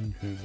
Okay.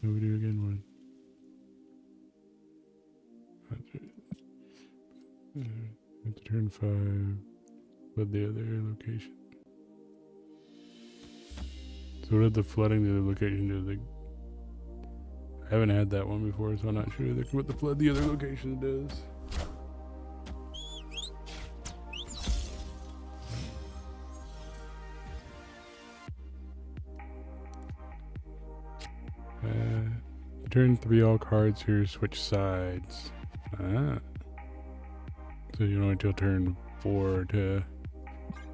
What we do again? One. Have to turn 5 with the other location. So what did the flooding the other location do? I haven't had that one before, so I'm not sure what the flood the other location does. Turn 3 all cards here, switch sides. Ah. So you know until turn 4 to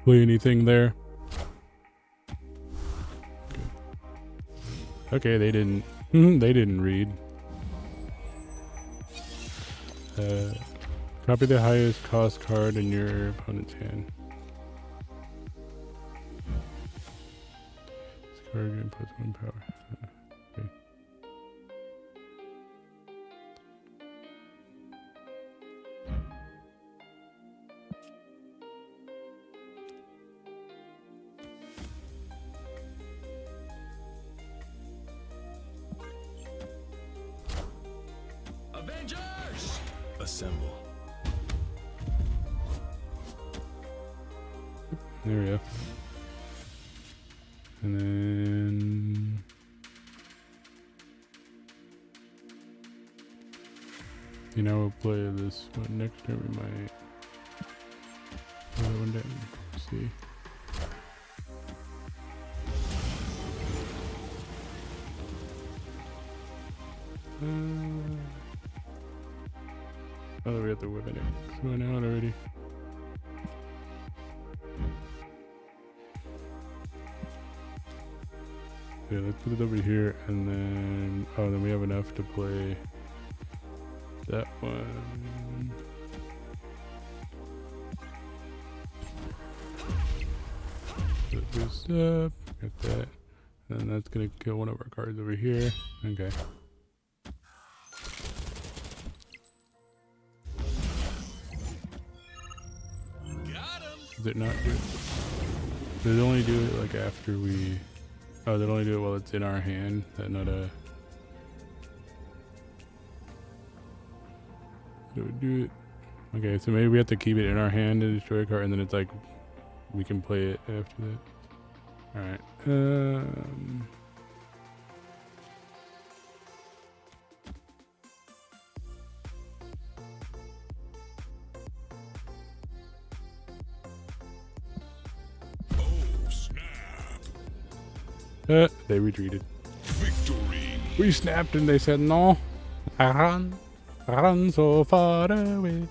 play anything there. Okay, they didn't read. Copy the highest cost card in your opponent's hand. This card gain +1 power. Okay. Avengers! Assemble. There we go. And then we'll play this one next time. We might play that one down. Let's see. Oh, we got the weapon X going out already. Yeah, let's put it over here, and then then we have enough to play that one. Put this up, got that, and that's gonna kill one of our cards over here. Okay. Does it not do it? Does it only do it like after we... Oh, they only do it while it's in our hand. That not a... It would do it. Okay, so maybe we have to keep it in our hand to destroy a card, and then it's like we can play it after that. All right. They retreated. Victory. We snapped and they said no. I run so far away.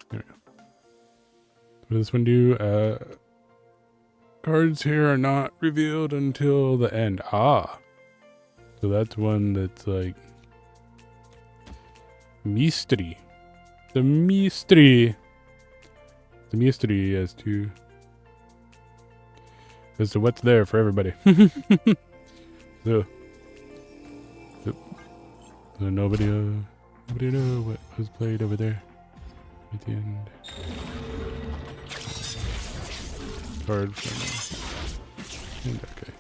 There we go. What does this one do? Cards here are not revealed until the end. Ah. So that's one that's like Mystery. The mystery. The mystery as to what's there for everybody. so nobody know what was played over there at the end. Card from and okay.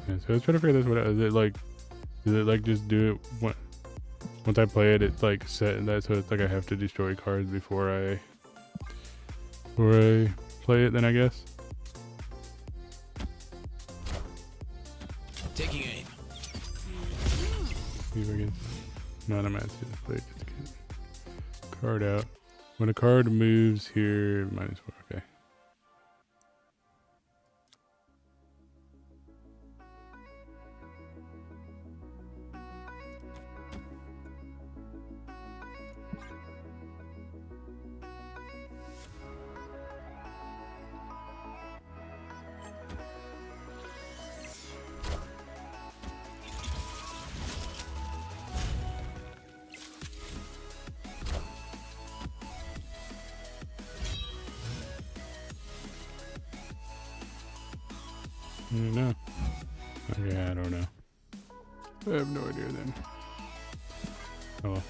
Yeah, so I was trying to figure this one out. Is it like just do it once I play it, it's like set in that, so it's like I have to destroy cards before I play it, then I guess. Taking aim. See if I can. No, I'm at play just get card out. When a card moves here, -4. Okay. I don't know. Okay, I don't know. I have no idea then. Oh well.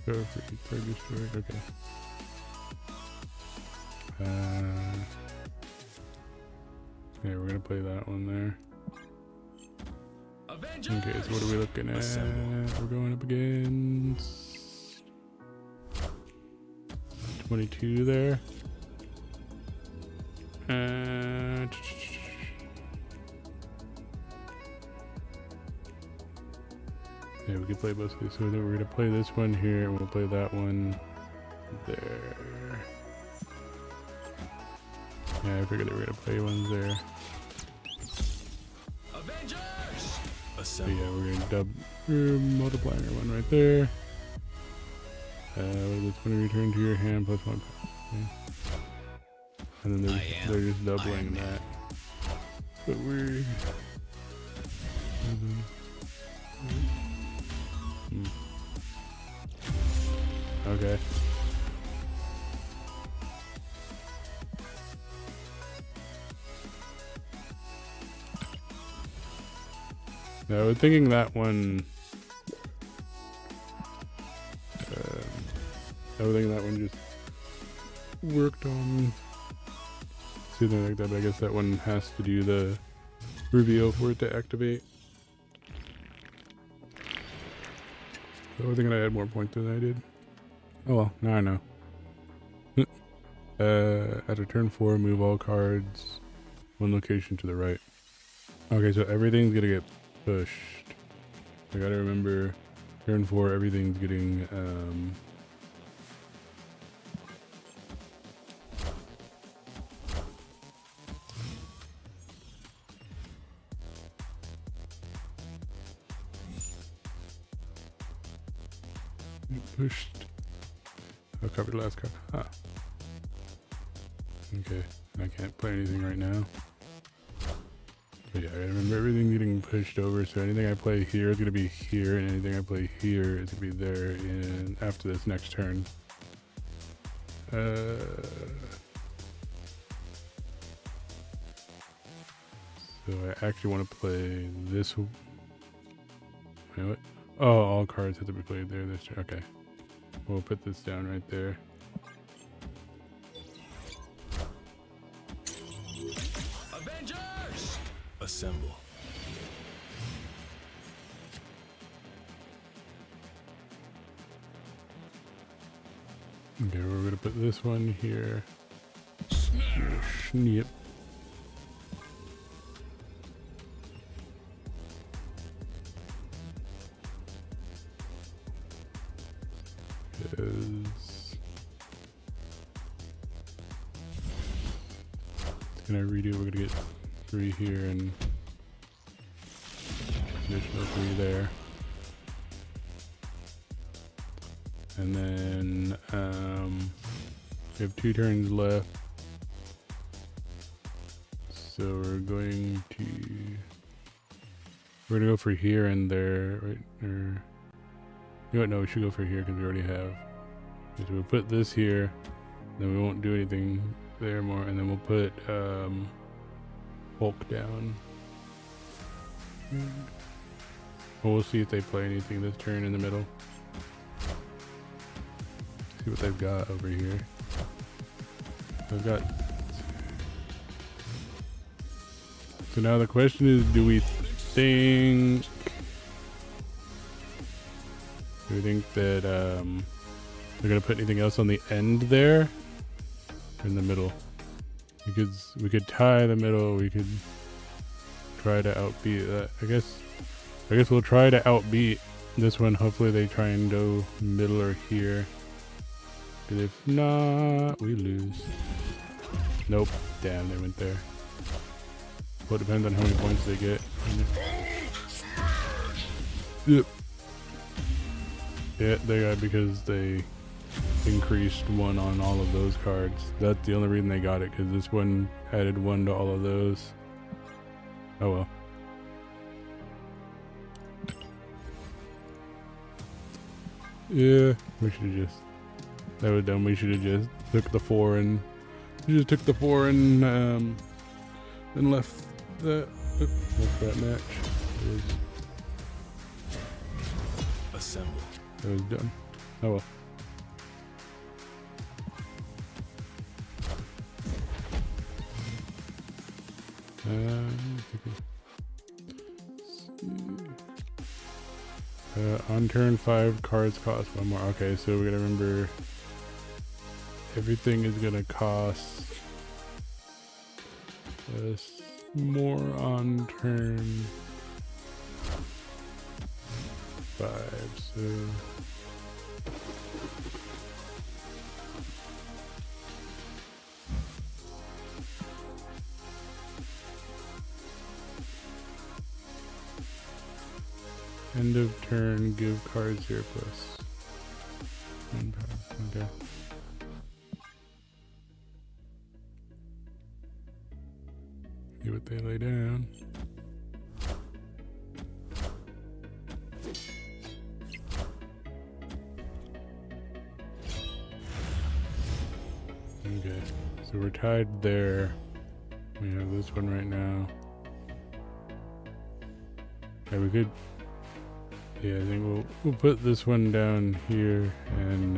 Go for each card destroyed. Okay. Yeah, we're gonna play that one there. Avengers! Okay, so what are we looking at? Assemble. We're going up against 22 there. Yeah, we can play both of these. So then we're gonna play this one here, and we'll play that one there. Yeah, I figured they were gonna play ones there. Avengers! So Assemble. yeah, we're multiplying our one right there. This one return to your hand +1. Okay. And then they're just doubling that. But we're okay. No, I was thinking that one. I was thinking that one just worked on something like that, but I guess that one has to do the reveal for it to activate. So I was thinking I had more points than I did. Oh well, now I know. After turn 4, move all cards one location to the right. Okay, so everything's gonna get pushed. I gotta remember, turn 4, everything's getting pushed. I'll cover the last card. Ah. Okay, I can't play anything right now. But yeah, I remember everything getting pushed over, so anything I play here is going to be here, and anything I play here is going to be there in after this next turn. So I actually want to play this. Wait, what? Oh, all cards have to be played there this turn. Okay. We'll put this down right there. Avengers! Assemble. Okay, we're gonna put this one here. Snap. Snip. is. Gonna redo. We're gonna get 3 here and additional 3 there. And then we have 2 turns left. So we're gonna go for here and there, right? Or you know what? No, we should go for here because we already have. So we'll put this here, then we won't do anything there more, and then we'll put Hulk down. Well, we'll see if they play anything this turn in the middle. See what they've got over here. They've got. So now the question is, do we think that they're gonna put anything else on the end there, or in the middle? Because we could tie the middle. We could try to outbeat that. I guess we'll try to outbeat this one. Hopefully they try and go middle or here. Because if not, we lose. Nope. Damn, they went there. Well, it depends on how many points they get. Yep. Yeah, they got, because they increased 1 on all of those cards. That's the only reason they got it, because this one added 1 to all of those. Oh well. Yeah, we should have just. That was dumb. We should have just took the 4 and. We just took the 4 and left that. Left that match. Assemble. That was done. Oh well. On turn 5, cards cost 1 more. Okay, so we gotta remember everything is gonna cost us more on turn 5. So end of turn, give card 0 plus. Okay. See what they lay down. Okay, so we're tied there. We have this one right now. Okay, we could. Yeah, I think we'll put this one down here, and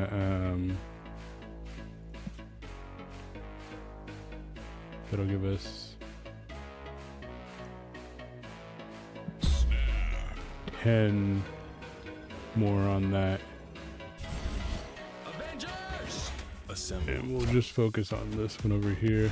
that'll give us 10 more on that. Avengers! Assemble. And we'll just focus on this one over here.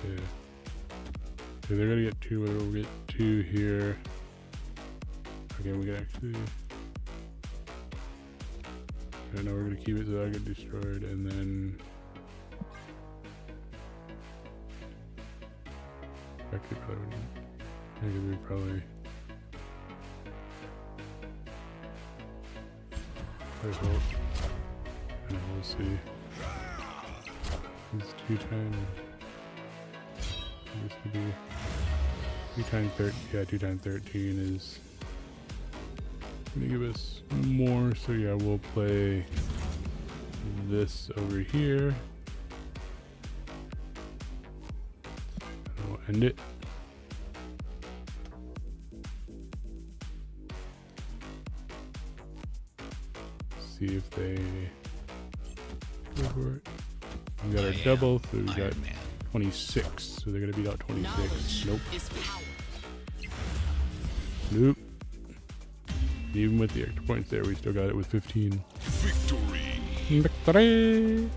Yeah. So they're gonna get 2, we'll get 2 here. Okay, we can actually. I know we're gonna keep it so I get destroyed, and then actually probably wouldn't. I think we probably hope. And we'll see. It's 2 times. This could be 2 times 13. Yeah, 2 times 13 is gonna give us more. So yeah, we'll play this over here. And we'll end it. See if they go for it. We got our double, so we got 26. So they're gonna beat out 26. Nope. Nope. Even with the extra points there, we still got it with 15. Victory. Victory!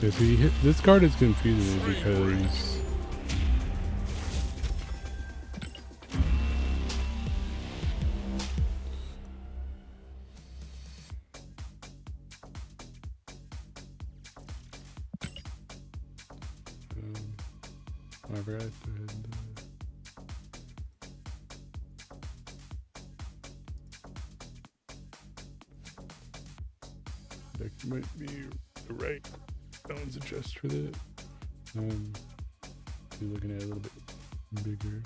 Yeah, see, this card is confusing me because I forgot to hit that might be the right balance adjust for that. Be looking at it a little bit bigger.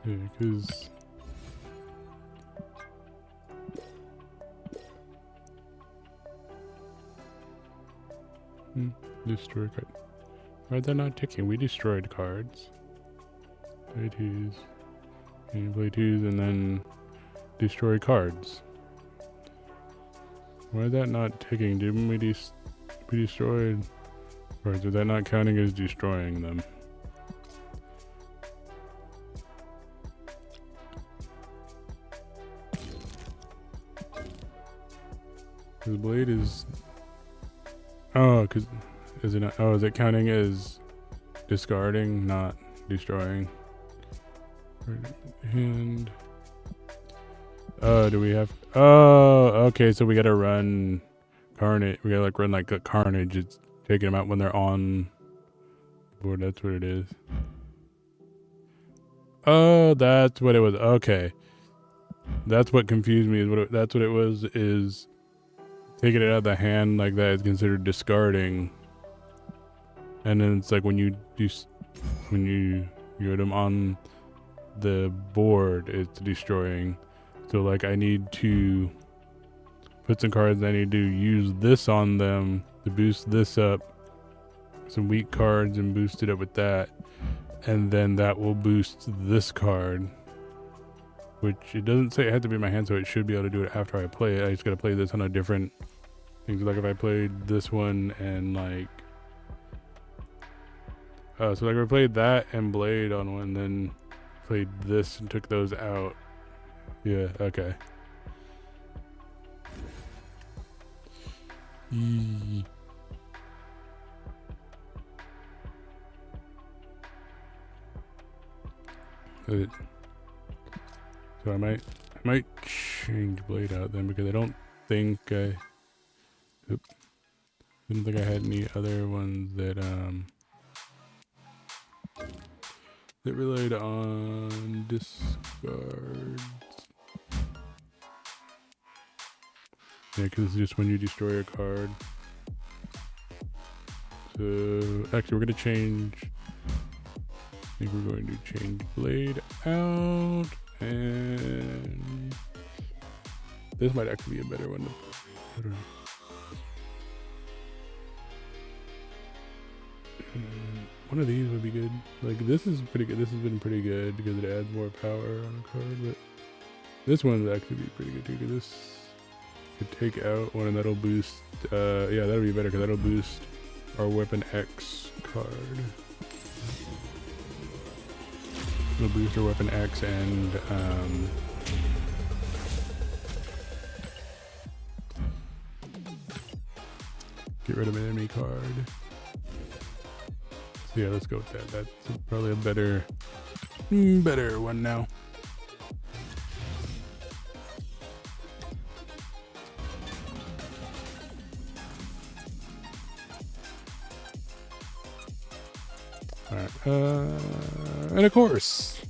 Yeah, because destroy card. Why are they not ticking? We destroyed cards. Play twos. And play twos and then destroy cards. Why is that not ticking? Didn't we destroyed cards? Is that not counting as destroying them? The blade is... Oh, because... Is it not... Oh, is it counting as discarding, not destroying? And... Oh, do we have... Oh, okay, so we gotta run Carnage. We gotta like run like a Carnage. It's taking them out when they're on the board. That's what it is. Oh, that's what it was. Okay. That's what confused me. That's what it was, is... Taking it out of the hand like that is considered discarding, and then it's like when you get them on the board, it's destroying. So like I need to put some cards. I need to use this on them to boost this up, some weak cards, and boost it up with that, and then that will boost this card. Which it doesn't say it had to be in my hand, so it should be able to do it after I play it. I just gotta play this on a different things. Like if I played this one and like, so like if I played that and Blade on one, then played this and took those out. Yeah, okay. So I might change blade out then, because I don't think I didn't think I had any other ones that that relied on discards. Yeah, because this is just when you destroy a card. So actually, we're gonna change. I think we're going to change blade out, and this might actually be a better one to put. I don't know. One of these would be good. Like, this is pretty good. This has been pretty good because it adds more power on a card, but this one would actually be pretty good too, because this could take out one and that'll boost, yeah, that'll be better because that'll boost our weapon X card. It'll boost our weapon X and, get rid of an enemy card. So yeah, let's go with that. That's probably a better one now. All right, and of course,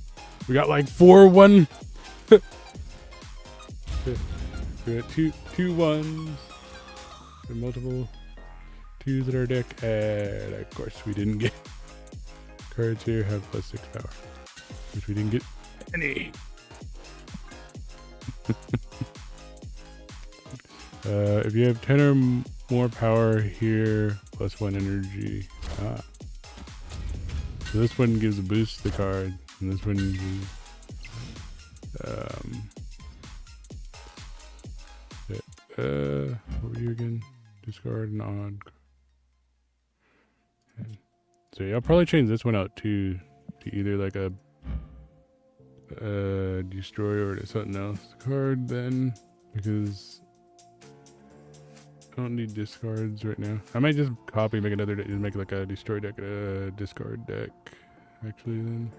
we got like 4-1. We got two ones and multiple twos in our deck, and of course we didn't get cards here have +6 power, which we didn't get any. If you have 10 or more power here, +1 energy. So this one gives a boost to the card, and this one gives, what were you again? Discard an odd. So yeah, I'll probably change this one out too, to either like a destroy or to something else card then, because I don't need discards right now. I might just copy, make another deck, make like a destroy deck, a discard deck actually then.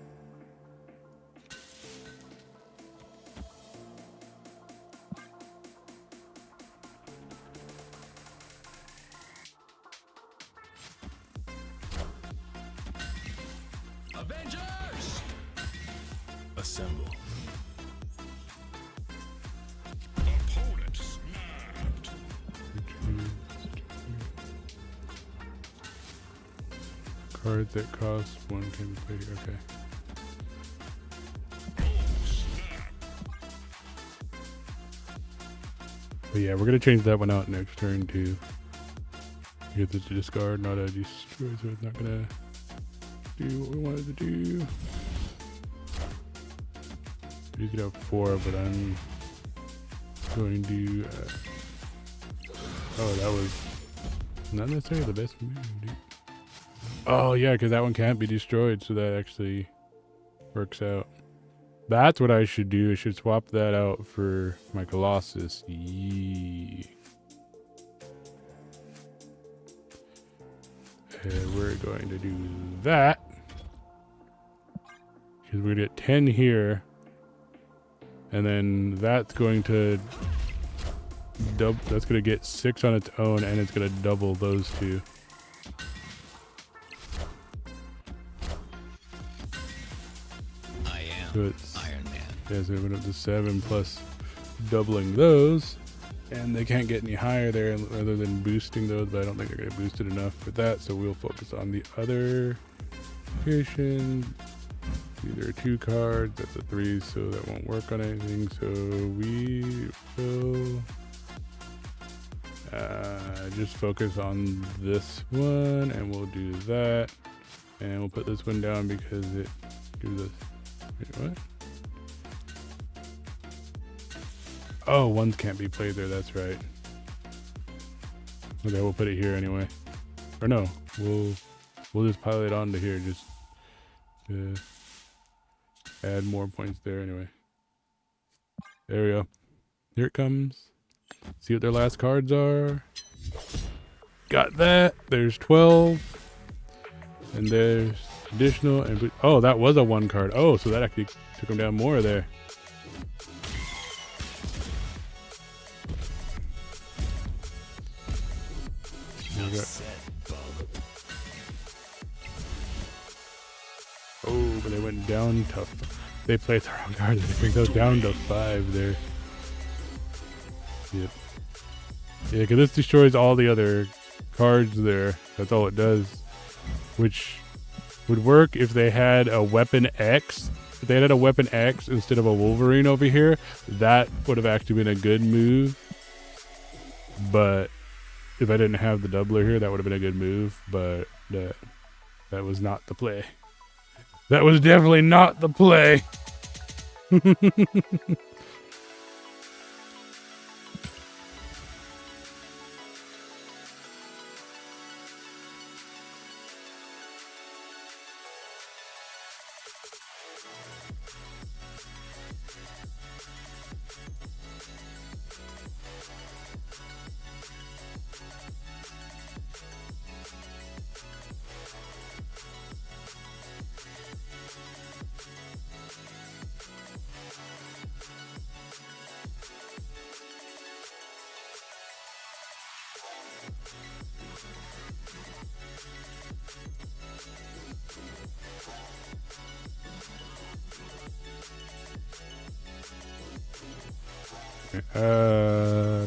Avengers! Assemble. Opponent snapped. Cards that cost 1 can be played. Okay. But yeah, we're gonna change that one out next turn too. Because it's a discard, not a destroy, so it's not gonna do what we wanted to do. You could have 4, but I'm going to. Oh, that was not necessarily the best move, dude. Oh yeah, because that one can't be destroyed, so that actually works out. That's what I should do. I should swap that out for my Colossus. Yee. And we're going to do that. Because we're going to get 10 here. And then that's going to that's going to get 6 on its own, and it's going to double those two. I am So it's Iron Man. Yeah, so we went up to 7 plus doubling those, and they can't get any higher there other than boosting those, but I don't think they're going to boost it enough for that, so we'll focus on the other location. These are 2 cards, that's a 3, so that won't work on anything, so we will just focus on this one, and we'll do that, and we'll put this one down because it gives us, wait, what? Oh, ones can't be played there, that's right. Okay, we'll put it here anyway. Or no, we'll just pile it onto here just to add more points there anyway. There we go. Here it comes. See what their last cards are. Got that. There's 12. And there's additional. And oh, that was a 1 card. Oh, so that actually took them down more there. Oh, but they went down to. They played the wrong card. They go down to 5 there. Yep. Yeah, because this destroys all the other cards there. That's all it does. Which would work if they had a weapon X. If they had a weapon X instead of a Wolverine over here, that would have actually been a good move. But if I didn't have the doubler here, that would have been a good move. But that was not the play. That was definitely not the play.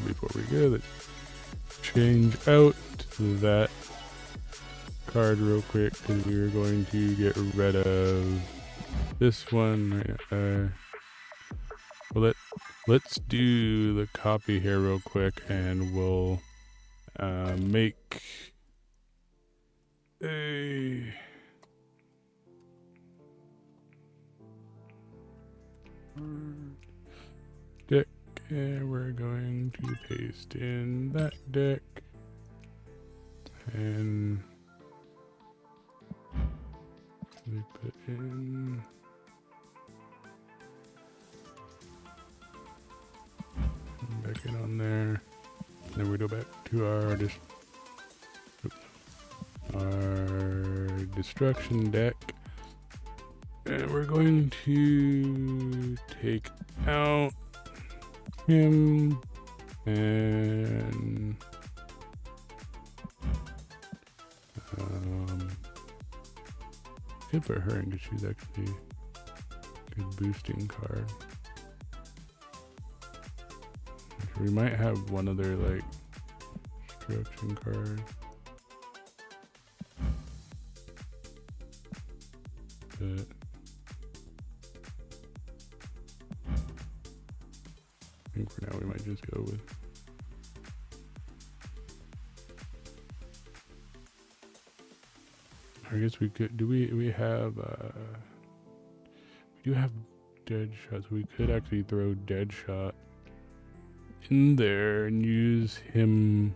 Before we go, let's change out that card real quick because we are going to get rid of this one. Well, let's do the copy here real quick, and we'll make a deck. And we're going to paste in that deck, and we put in back in on there. Then we go back to our destruction deck, and we're going to take out him and good for her because she's actually a good boosting card. We might have one other like destruction card, but I think for now we might just go with I guess we could we have we do have dead shots. We could actually throw dead shot in there and use him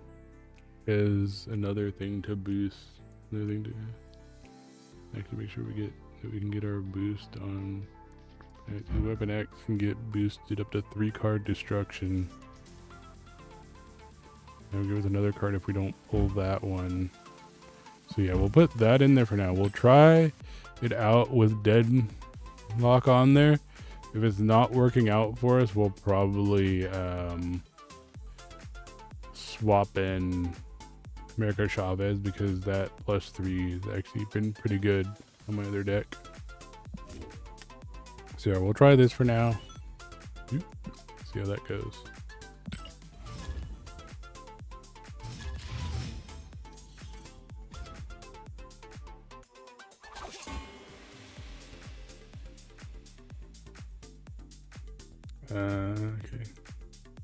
as another thing to boost, another thing to actually make sure we can get our boost on. The weapon X can get boosted up to 3 card destruction. It'll give us another card if we don't pull that one. So yeah, we'll put that in there for now. We'll try it out with Deadlock on there. If it's not working out for us, we'll probably swap in America Chavez because that +3 has actually been pretty good on my other deck. So yeah, we'll try this for now. See how that goes. Okay.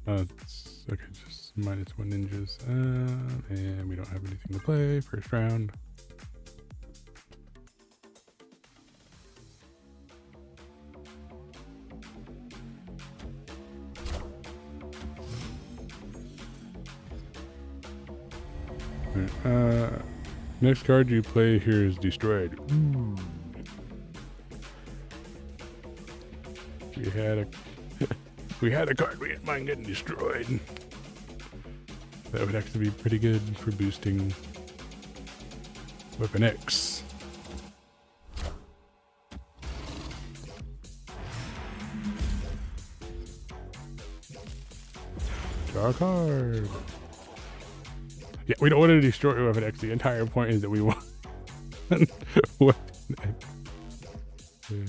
It's okay, just -1 ninjas. And we don't have anything to play first round. Next card you play here is destroyed. Ooh. We had a card we didn't mind getting destroyed. That would actually be pretty good for boosting Weapon X. Draw a card. Yeah, we don't want to destroy Weapon X. The entire point is that we want Weapon X. Yeah.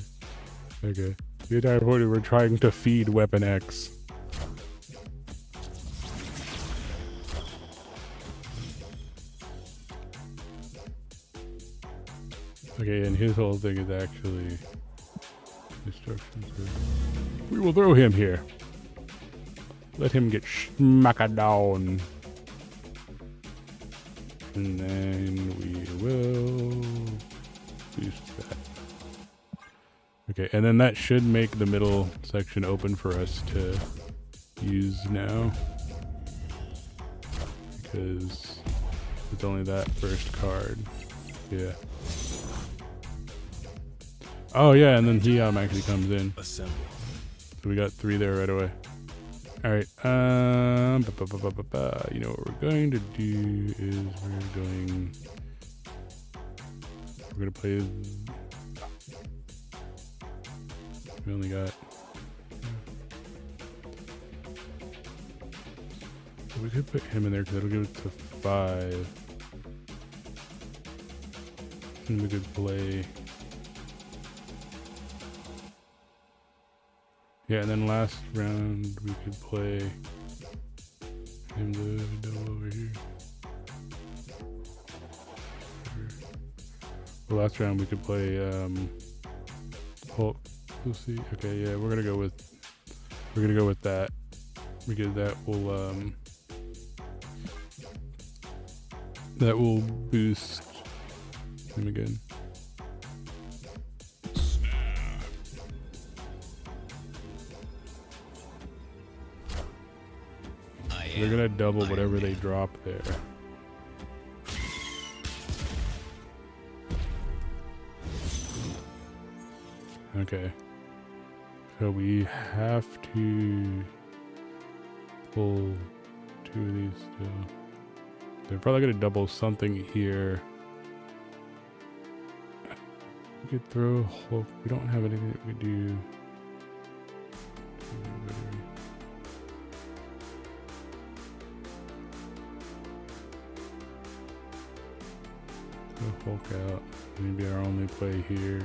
Okay. The entire point is we're trying to feed Weapon X. Okay, and his whole thing is actually instructions. We will throw him here. Let him get smacked down. And then we will boost that. Okay, and then that should make the middle section open for us to use now. Because it's only that first card. Yeah. Oh yeah, and then he actually comes in. Assemble. So we got 3 there right away. Alright, you know what we're going to do is we're gonna play, we only got, we could put him in there because it'll give it to 5. And we could play, yeah, and then last round we could play him the double over here. The last round we could play Hulk. We'll see. Okay, yeah, we're gonna go with that because that will boost him again. They're gonna double whatever they drop there. Okay. So we have to pull 2 of these still. They're probably gonna double something here. We could throw Hulk. We don't have anything that we do. Hulk out. Maybe our only play here.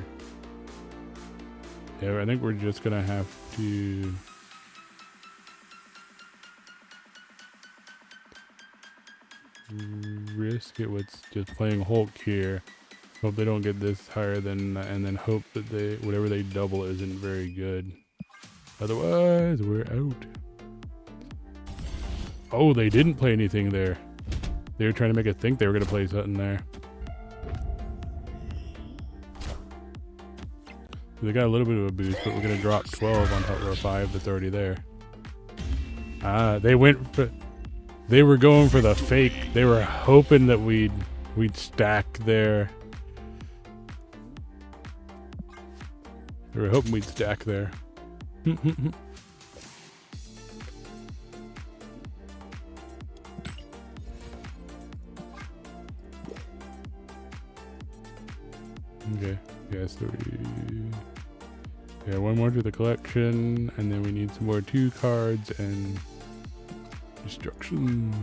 Yeah, I think we're just gonna have to risk it with just playing Hulk here. Hope they don't get this higher than, and then hope that they whatever they double isn't very good. Otherwise, we're out. Oh, they didn't play anything there. They were trying to make us think they were gonna play something there. They got a little bit of a boost, but we're gonna drop 12 on top of our 5 that's already there. They were going for the fake. They were hoping that we'd stack there. They were hoping we'd stack there. Okay. Yeah, so yeah, 1 more to the collection, and then we need some more 2 cards and instructions.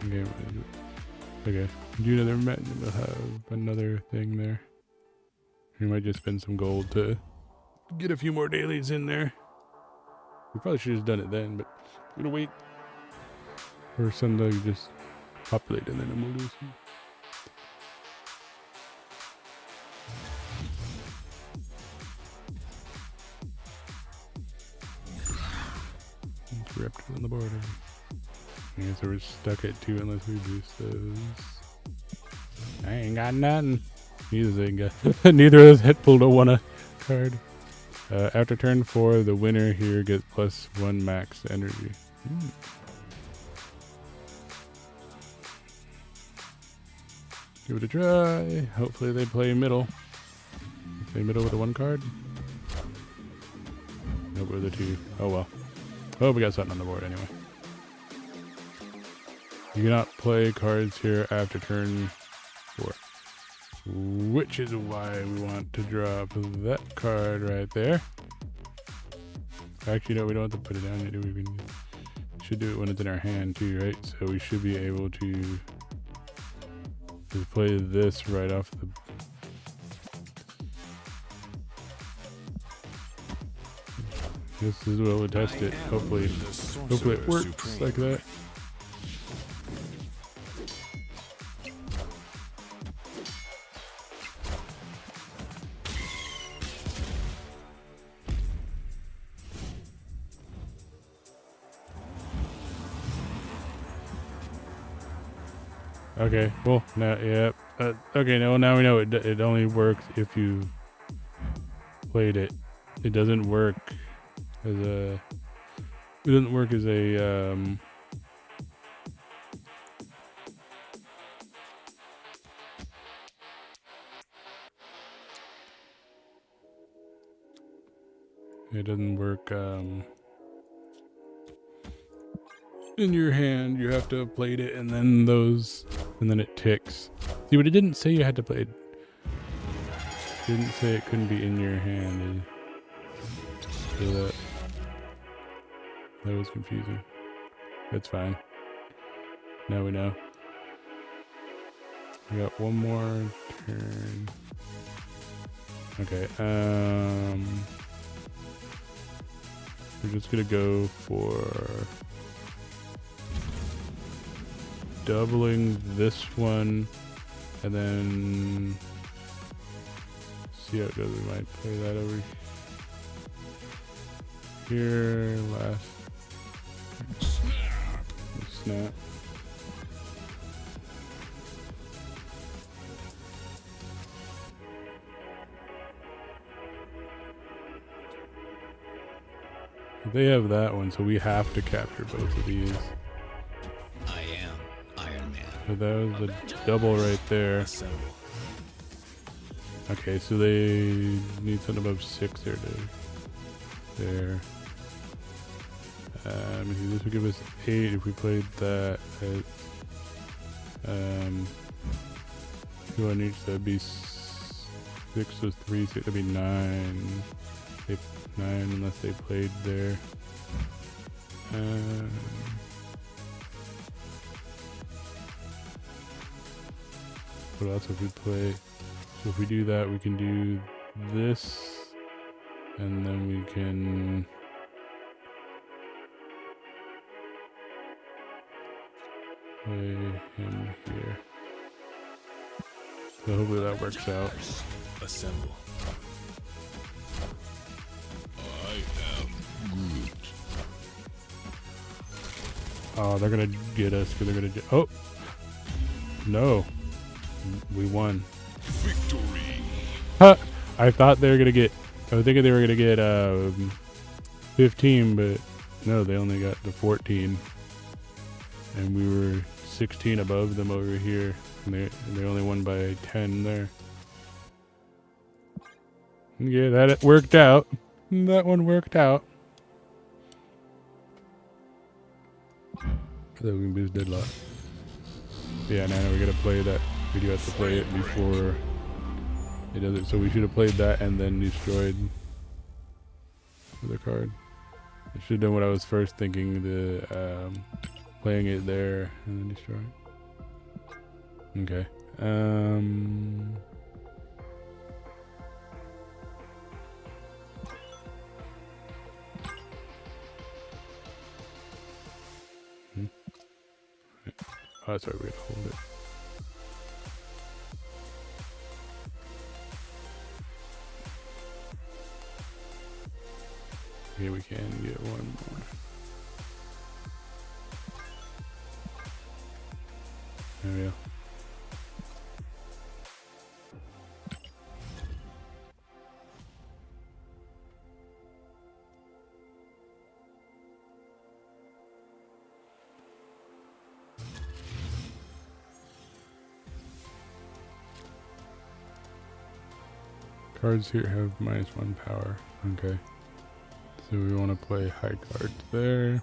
Okay, okay. Do another match. We'll have another thing there. We might just spend some gold to get a few more dailies in there. We probably should have done it then, but we're gonna wait for Sunday just populate and then we'll do some. It's ripped on the border. Yeah, so we're stuck at 2 unless we boost those. I ain't got nothing. Neither of those hit pulled a 1 card. After turn 4, the winner here gets +1 max energy. Give it a try. Hopefully they play middle. Play middle with a 1 card. Nope, with a 2. Oh well. Oh, we got something on the board anyway. You cannot play cards here after turn 4. which is why we want to drop that card right there. Actually, no, we don't have to put it down yet. We should do it when it's in our hand too, right? So we should be able to play this right off the. This is where we'll test it. Hopefully it works like that. Okay, well, now, yeah. Okay, now we know it only works if you played it. It doesn't work as a. It doesn't work as a. It doesn't work. In your hand, you have to have played it, and then it ticks. See, but it didn't say you had to play it. It didn't say it couldn't be in your hand. So that was confusing. That's fine. Now we know. We got one more turn. Okay. We're just gonna go for doubling this one, and then see how it goes. We might play that over here. Last snap. They have that one, so we have to capture both of these. I am Iron Man. So that was a double right there. Assemble. Okay, so they need something above 6 there. There. This would give us 8 if we played that. Two on each, that'd be 6 was 3, so that'd be 9. 9 unless they played there. What else if we play? So if we do that, we can do this, and then we can play him here. So hopefully that works out. Assemble. I am Groot. Oh, they're gonna get us because they're gonna. Oh no, we won. Victory. Huh. I thought they were gonna get. I was thinking they were gonna get 15, but no, they only got the 14, and we were 16 above them over here, and they only won by 10 there. Yeah, that worked out. That one worked out. So we can boost deadlock. Yeah, now we gotta play that. We do have to play it before it does it. So we should have played that and then destroyed the card. I should have done what I was first thinking, the playing it there and then destroy it. Okay. Oh, sorry, we gotta hold it. Okay, we can get one more. There we go. Cards here have -1 power. Okay. So we want to play high cards there.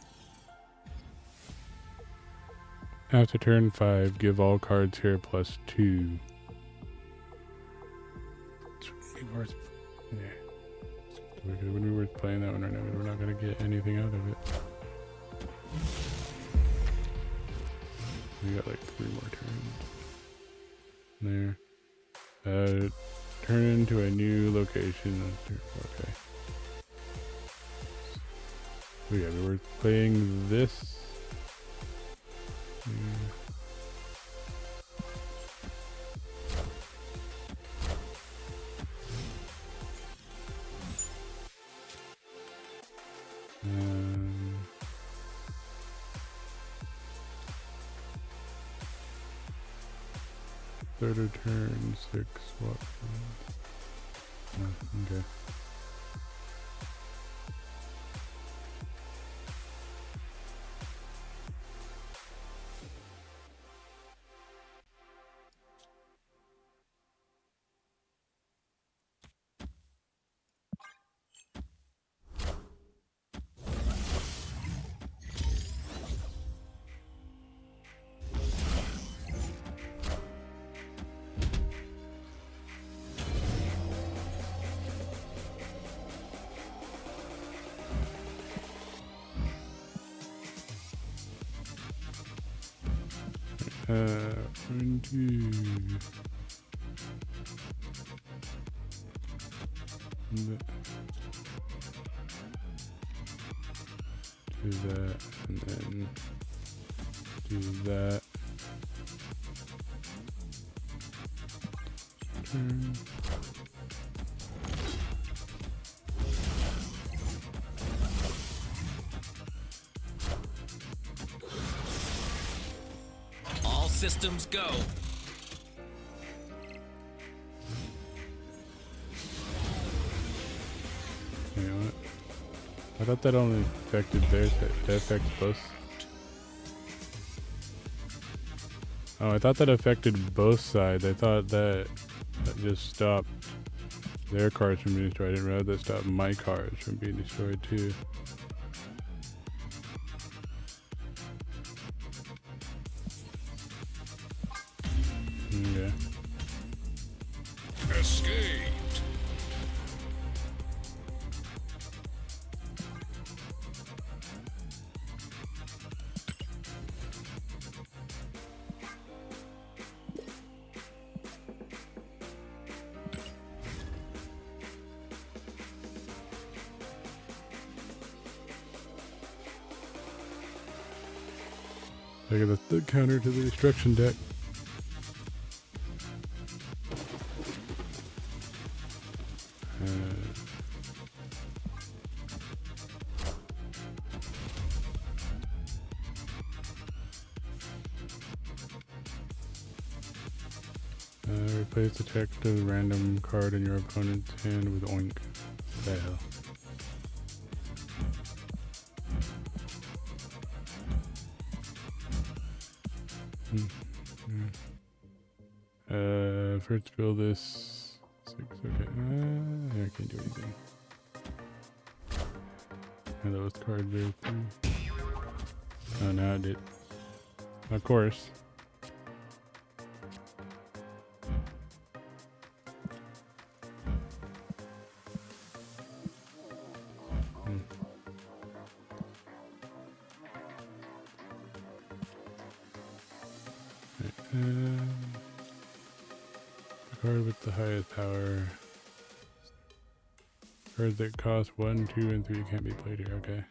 After turn 5, give all cards here +2. be worth. Yeah. It wouldn't be worth playing that one right now because we're not gonna get anything out of it. We got like 3 more turns. There. Turn into a new location. Okay. So yeah, we're playing this. Third of turn, 6 swap. Oh, okay. Do that, and then do that. Turn. All systems go. You know what? I thought that only affected theirs. That affects both. Oh, I thought that affected both sides. I thought that just stopped their cards from being destroyed. I didn't realize that stopped my cards from being destroyed too. Yeah. Escaped. Look at the counter to the destruction deck. Replace the text of the random card in your opponent's hand with oink. What the hell? First fill this 6, okay. I can't do anything. And that was card 03. Oh, now it did. Of course. Card with the highest power. Cards that cost 1, 2, and 3 can't be played here. Okay.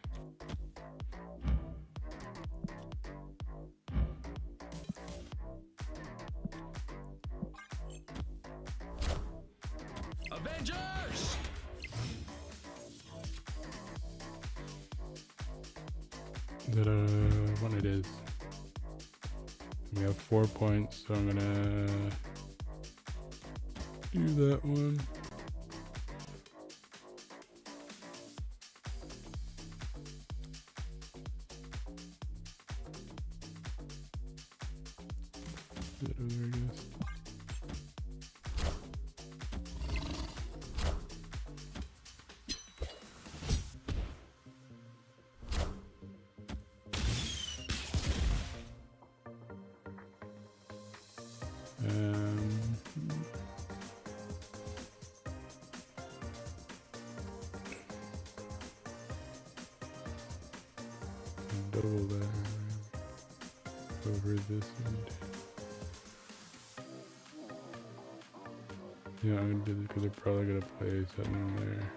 Avengers! Is that one? It is. We have 4 points, so I'm gonna do that one. There it goes. double that over this end. Yeah, I'm gonna do this because they're probably gonna play something there.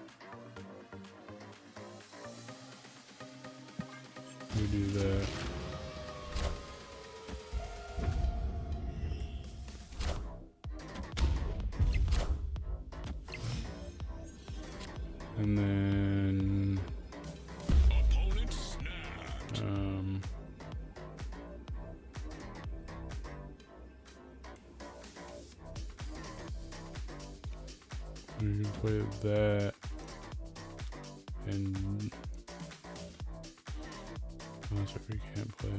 We do that. And then Opponent snapped. we can play that and oh, sorry, we can't play.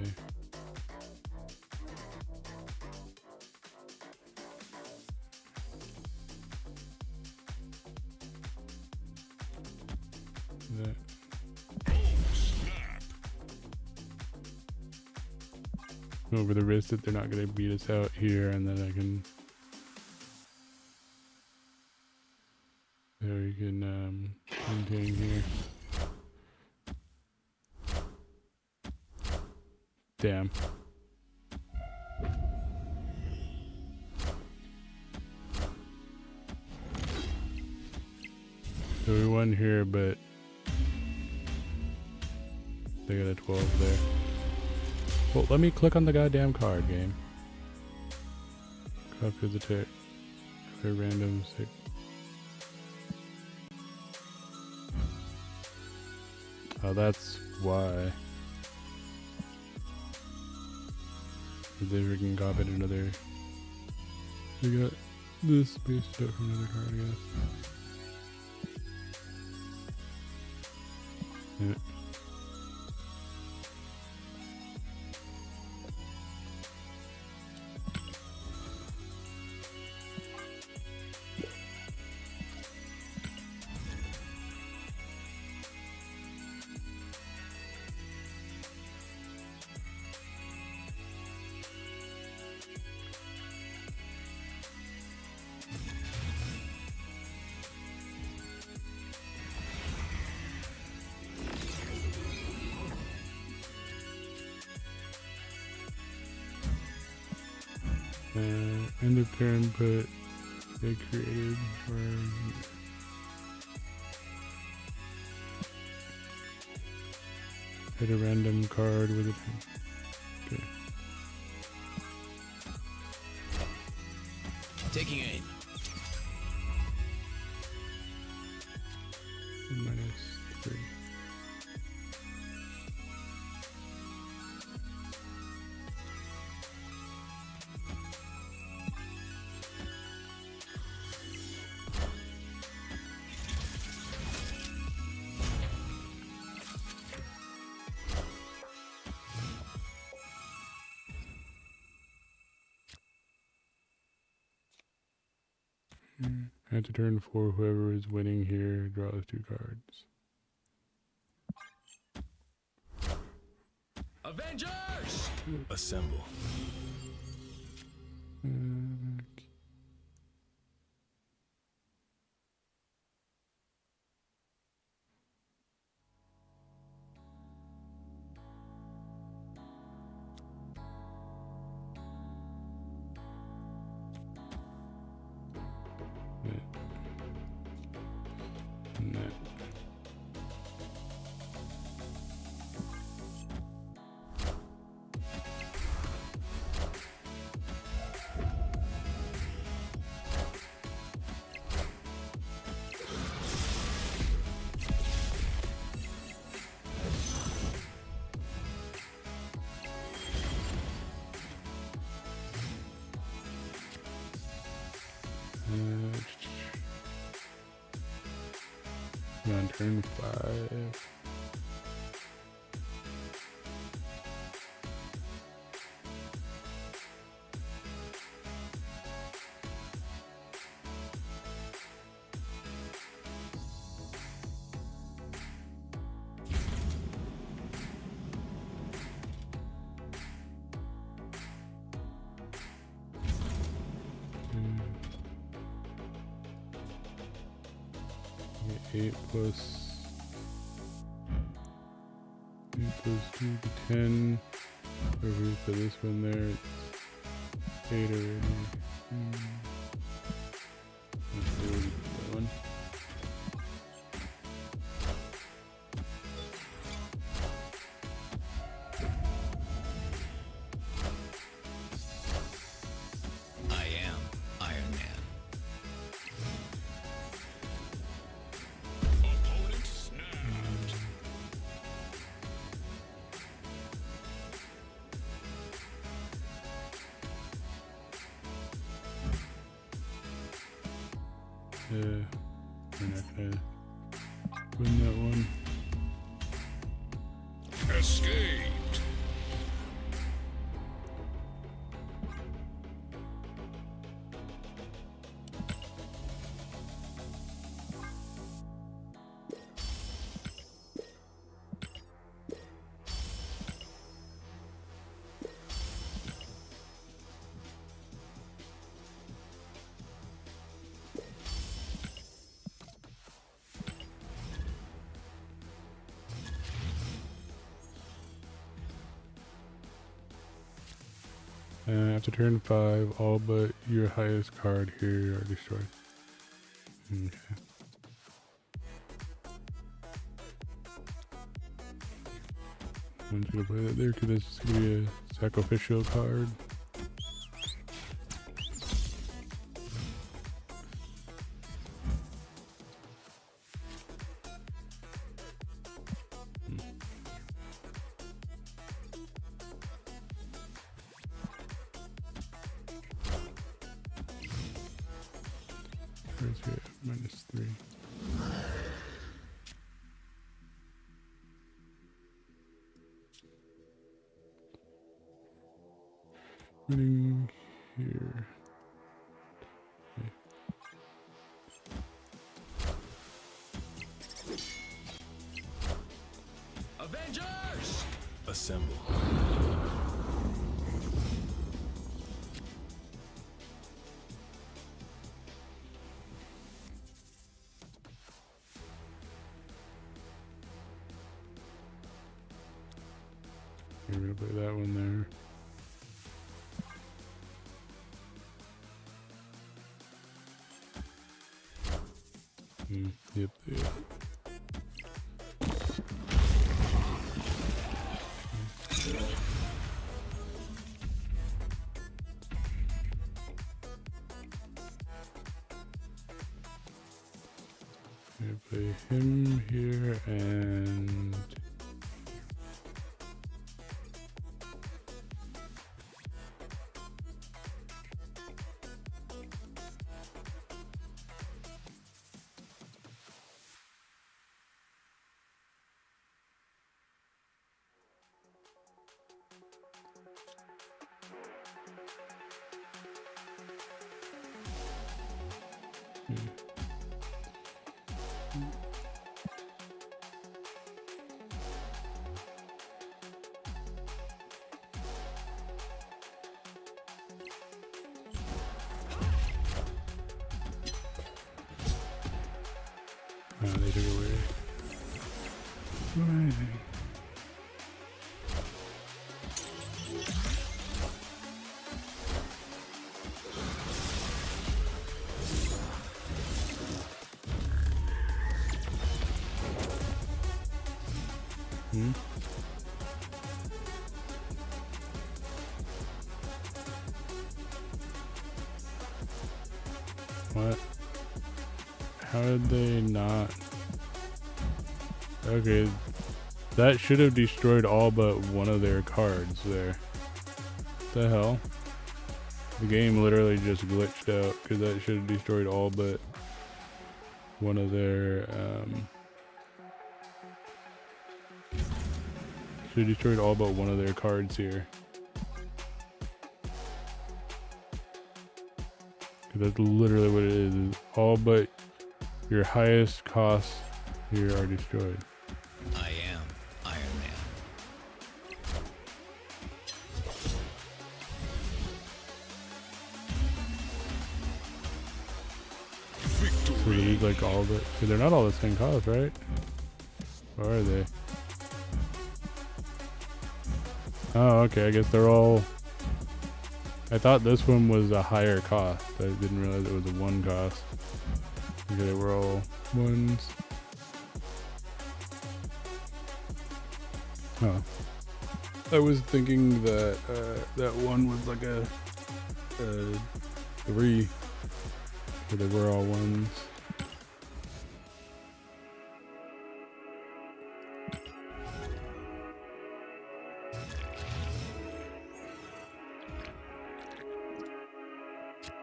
That. Over the risk that they're not going to beat us out here, and then I can. There we can maintain here. Damn. So we won here, but they got a 12 there. Well, let me click on the goddamn card, game. Copy the tick. Clear random 6. Oh, that's why. They can copy another. We got this based out from another card, I guess. Yeah. End of turn, but they created or hit a random card with it. Okay. Taking aim. -3. At the turn 4, whoever is winning here draws 2 cards. Avengers! Assemble. And that. On turn 5. Get 8 plus 8 those 2 to 10. Over here, put this one there. It's 8 already. That one. I am Iron Man. Opponent snapped. We're not gonna win that one. Escaped. After turn 5, all but your highest card here are destroyed. Okay. I'm just gonna play that there because that's gonna be a sacrificial card. Where's it? -3. Winning here. Okay. Avengers! Assemble. We're gonna play that one there. Yep, yeah. Gonna play him here and they took away. Amazing. What? How did they not? Okay, that should have destroyed all but one of their cards there. What the hell? The game literally just glitched out because that should have destroyed all but one of their should have destroyed all but one of their cards here. That's literally what it is all but your highest costs here are destroyed. I am Iron Man. So they need like all the, they're not all the same cost, right? Or are they? Oh, okay. I guess they're all. I thought this one was a higher cost. I didn't realize it was a 1 cost. Okay, they were all 1s. Oh. I was thinking that that one was like a 3. So they were all 1s.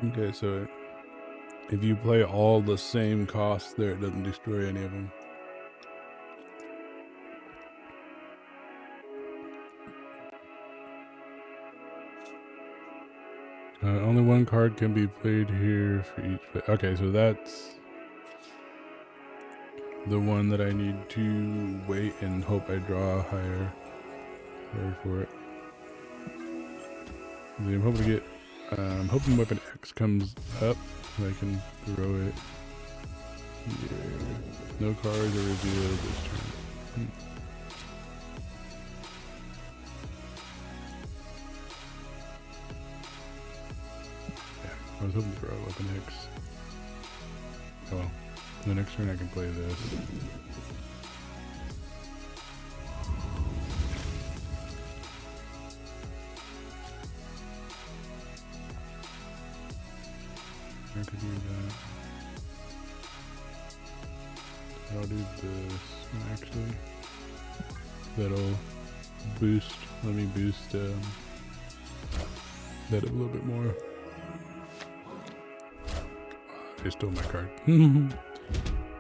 Okay, so if you play all the same costs there, it doesn't destroy any of them. Only 1 card can be played here for each. Okay, so that's the one that I need to wait and hope I draw a higher card for it. I'm hoping to get. I'm hoping Weapon X comes up so I can throw it here. No cards are revealed this turn. I was hoping to throw Weapon X. Oh well. The next turn I can play this. I could do that. I'll do this one actually. That'll boost. Let me boost that a little bit more. They stole my card.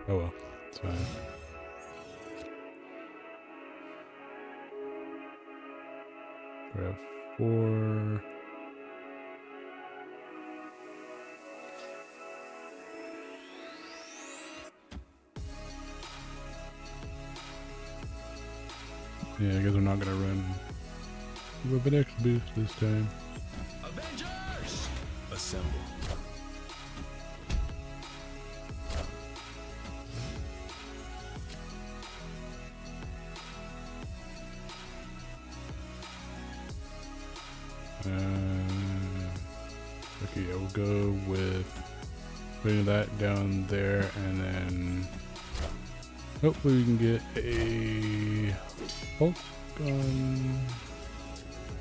Oh well, it's fine. We have 4. Yeah, I guess I'm not gonna run Weapon X boost this time. Avengers! Assemble. Okay, I will go with putting that down there, and then hopefully we can get a Hulk gun.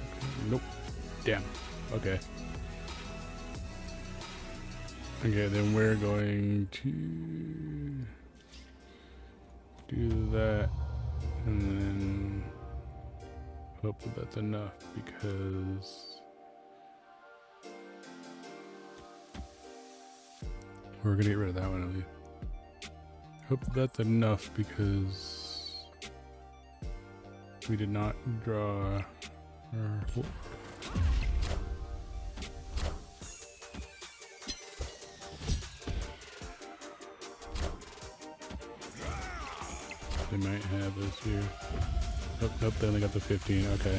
Okay, nope. Damn. Okay. Okay, then we're going to do that, and then hope that that's enough, because we're gonna get rid of that one at least. Hope that that's enough, because we did not draw our Hulk. They might have this here. Oh, nope, they only got the 15. Okay.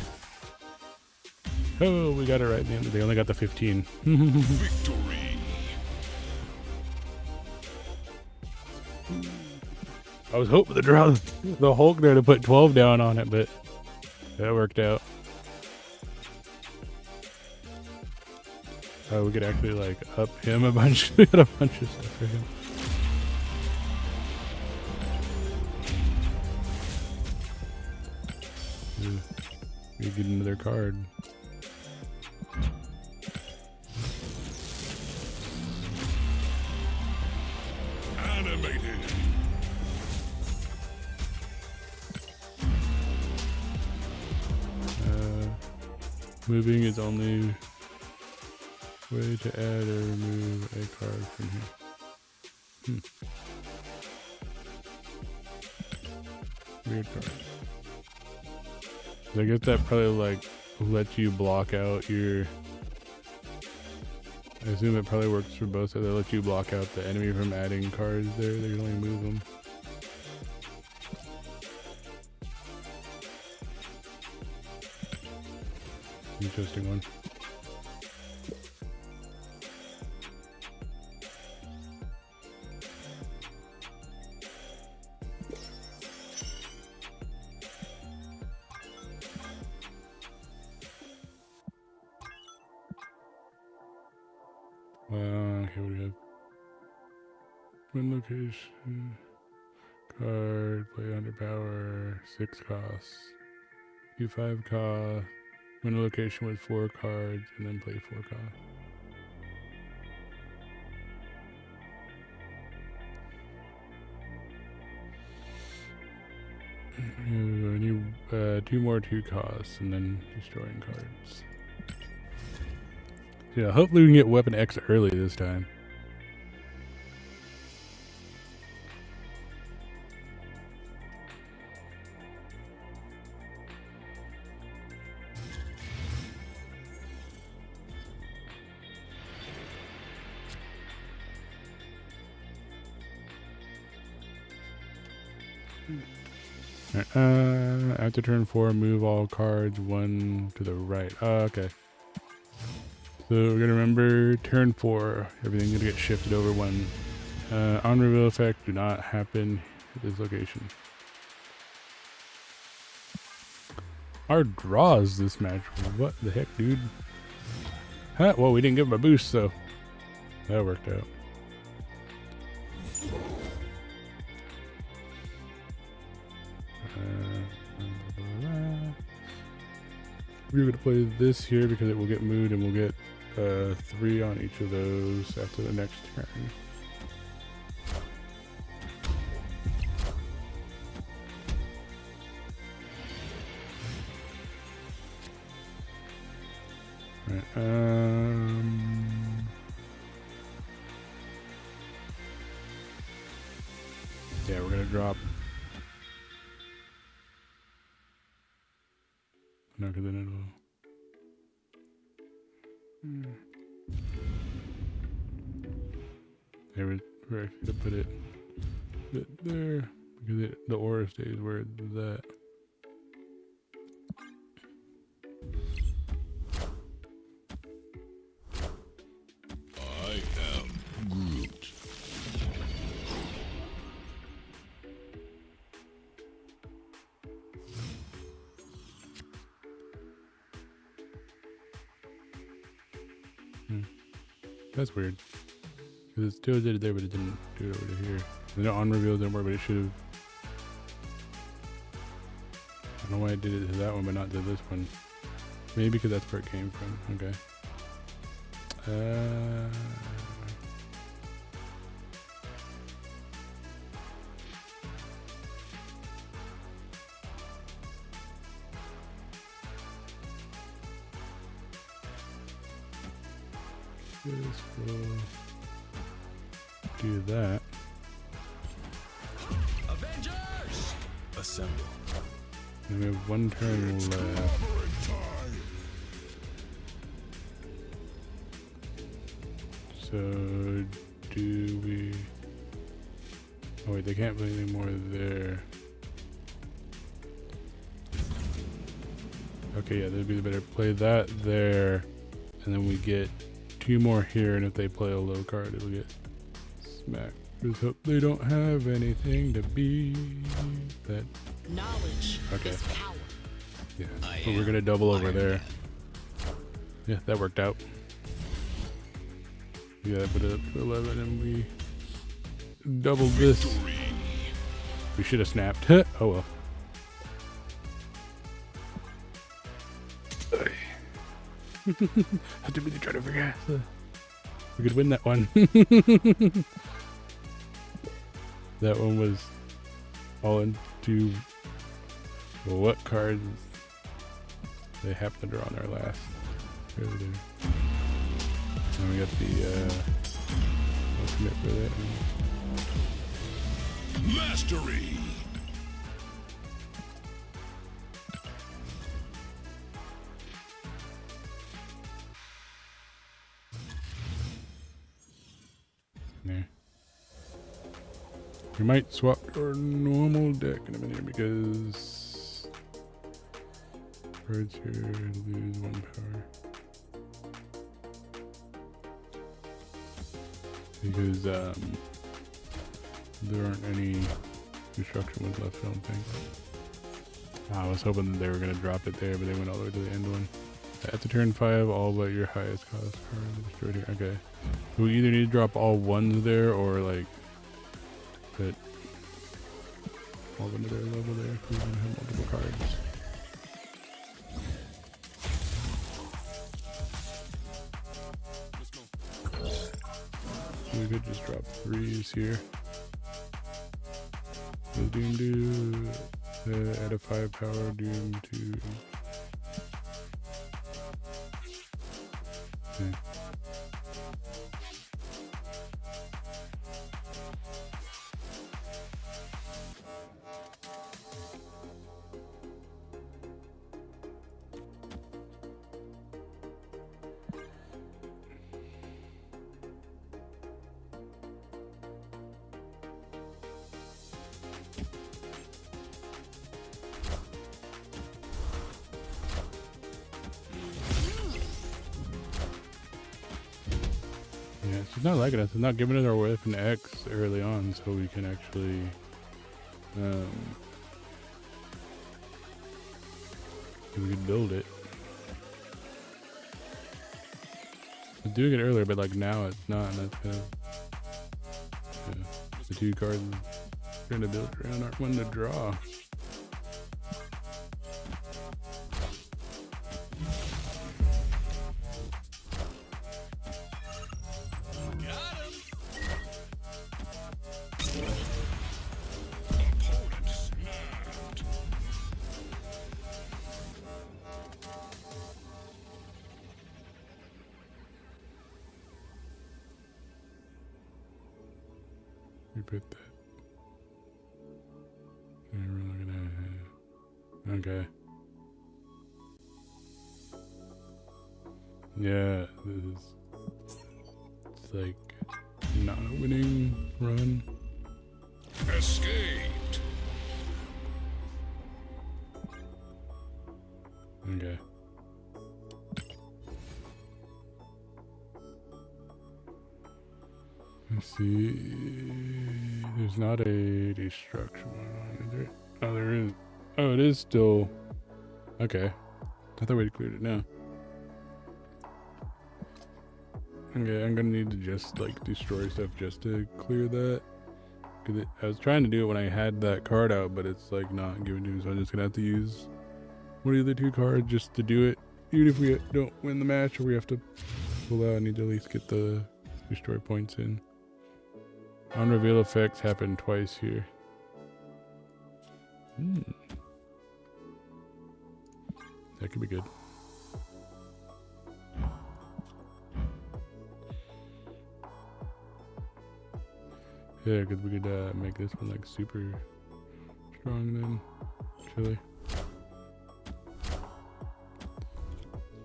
Oh, we got it right in the end. They only got the 15. Victory! I was hoping to draw the Hulk there to put 12 down on it, but that worked out. Oh, we could actually like up him a bunch. We got a bunch of stuff for him. We get another card. Animated! Moving is only way to add or remove a card from here. Weird card. I guess that probably like lets you block out your. I assume it probably works for both, so they let you block out the enemy from adding cards there. They can only move them. Interesting one. Okay, what do we have? Win location. Card, play under power, 6 costs. Q5 cost. Win a location with 4 cards, and then play 4 costs. Two more 2 costs, and then destroying cards. Yeah, hopefully we can get Weapon X early this time. After turn 4, move all cards 1 to the right. Okay. So we're gonna remember turn 4, everything's gonna get shifted over 1. On reveal effect do not happen at this location. Our draws this match. What the heck, dude? Huh? Well, we didn't give him a boost, so that worked out. We're going to play this here because it will get moved and we'll get 3 on each of those after the next turn. Right, yeah, we're going to drop. No, because then it'll. There we're actually gonna put it there because the aura stays where it's at. I am Groot. That's weird. Because it still did it there, but it didn't do it over to here. The no on reveal didn't work, but it should have. I don't know why I did it to that one, but not to this one. Maybe because that's where it came from. Okay. This will do that. Avengers! Assemble. And we have 1 turn left. So do we? Oh wait, they can't play any more there. Okay, yeah, that'd be the better play that there, and then we get 2 more here, and if they play a low card, it'll get smacked. Just hope they don't have anything to beat that. Knowledge Okay. is power. Yeah, but we're gonna double over there. Yeah, that worked out. Yeah, put it up to 11, and we doubled this. We should have snapped. Oh well. Had to be trying to figure out. We could win that one. That one was all into what cards they happen to draw on our last. Over there. And we got the ultimate for that. Mastery! There. We might swap to our normal deck in a minute because cards here lose 1 power. Because there aren't any destruction ones left, I don't think. I was hoping that they were going to drop it there, but they went all the way to the end one. At the turn 5, all but your highest cost card destroyed here. Okay. So we either need to drop all ones there or like put all of them to their level there if we don't have multiple cards. We could just drop 3s here. So Doom do add a 5 power Doom to. Okay. Yeah, she's not liking us. It's not giving us our weapon X early on, so we can actually we could build it. I was doing it earlier, but like now it's not, and that's kind of the 2 cards we're trying to build around aren't one to draw. We put that. And we're looking at. Okay. Yeah, this is. It's like not a winning run. Escaped. Okay. Let's see. There's not a destruction one, is there? Oh, there is. Oh, it is still. Okay. I thought we'd cleared it now. Okay, I'm gonna need to just like destroy stuff just to clear that. Cause I was trying to do it when I had that card out, but it's like not giving to me, so I'm just gonna have to use one of the other 2 cards just to do it. Even if we don't win the match or we have to pull out, I need to at least get the destroy points in. On-reveal effects happen twice here. That could be good. Yeah, because we could make this one like super strong then. Chili.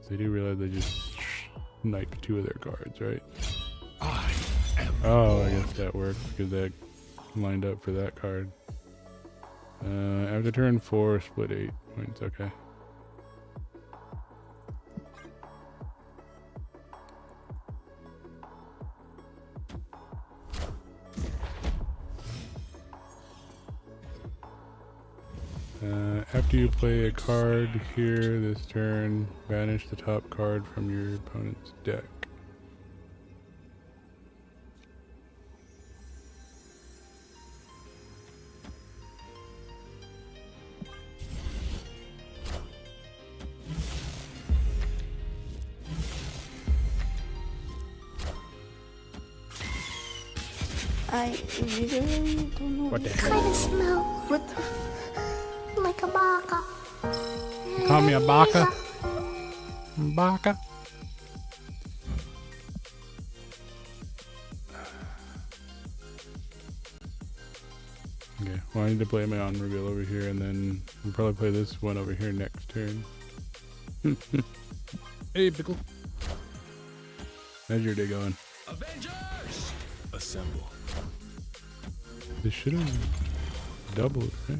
So they do realize they just sniped 2 of their cards, right? Oh, I guess that worked because that lined up for that card. After turn 4, split 8 points. Okay. After you play a card here this turn, banish the top card from your opponent's deck. I really don't know. What the Kind hell? of smell. What the? Like a baka. You call me a baka? Baka? Okay, well I need to play my on reveal over here and then we'll probably play this one over here next turn. Hey, Pickle. How's your day going? Avengers! Assemble. This should have doubled, right?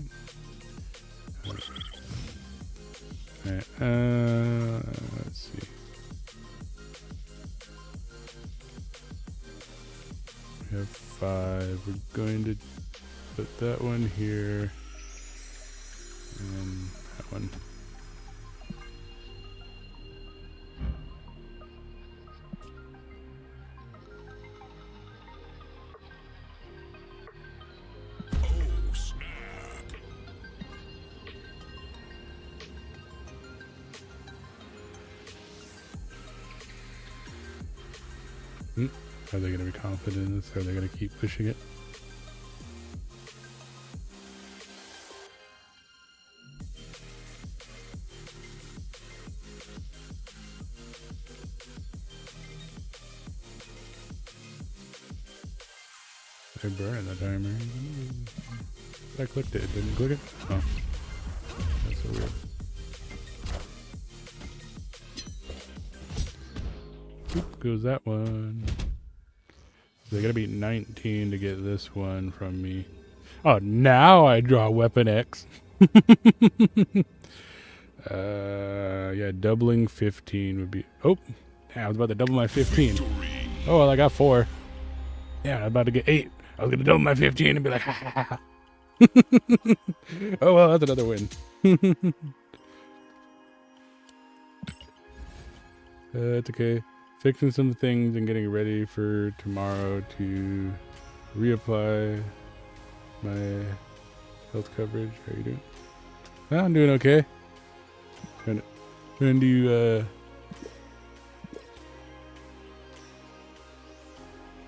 Alright, let's see. We have 5. We're going to put that one here. And that one. Are they going to be confident in this? Are they going to keep pushing it? They're burning the timer. I clicked it. It didn't click it? Oh. That's so weird. Oop, goes that one. They gotta be 19 to get this one from me. Oh, now I draw weapon X. Yeah, doubling 15 would be. Oh, yeah, I was about to double my 15. Oh, well, I got 4. Yeah, I was about to get 8. I was gonna double my 15 and be like, ha ha ha. Oh, well, that's another win. It's okay. Fixing some things and getting ready for tomorrow to reapply my health coverage. How you doing? I'm doing okay. When do you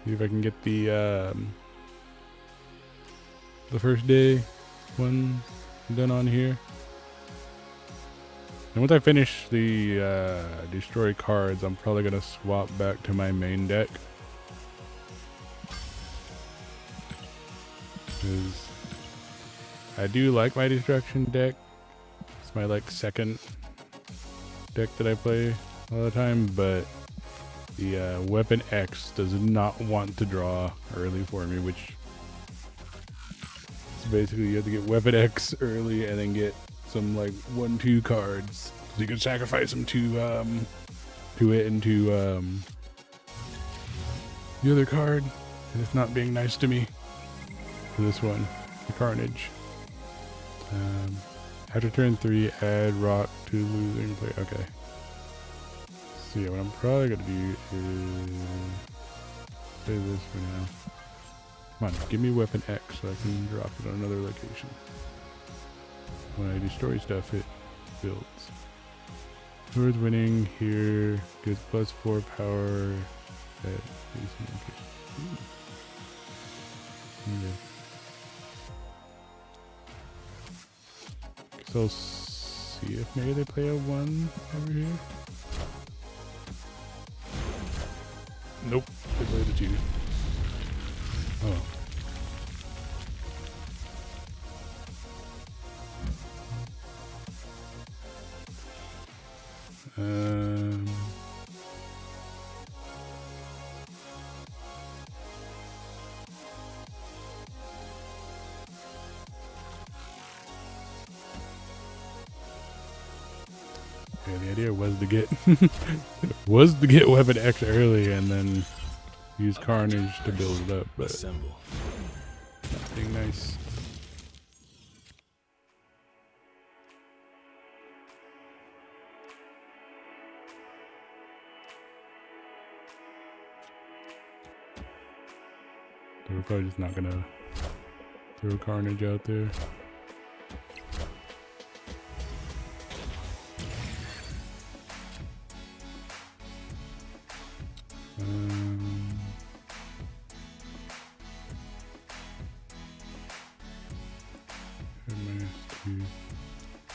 see if I can get the first day one done on here. And once I finish the destroy cards, I'm probably gonna swap back to my main deck. Because I do like my destruction deck. It's my like second deck that I play all the time, but the weapon X does not want to draw early for me, which is basically you have to get weapon X early and then get some like 1-2 cards. So you can sacrifice them to it and to the other card, and it's not being nice to me. For this one, the Carnage. After turn 3, add rock to losing play. Okay. So yeah, what I'm probably gonna do is play this for now. Come on, give me weapon X so I can drop it on another location. When I destroy stuff, it builds. Swords winning here gives +4 power at facing location. Okay. So I'll see if maybe they play a 1 over here. Nope, they play the 2. Oh. Yeah, the idea was to get weapon X early and then use Carnage to build it up, but Assemble. nothing nice. We're probably just not gonna throw Carnage out there.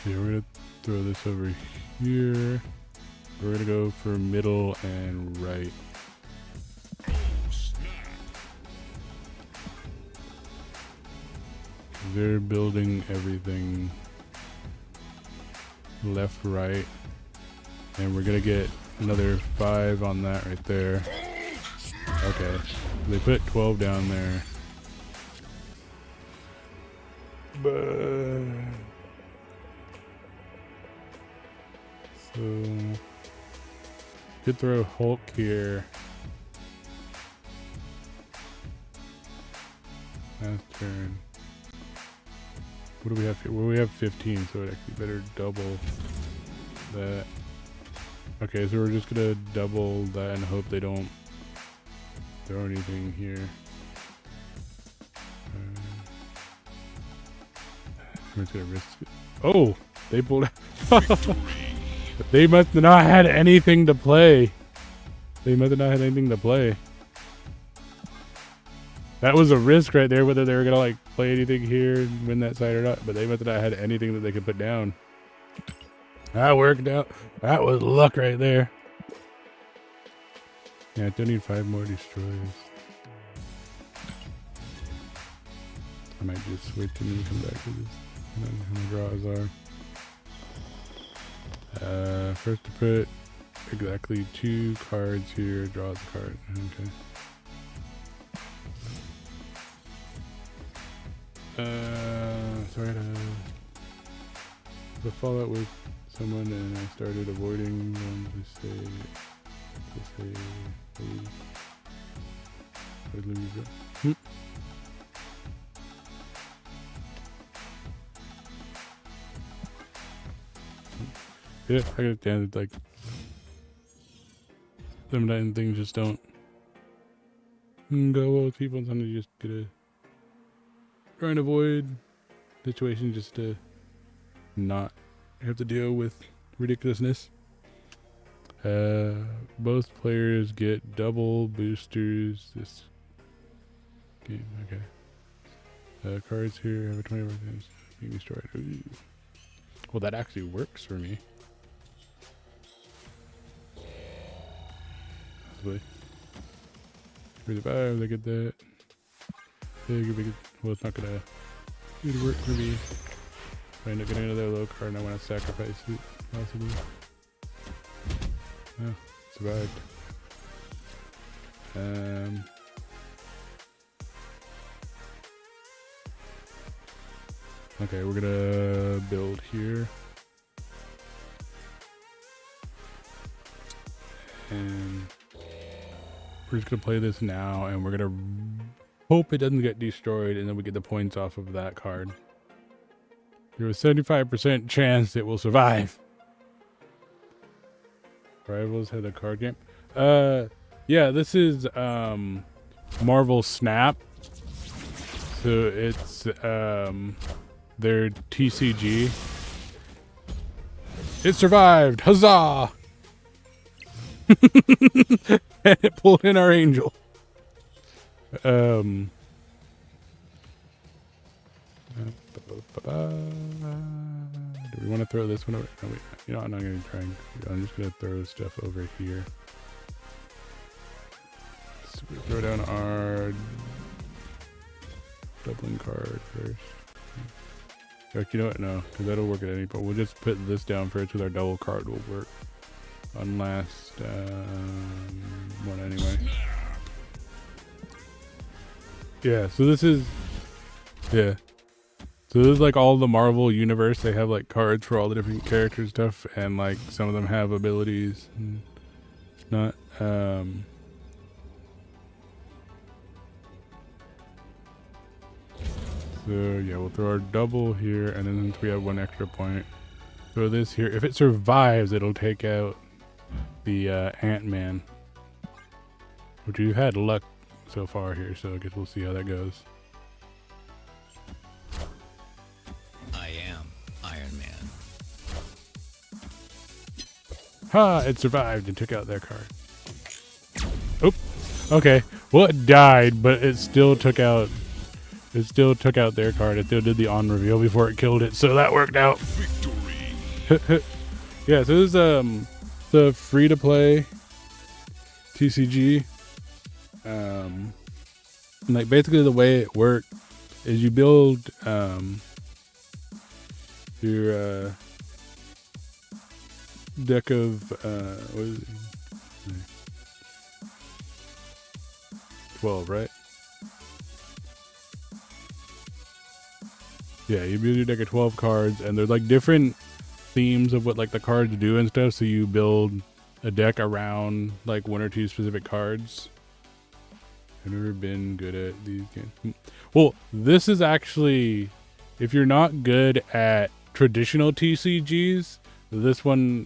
Yeah, we're gonna throw this over here. We're gonna go for middle and right. They're building everything left, right, and we're gonna get another 5 on that right there. Okay, they put 12 down there, but so could throw Hulk here. Last turn. What do we have here? Well, we have 15, so it actually better double that. Okay, so we're just gonna double that and hope they don't throw anything here. I'm just gonna risk it. Oh, they pulled out. They must have not had anything to play. They must have not had anything to play. That was a risk right there, whether they were gonna like play anything here and win that side or not. But they must not have had anything that they could put down. That worked out. That was luck right there. Yeah, I do need 5 more destroys. I might just switch and then come back to this. And then how my draws are. First to put exactly 2 cards here. Draws a card. Okay. Sorry to the fallout with someone, and I started avoiding them to say yeah, I got down. Like sometimes things just don't go well with people, and sometimes you just gotta try and avoid situations just to not have to deal with ridiculousness. Both players get double boosters this game. Okay. Cards here have a 20% being destroyed. Ooh. Well, that actually works for me. 35, they get that. Well, it's not gonna work for me. If I end up getting another low card and I want to sacrifice it, possibly. Oh, survived. Okay, we're gonna build here. And we're just gonna play this now, and we're gonna hope it doesn't get destroyed, and then we get the points off of that card. There's a 75% chance it will survive. Rivals had a card game. Yeah, this is Marvel Snap. So it's their TCG. It survived! Huzzah! And it pulled in our angel. Do we want to throw this one over? No, wait, you know, I'm not going to try. I'm just going to throw stuff over here. So we throw down our doubling card first. Like, you know what? No, because that'll work at any point. We'll just put this down first with our double card. Will work on last one anyway. Yeah, so this is, yeah. So this is like all the Marvel universe. They have like cards for all the different character stuff, and like some of them have abilities. And not, so yeah, we'll throw our double here, and then since we have 1 extra point, throw this here. If it survives, it'll take out the Ant-Man, which we've had luck so far here, so I guess we'll see how that goes. I am Iron Man. Ha! It survived and took out their card. Oop. Okay. Well, it died, but it still took out. It still took out their card. It still did the on reveal before it killed it, so that worked out. Victory. Yeah. So this is the free to play TCG. Like basically the way it worked is you build your deck of what is it? 12, right? Yeah, you build your deck of 12 cards, and there's like different themes of what like the cards do and stuff, so you build a deck around like 1 or 2 specific cards. I've never been good at these games. Well, this is actually, if you're not good at traditional TCGs, this one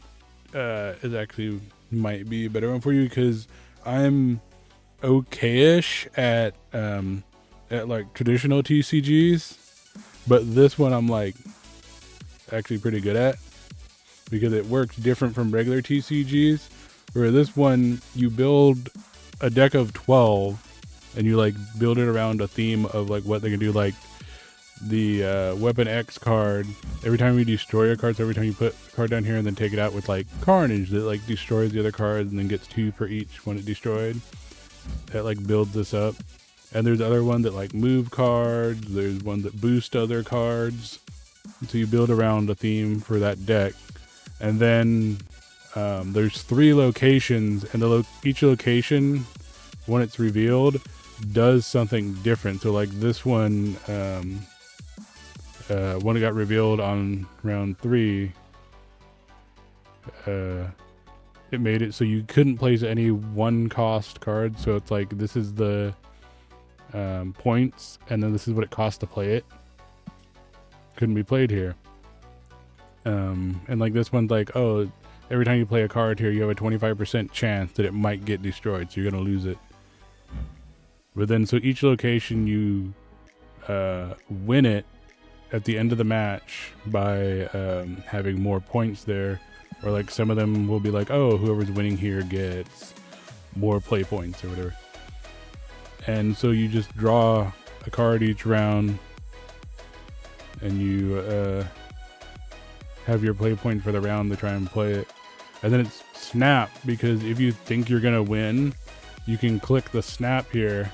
is actually might be a better one for you, because I'm okay-ish at like traditional TCGs, but this one I'm like actually pretty good at, because it works different from regular TCGs, where this one you build a deck of 12, and you like build it around a theme of like what they can do. Like the weapon X card, every time you destroy a card, so every time you put a card down here and then take it out with like carnage that like destroys the other cards and then gets 2 per each when it destroyed, that like builds this up. And there's other one that like move cards, there's one that boost other cards, so you build around a theme for that deck. And then there's 3 locations, and each location, when it's revealed, does something different. So like this one, when it got revealed on round 3, it made it so you couldn't place any 1-cost cards. So it's like this is the points, and then this is what it costs to play it. Couldn't be played here. And like this one's like, oh, every time you play a card here, you have a 25% chance that it might get destroyed, so you're gonna lose it. But then, so each location you win it at the end of the match by having more points there, or like some of them will be like, oh, whoever's winning here gets more play points or whatever. And so you just draw a card each round, and you have your play point for the round to try and play it. And then it's snap, because if you think you're gonna win, you can click the snap here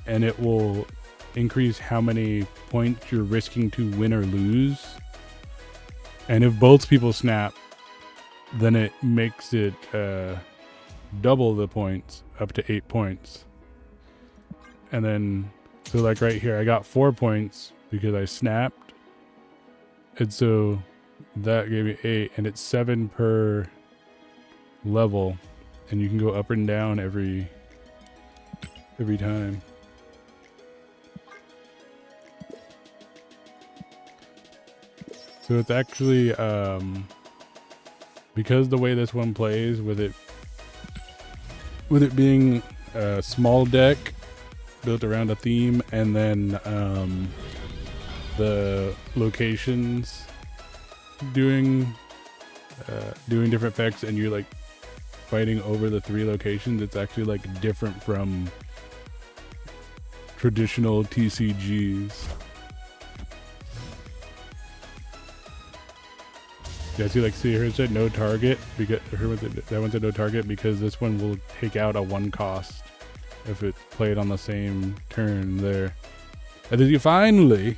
and it will increase how many points you're risking to win or lose. And if both people snap, then it makes it double the points, up to 8 points. And then, so like right here, I got 4 points because I snapped. And so that gave me 8, and it's 7 per level, and you can go up and down every time. So it's actually because the way this one plays, with it being a small deck built around a theme, and then the locations doing different effects, and you're like fighting over the 3 locations, it's actually like different from traditional TCGs. Yeah, see here it said no target, because that one said no target because this one will take out a 1 cost if it's played on the same turn there. And then you finally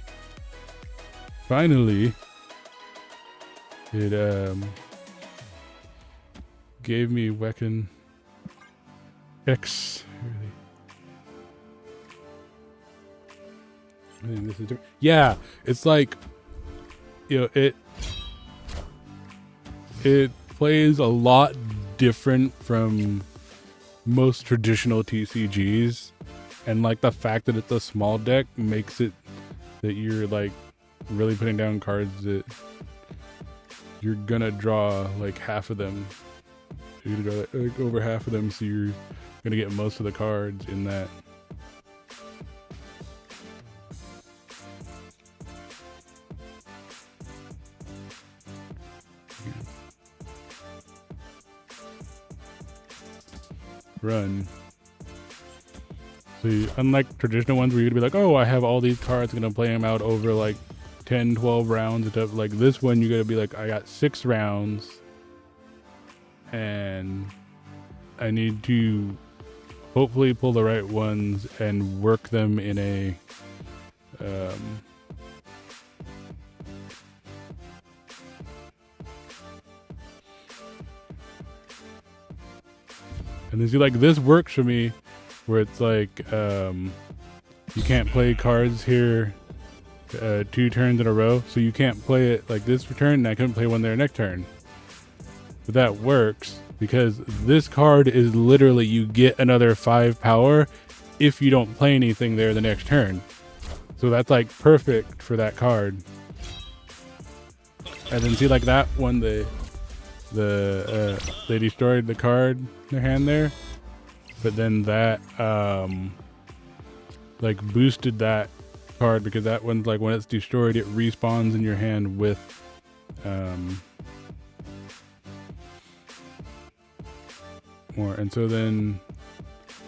it gave me weapon X. I think this is different. Yeah, it's like, you know, it plays a lot different from most traditional TCGs, and like the fact that it's a small deck makes it that you're like really putting down cards that you're gonna draw like half of them. You're gonna draw like over half of them, so you're gonna get most of the cards in that. Run. So unlike traditional ones where you'd be like, oh, I have all these cards, I'm gonna play them out over like 10, 12 rounds and stuff. Like this one, you gotta be like, I got 6 rounds and I need to hopefully pull the right ones and work them in a and then see, like this works for me, where it's like you can't play cards here 2 turns in a row, so you can't play it like this turn, and I couldn't play one there next turn. But that works because this card is literally, you get another 5 power if you don't play anything there the next turn. So that's like perfect for that card. And then see, like that one, they destroyed the card in their hand there, but then that like boosted that card, because that one's like when it's destroyed, it respawns in your hand with more. And so then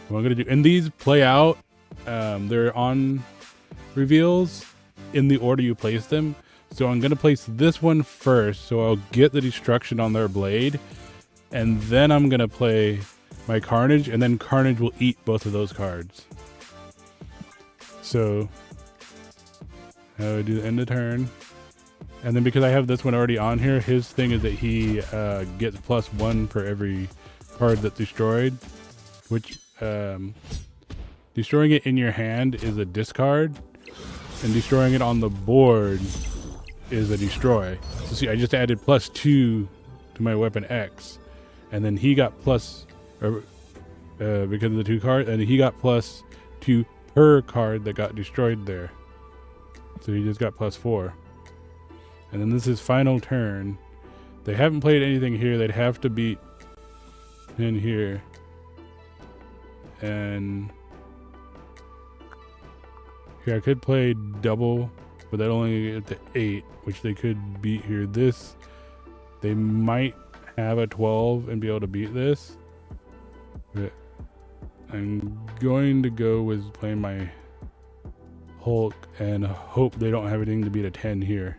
What I'm gonna do, and these play out. They're on reveals in the order you place them. So I'm gonna place this one first, so I'll get the destruction on their blade, and then I'm gonna play my Carnage, and then Carnage will eat both of those cards. So I would do end of turn, and then because I have this one already on here, his thing is that he gets +1 for every card that's destroyed, which destroying it in your hand is a discard, and destroying it on the board is a destroy. So see, I just added +2 to my weapon X, and then he got because of the 2 cards, and he got +2 per card that got destroyed there. So he just got +4. And then this is final turn. They haven't played anything here. They'd have to beat in here. And here I could play double, but that only get to 8, which they could beat here. This, they might have a 12 and be able to beat this. But I'm going to go with playing my Hulk and hope they don't have anything to beat a 10 here.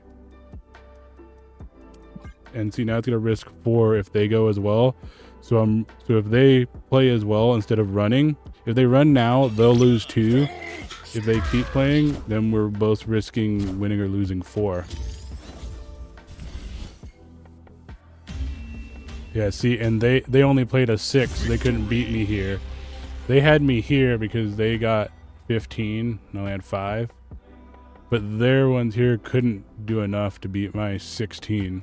And see, now it's gonna risk 4 if they go as well. So if they play as well instead of running, if they run now, they'll lose 2. If they keep playing, then we're both risking winning or losing 4. Yeah, see, and they only played a 6. They couldn't beat me here. They had me here because they got 15 and I had 5. But their ones here couldn't do enough to beat my 16.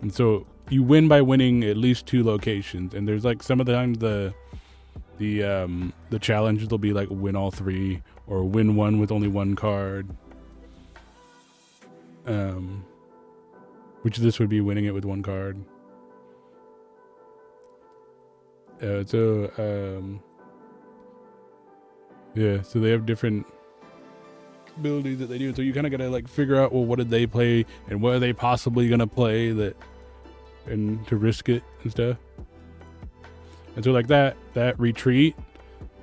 And so you win by winning at least 2 locations. And there's like some of the times the challenges will be like win all 3 or win 1 with only 1 card. Which this would be winning it with 1 card. Yeah, so they have different abilities that they do. So you kind of got to like figure out, well, what did they play and what are they possibly going to play and to risk it and stuff. And so like that retreat,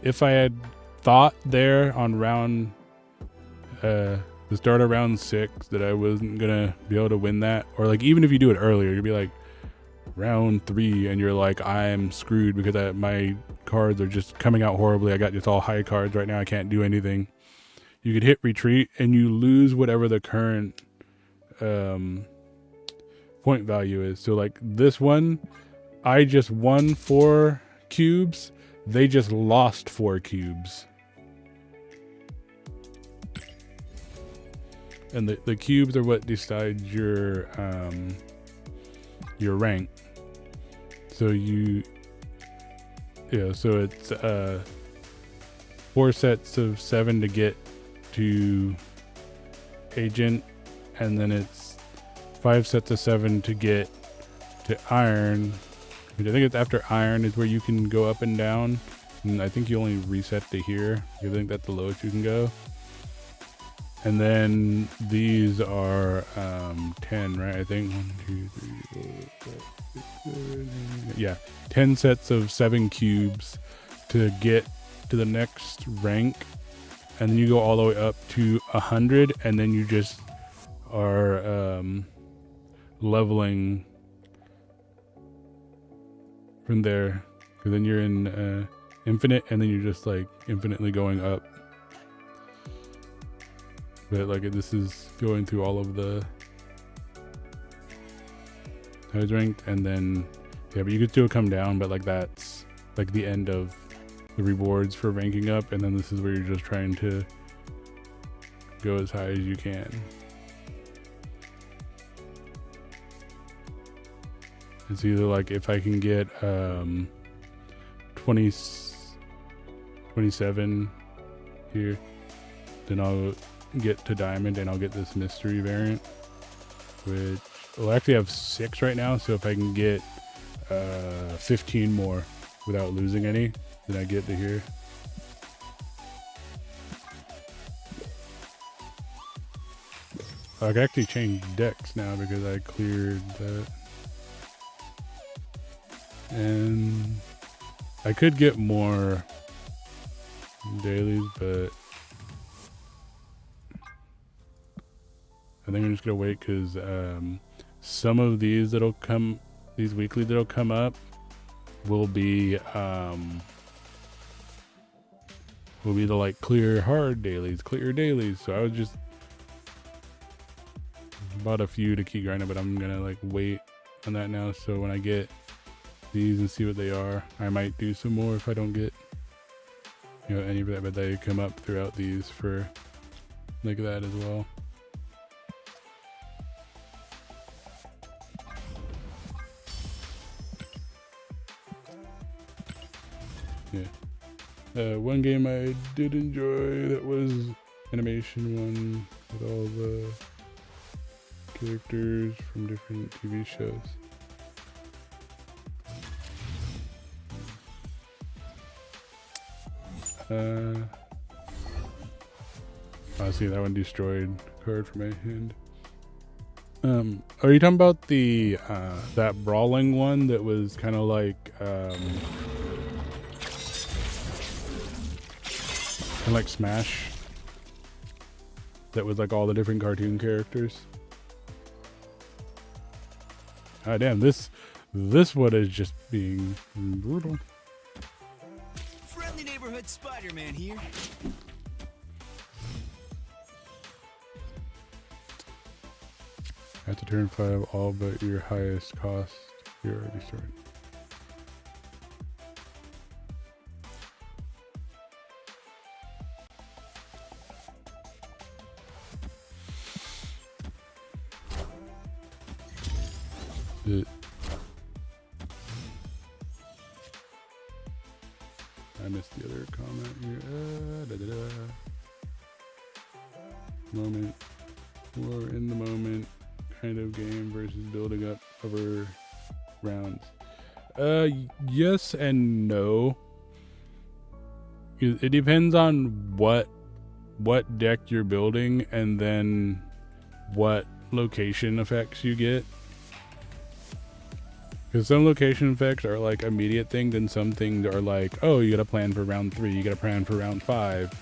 if I had thought there on round, the start of round 6 that I wasn't going to be able to win that, or like even if you do it earlier, you'd be like round 3 and you're like, I'm screwed because my cards are just coming out horribly. I got just all high cards right now. I can't do anything. You could hit retreat and you lose whatever the current point value is. So like this one, I just won 4 cubes. They just lost 4 cubes. And the cubes are what decides your rank. So so it's 4 sets of 7 to get to agent, and then it's 5 sets of 7 to get to iron. I think it's after iron is where you can go up and down, and I think you only reset to here. I think that's the lowest you can go. And then these are 10, right? I think 1, 2, 3, 4, 5, 6, 7, 8, yeah, 10 sets of 7 cubes to get to the next rank, and then you go all the way up to 100, and then you just are leveling from there. Because then you're in infinite, and then you're just like infinitely going up. But like this is going through all of the highest ranked, and then yeah, but you could still come down, but like that's like the end of the rewards for ranking up, and then this is where you're just trying to go as high as you can. It's either like if I can get 27 here, then I'll get to diamond and I'll get this mystery variant, which will actually have 6 right now. So if I can get 15 more without losing any, then I get to here. I can actually change decks now because I cleared that. And I could get more dailies, but I think I'm just gonna wait because some of these that'll come, these weekly that'll come up, will be the like clear hard dailies, clear dailies. So I was just bought a few to keep grinding, but I'm gonna like wait on that now. So when I get these and see what they are, I might do some more if I don't get, you know, any of that, but they come up throughout these for like that as well. Yeah. One game I did enjoy that was animation one with all the characters from different TV shows. I see that one destroyed card from my hand. Are you talking about the that brawling one that was kind of like Smash? That was like all the different cartoon characters. Ah, damn, this one is just being brutal. Friendly neighborhood Spider-Man here. I have to turn 5 all but your highest cost. You're already started. I missed the other comment here. Moment. We're in the moment kind of game versus building up over rounds. Yes and no. It depends on what deck you're building and then what location effects you get. Because some location effects are like immediate thing, then some things are like, oh, you gotta plan for round 3, you gotta plan for round 5.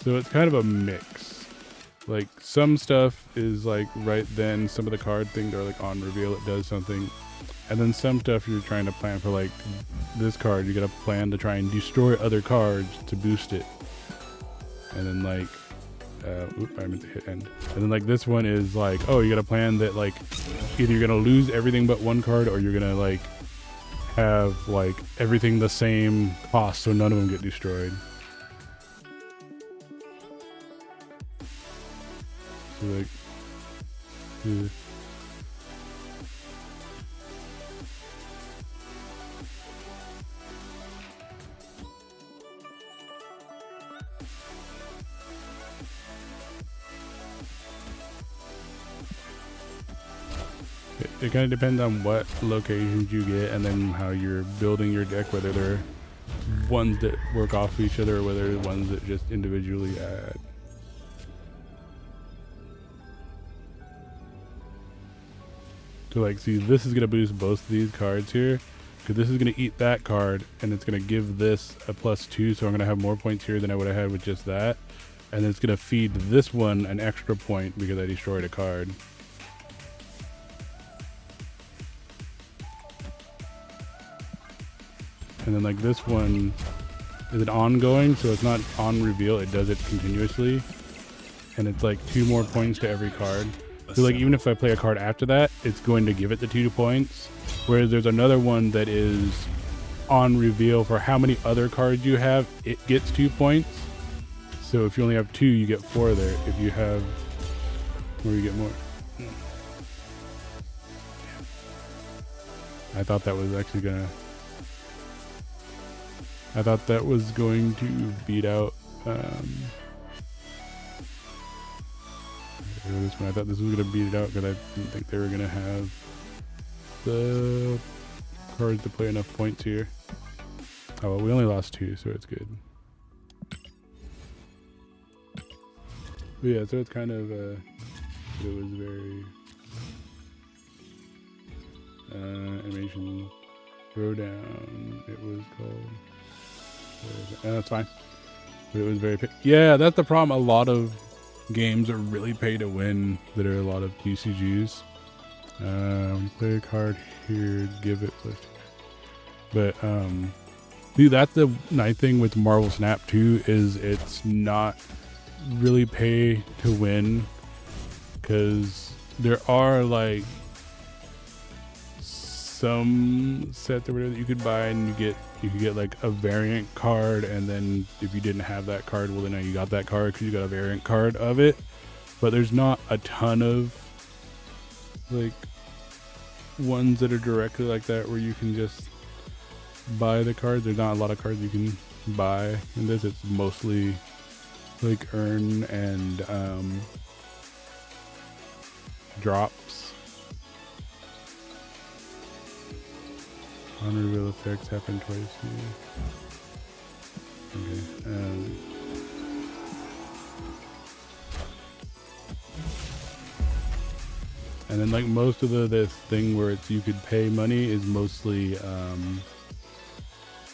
So it's kind of a mix. Like some stuff is like right then, some of the card things are like on reveal, it does something. And then some stuff you're trying to plan for, like this card, you gotta plan to try and destroy other cards to boost it. And then like, I meant to hit end. And then like this one is like, oh, you gotta plan that like either you're gonna lose everything but one card, or you're gonna like have like everything the same cost so none of them get destroyed. So like, it kind of depends on what locations you get and then how you're building your deck, whether they're ones that work off each other or whether they're ones that just individually add. So like, see, this is going to boost both of these cards here, because this is going to eat that card and it's going to give this a +2, so I'm going to have more points here than I would have had with just that. And then it's going to feed this one an extra point because I destroyed a card. And then like this one is an ongoing, so it's not on reveal, it does it continuously. And it's like 2 more points to every card. So like even if I play a card after that, it's going to give it the 2 points. Whereas there's another one that is on reveal for how many other cards you have, it gets 2 points. So if you only have 2, you get 4 there. If you have more, you get more. I thought that was actually gonna... I thought that was going to beat out this one. I thought this was going to beat it out because I didn't think they were going to have the cards to play enough points here. Oh, well, we only lost 2, so it's good. But yeah, so it's kind of, it was very animation throwdown, it was called. That's fine. But it was very yeah, that's the problem. A lot of games are really pay to win that are a lot of UCGs. Play a card here, give it plus. But dude, that's the nice thing with Marvel Snap too, is it's not really pay to win, because there are like some sets or whatever that you could buy, and you could get like a variant card, and then if you didn't have that card, well then now you got that card because you got a variant card of it. But there's not a ton of like ones that are directly like that where you can just buy the cards. There's not a lot of cards you can buy in this. It's mostly like earn and drops. Unreal effects happen twice. Okay. And then like most of this thing where it's you could pay money is mostly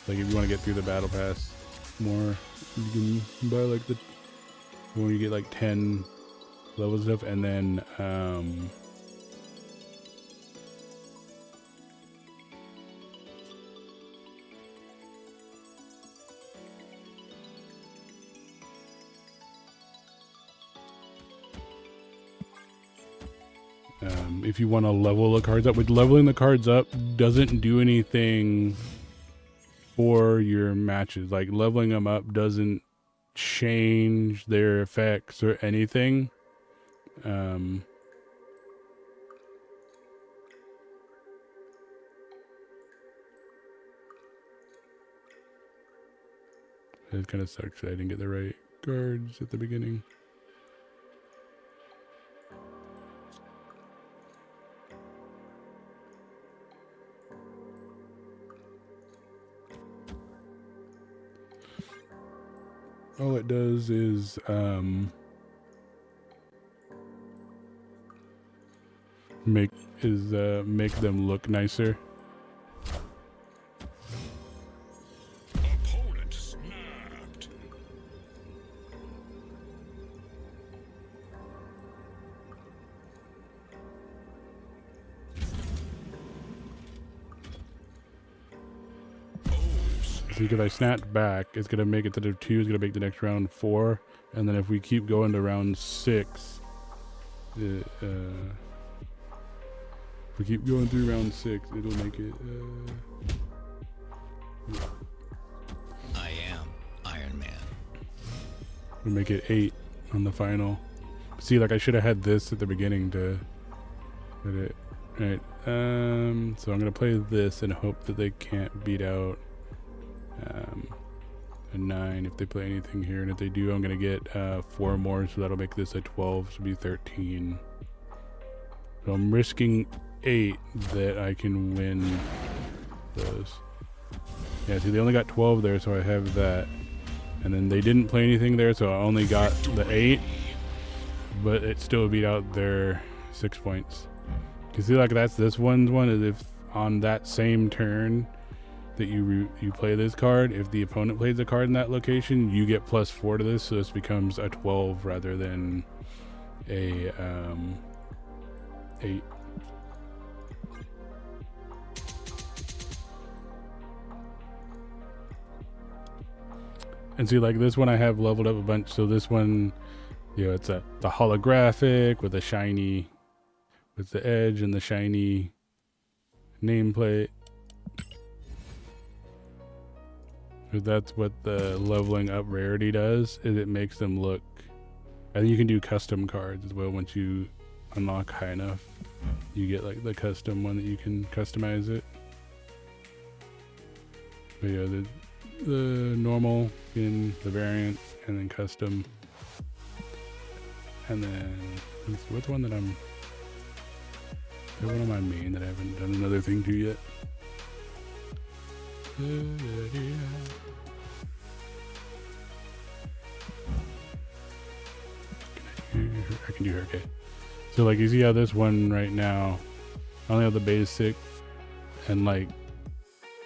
like if you want to get through the battle pass more, you can buy like the when you get like 10 level stuff, and then if you want to level the cards up, which leveling the cards up doesn't do anything for your matches. Like leveling them up doesn't change their effects or anything. It kind of sucks that I didn't get the right cards at the beginning. All it does is make them look nicer. Opponent snapped. See, because I snapped back, it's going to make it to the 2, it's going to make the next round 4, and then if we keep going to round 6, if we keep going through round 6, it'll make it, I am Iron Man. it'll make it 8 on the final. See, like I should have had this at the beginning to hit it. Right, so I'm going to play this and hope that they can't beat out a 9 if they play anything here, and if they do I'm gonna get 4 more, so that'll make this a 12, so it'll be 13. So I'm risking 8 that I can win those. Yeah, see, they only got 12 there, so I have that, and then they didn't play anything there, so I only got the 8, but it still beat out their 6 points. You see, like that's this one is if on that same turn that you play this card, if the opponent plays a card in that location, you get +4 to this, so this becomes a 12 rather than a 8. And see, like this one I have leveled up a bunch, so this one, you know, it's the holographic with a shiny, with the edge and the shiny nameplate. That's what the leveling up rarity does, is it makes them look, and you can do custom cards as well. Once you unlock high enough, you get like the custom one that you can customize it. But yeah, the normal in the variant, and then custom, and then let's see, what's one that I'm, there's one on my main that I haven't done another thing to yet. I can do her, okay. So like you see how this one right now, I only have the basic, and like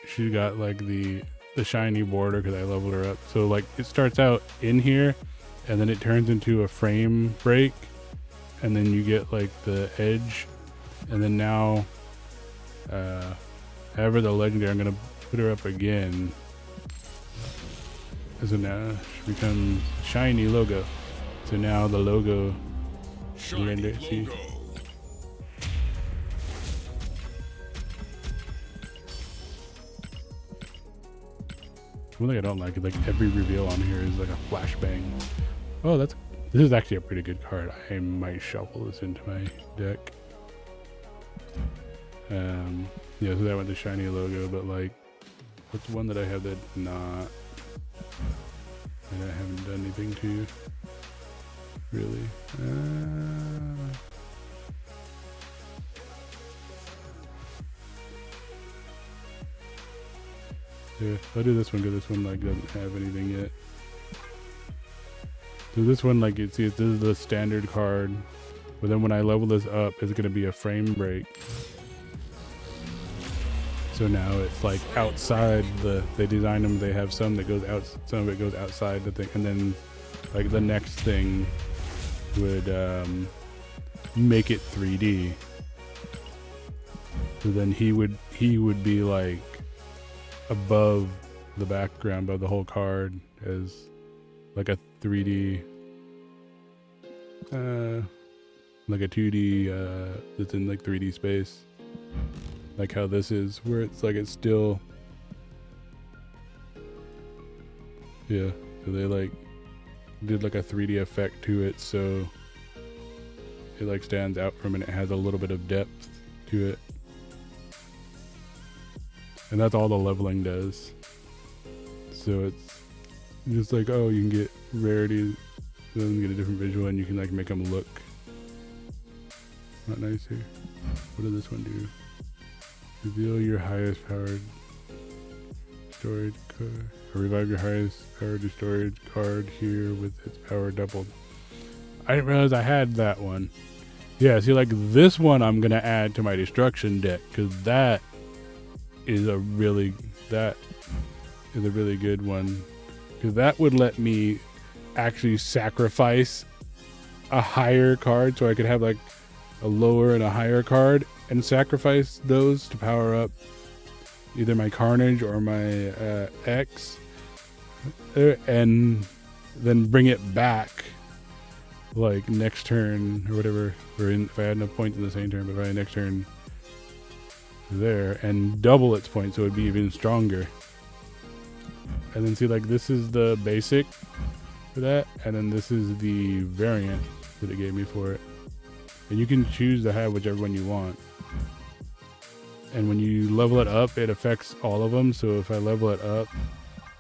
she got like the the shiny border because I leveled her up. So like it starts out in here and then it turns into a frame break and then you get like the edge and then now however the legendary, I'm gonna put her up again. So now she becomes shiny logo. So now the logo Shiny render, see? logo. One thing I don't like is like every reveal on here is like a flashbang. Oh, this is actually a pretty good card. I might shuffle this into my deck. Yeah, so that went the shiny logo, but like, what's one that I have that not, that I haven't done anything to, really? Yeah, I'll do this one because this one like doesn't have anything yet. So this one, like, see, this is the standard card, but then when I level this up, it's gonna be a frame break. So now it's like outside they designed them, they have some that goes out, some of it goes outside the thing, and then like the next thing would make it 3D. So then he would be like above the background, above the whole card as like a 3D, like a 2D that's in like 3D space. Like how this is, where it's like it's still, yeah. So they like did like a 3D effect to it, so it like stands out from it. It has a little bit of depth to it, and that's all the leveling does. So it's just like, oh, you can get rarity, then get a different visual, and you can like make them look not nice here. What does this one do? Reveal your highest powered storage card, or revive your highest powered storage card here with its power doubled. I didn't realize I had that one. Yeah, see, like this one I'm gonna add to my destruction deck because that is a really good one, because that would let me actually sacrifice a higher card, so I could have like a lower and a higher card and sacrifice those to power up either my Carnage or my X, and then bring it back like next turn or whatever, or if I had enough points in the same turn, but if I had next turn there, and double its points so it would be even stronger. And then see, like this is the basic for that, and then this is the variant that it gave me for it. And you can choose to have whichever one you want. And when you level it up, it affects all of them. So if I level it up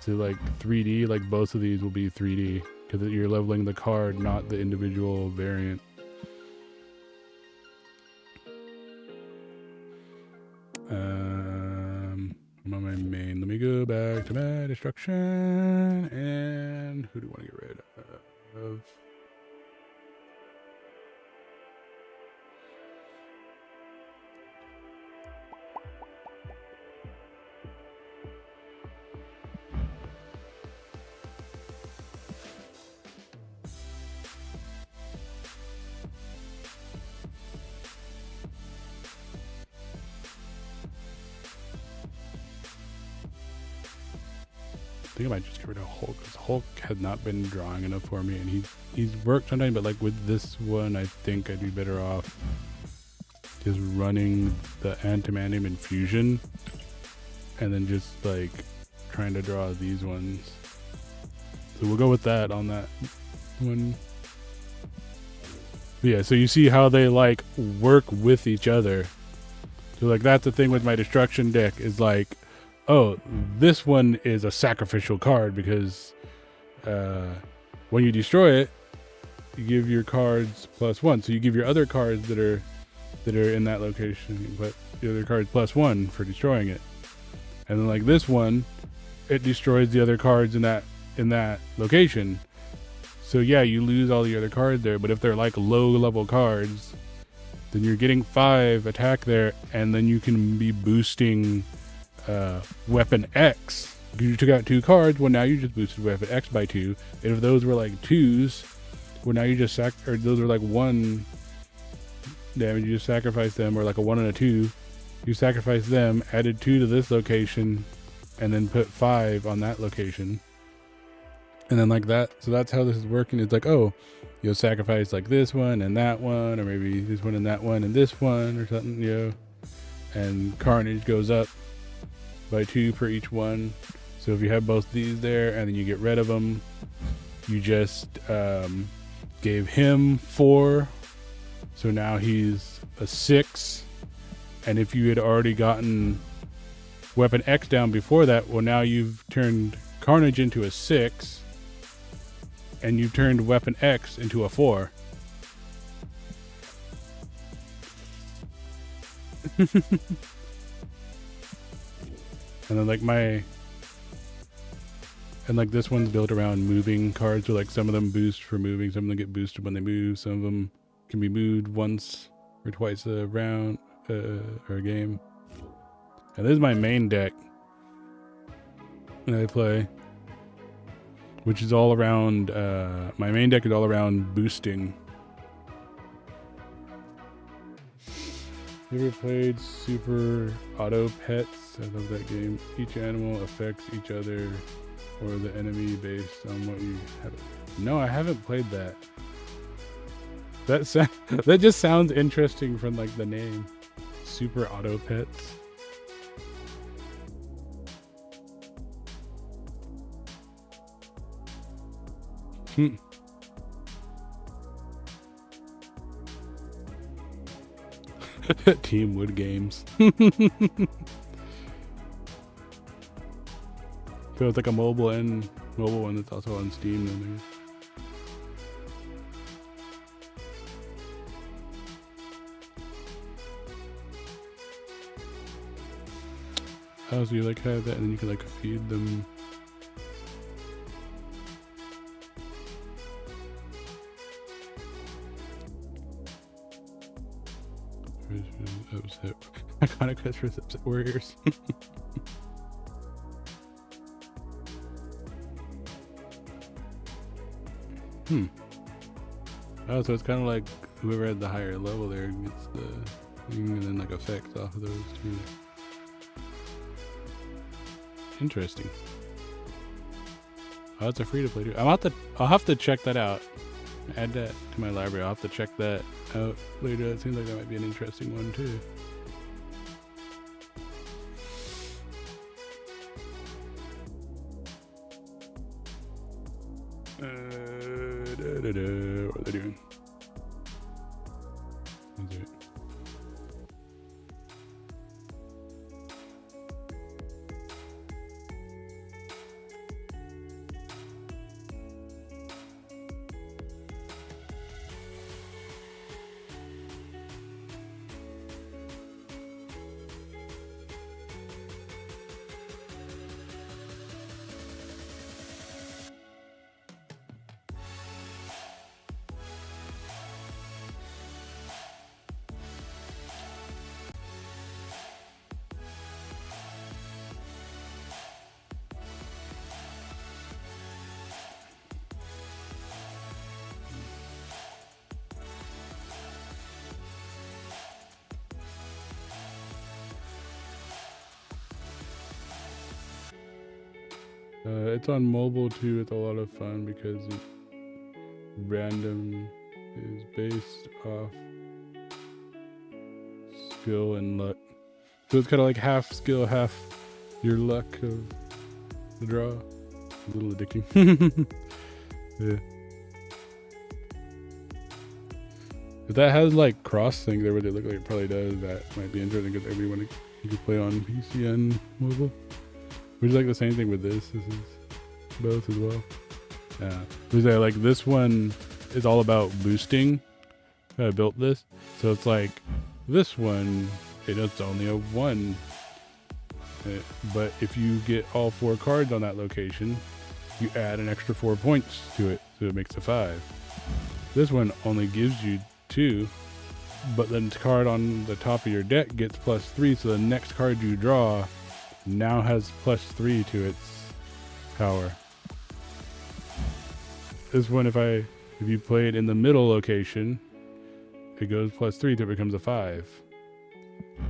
to like 3D, like both of these will be 3D because you're leveling the card, not the individual variant. I'm on my main. Let me go back to my destruction. And who do I want to get rid of? I think I might just get rid of Hulk, because Hulk has not been drawing enough for me, and he's worked sometimes, but like with this one, I think I'd be better off just running the Antimanium Infusion and then just like trying to draw these ones. So we'll go with that on that one. But yeah, so you see how they like work with each other. So like that's the thing with my destruction deck, is like, oh, this one is a sacrificial card because when you destroy it, you give your cards +1. So you give your other cards that are in that location, but the other cards +1 for destroying it. And then like this one, it destroys the other cards in that location. So yeah, you lose all the other cards there, but if they're like low level cards, then you're getting 5 attack there, and then you can be boosting weapon X You took out 2 cards, well now you just boosted weapon X by 2. And if those were like 2s, well now you just or those are like 1 damage, you just sacrifice them, or like a 1 and a 2. You sacrifice them, added 2 to this location, and then put 5 on that location. And then like that, so that's how this is working. It's like, oh, you'll sacrifice like this one and that one, or maybe this one and that one and this one or something, you know. And carnage goes up by 2 per each one. So if you have both these there and then you get rid of them, you just gave him 4. So now he's a 6. And if you had already gotten weapon X down before that, well now you've turned carnage into a 6. And you've turned weapon X into a 4. And then like this one's built around moving cards, so like some of them boost for moving, some of them get boosted when they move, some of them can be moved once or twice a round or a game. And this is my main deck that I play, which is all around my main deck is all around boosting. You ever played Super Auto Pets? I love that game. Each animal affects each other or the enemy based on what you have. No, I haven't played that. That just sounds interesting from like the name. Super Auto Pets. Team Wood Games. So it's like a mobile one that's also on Steam. Then oh, so you like have that and then you can like feed them. Iconic quest for Upset Warriors. Oh, so it's kind of like whoever had the higher level there gets the and then like effects off of those too. Interesting. Oh, it's a free to play too. I'll have to check that out. Add that to my library. I'll have to check that out later. It seems like that might be an interesting one too. What are they doing? Let's do it. It's on mobile too. It's a lot of fun because it's random, is based off skill and luck. So it's kind of like half skill, half your luck of the draw. A little addicting. Yeah. If that has like cross things there, what it look like it probably does, that might be interesting because everyone you can play on PC and mobile. Which is like the same thing with this. This is both as well. Yeah. Because like this one is all about boosting. I built this. So it's like this one, it's only a 1. But if you get all 4 cards on that location, you add an extra 4 points to it. So it makes a 5. This one only gives you 2. But the card on the top of your deck gets +3. So the next card you draw now has +3 to its power. This one, if you play it in the middle location, it goes +3 till it becomes a 5.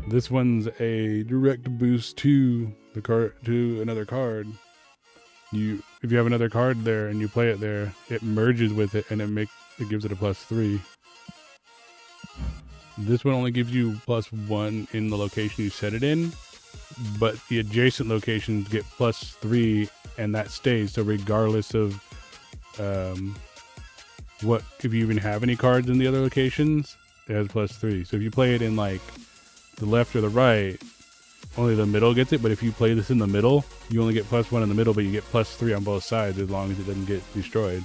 This one's a direct boost to the card, to another card. If you have another card there and you play it there, it merges with it and it gives it a +3. This one only gives you +1 in the location you set it in, but the adjacent locations get +3 and that stays. So regardless of if you even have any cards in the other locations, it has +3. So if you play it in like the left or the right, only the middle gets it. But if you play this in the middle, you only get +1 in the middle, but you get +3 on both sides as long as it doesn't get destroyed.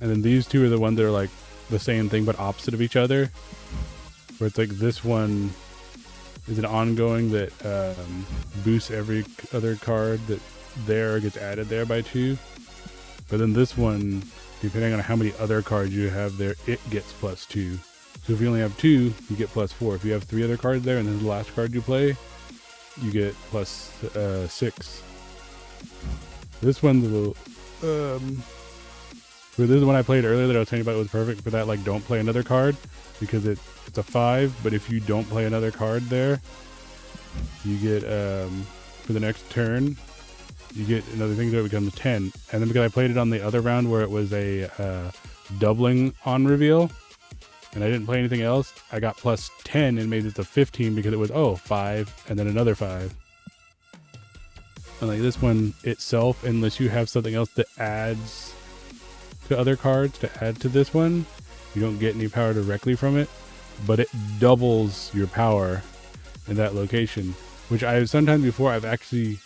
And then these two are the ones that are like the same thing but opposite of each other, where it's like this one is an ongoing that boosts every other card that there gets added there by 2. But then this one, depending on how many other cards you have there, it gets +2. So if you only have 2, you get +4. If you have 3 other cards there and this is the last card you play, you get +6. This one's a little... this is the one I played earlier that I was telling you about. It was perfect for that, like, don't play another card, because it's a 5, but if you don't play another card there, you get, for the next turn, you get another thing, so it becomes 10. And then because I played it on the other round where it was a doubling on reveal, and I didn't play anything else, I got +10 and made it to 15 because it was, 5, and then another 5. And like this one itself, unless you have something else that adds to other cards to add to this one, you don't get any power directly from it, but it doubles your power in that location, which sometimes before I've actually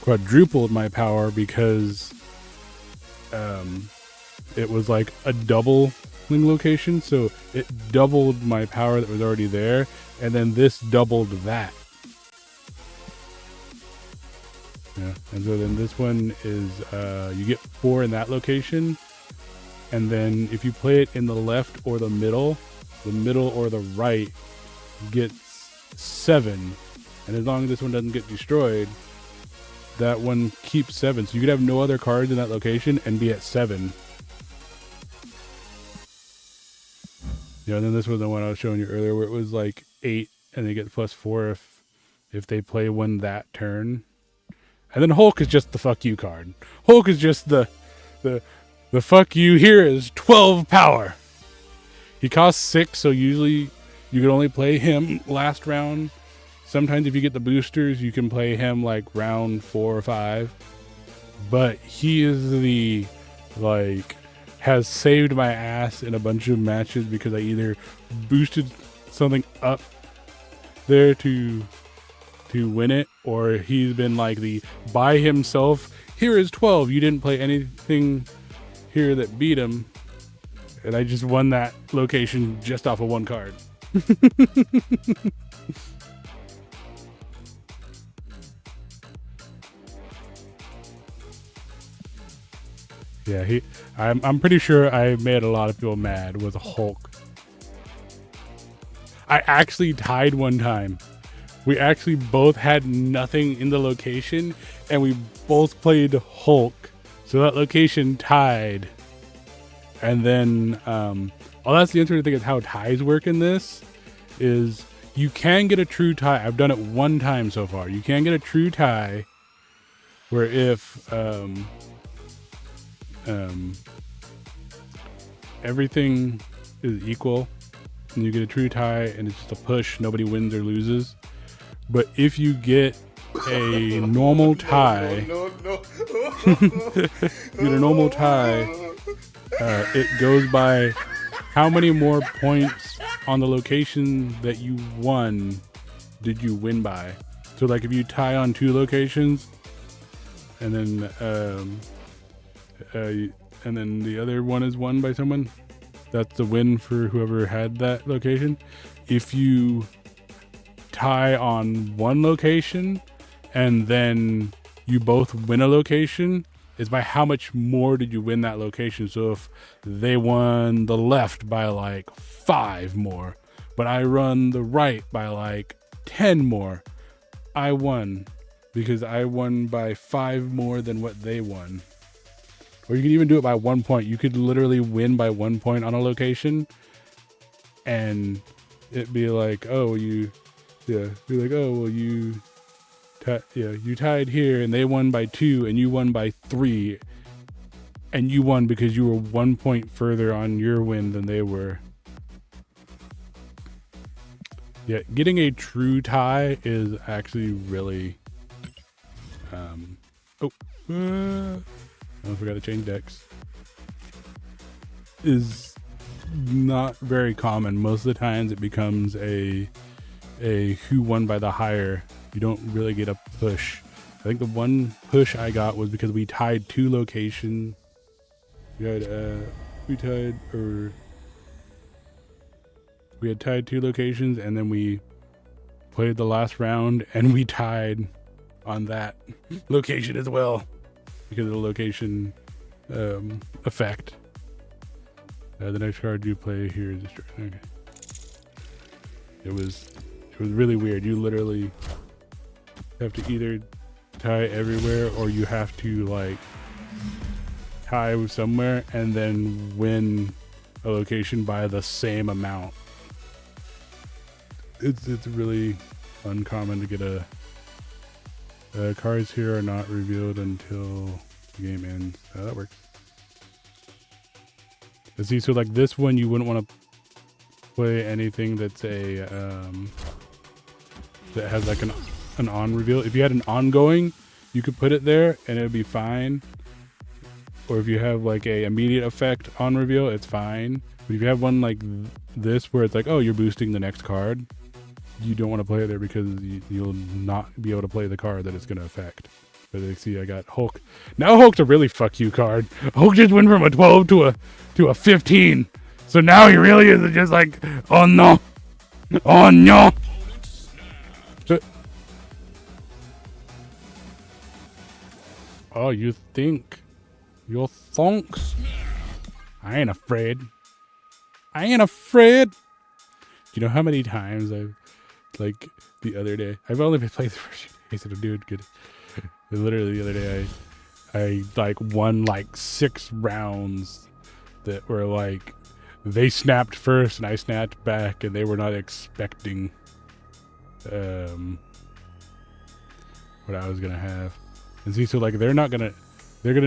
quadrupled my power because it was like a doubling location, so it doubled my power that was already there, and then this doubled that. Yeah, and so then this one is you get 4 in that location, and then if you play it in the left or the middle or the right gets 7, and as long as this one doesn't get destroyed, that one keeps 7. So you could have no other cards in that location and be at 7. Yeah, and then this was the one I was showing you earlier where it was like 8 and they get +4 if they play one that turn. And then Hulk is just the fuck you card. Hulk is just the fuck you. Here is 12 power. He costs 6, so usually you can only play him last round. Sometimes if you get the boosters, you can play him like round 4 or 5. But he is the, like, has saved my ass in a bunch of matches because I either boosted something up there to win it, or he's been like the by himself, here is 12, you didn't play anything here that beat him, and I just won that location just off of one card. Yeah, I'm pretty sure I made a lot of people mad with Hulk. I actually tied one time. We actually both had nothing in the location, and we both played Hulk. So that location tied. And then, that's the interesting thing is how ties work in this, is you can get a true tie. I've done it one time so far. You can get a true tie where if everything is equal and you get a true tie and it's just a push, nobody wins or loses. But if you get a normal tie, get a normal tie, it goes by how many more points on the location that you won did you win by. So like if you tie on 2 locations and then the other one is won by someone, that's the win for whoever had that location. If you tie on 1 location and then you both win a location, is by how much more did you win that location. So if they won the left by like 5 more, but I run the right by like 10 more, I won. because I won by 5 more than what they won. Or you could even do it by 1 point. You could literally win by 1 point on a location, and it'd be like, oh, you, yeah, be like, oh, well, you tied here, and they won by 2, and you won by 3, and you won because you were 1 point further on your win than they were. Yeah, getting a true tie is actually really, I forgot to change decks. Is not very common. Most of the times it becomes a who won by the higher. You don't really get a push. I think the one push I got was because we tied 2 locations. We had tied 2 locations, and then we played the last round and we tied on that location as well because of the location effect. The next card you play here is okay. It was really weird. You literally have to either tie everywhere, or you have to like tie somewhere and then win a location by the same amount. It's really uncommon to get cards here are not revealed until the game ends. That works. Let's see, so like this one, you wouldn't want to play anything that's a that has like an on reveal. If you had an ongoing, you could put it there and it would be fine. Or if you have like a immediate effect on reveal, it's fine. But if you have one like this where it's like, oh, you're boosting the next card, you don't want to play it there because you'll not be able to play the card that it's going to affect. But they see I got Hulk. Now Hulk's a really fuck you card. Hulk just went from a 12 to a 15. So now he really is just like, oh no. Oh no. Oh, you think? You're thonks? I ain't afraid. I ain't afraid. You know how many times I've, like, the other day, I've only been playing the first few days, so I'm doing good. Literally the other day, I like won like 6 rounds that were like, they snapped first and I snapped back, and they were not expecting what I was gonna have. And see, so like they're gonna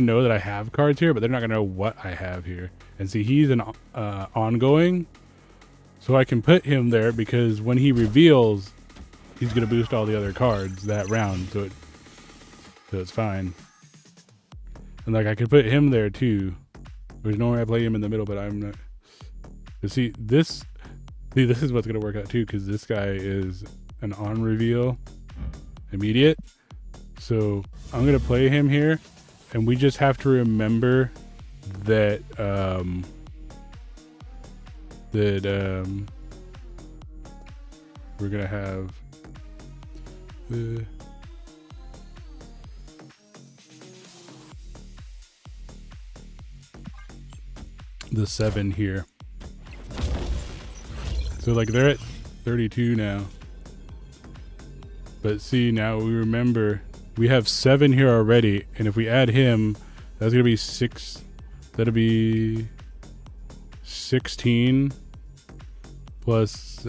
know that I have cards here, but they're not gonna know what I have here. And see, he's an ongoing, so I can put him there because when he reveals, he's gonna boost all the other cards that round, so it's fine. And like I could put him there too. There's no way I play him in the middle, but I'm not. But see, this is what's gonna work out too, because this guy is an on reveal immediate. So I'm gonna play him here, and we just have to remember that we're gonna have the 7 here. So like they're at 32 now. But see, now we remember we have 7 here already, and if we add him, that's gonna be 6. That'll be 16 plus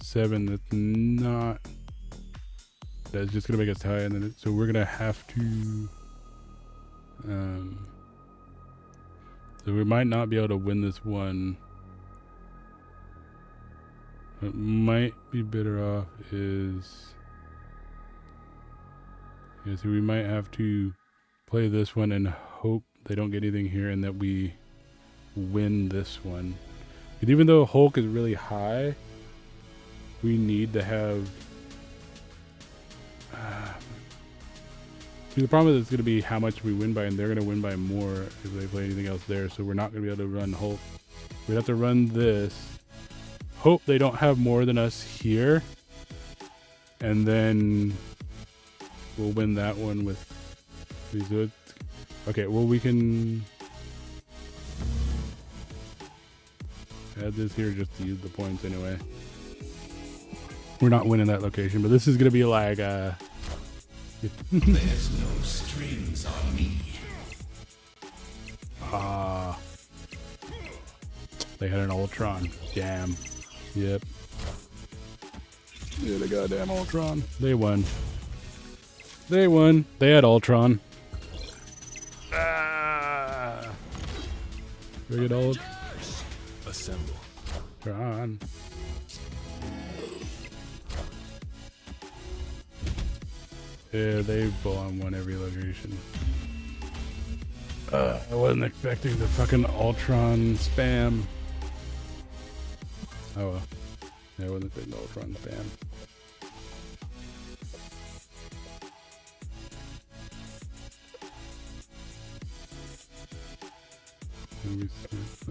7. That's not. That's just gonna make us tie, and then so we're gonna have to. So we might not be able to win this one. What might be better off is. Yeah, so we might have to play this one and hope they don't get anything here and that we win this one. But even though Hulk is really high, we need to have... See, the problem is it's going to be how much we win by, and they're going to win by more if they play anything else there, so we're not going to be able to run Hulk. We'd have to run this. Hope they don't have more than us here, and then we'll win that one with these. Okay, well, we can add this here just to use the points anyway. We're not winning that location, but this is gonna be like There's no strings on me. they had an Ultron. Damn. Yep. Yeah, the goddamn Ultron. They won. They won. They had Ultron. Bring it all. Assemble. Ultron. Yeah, they full on won every location. I wasn't expecting the fucking Ultron spam. Oh well. Yeah, I wasn't expecting the Ultron spam. Let me see.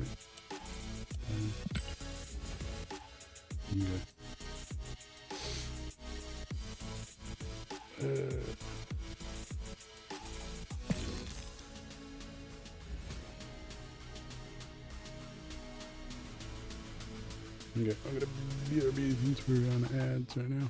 Yeah. Okay, I'm gonna BRB since we're on ads right now.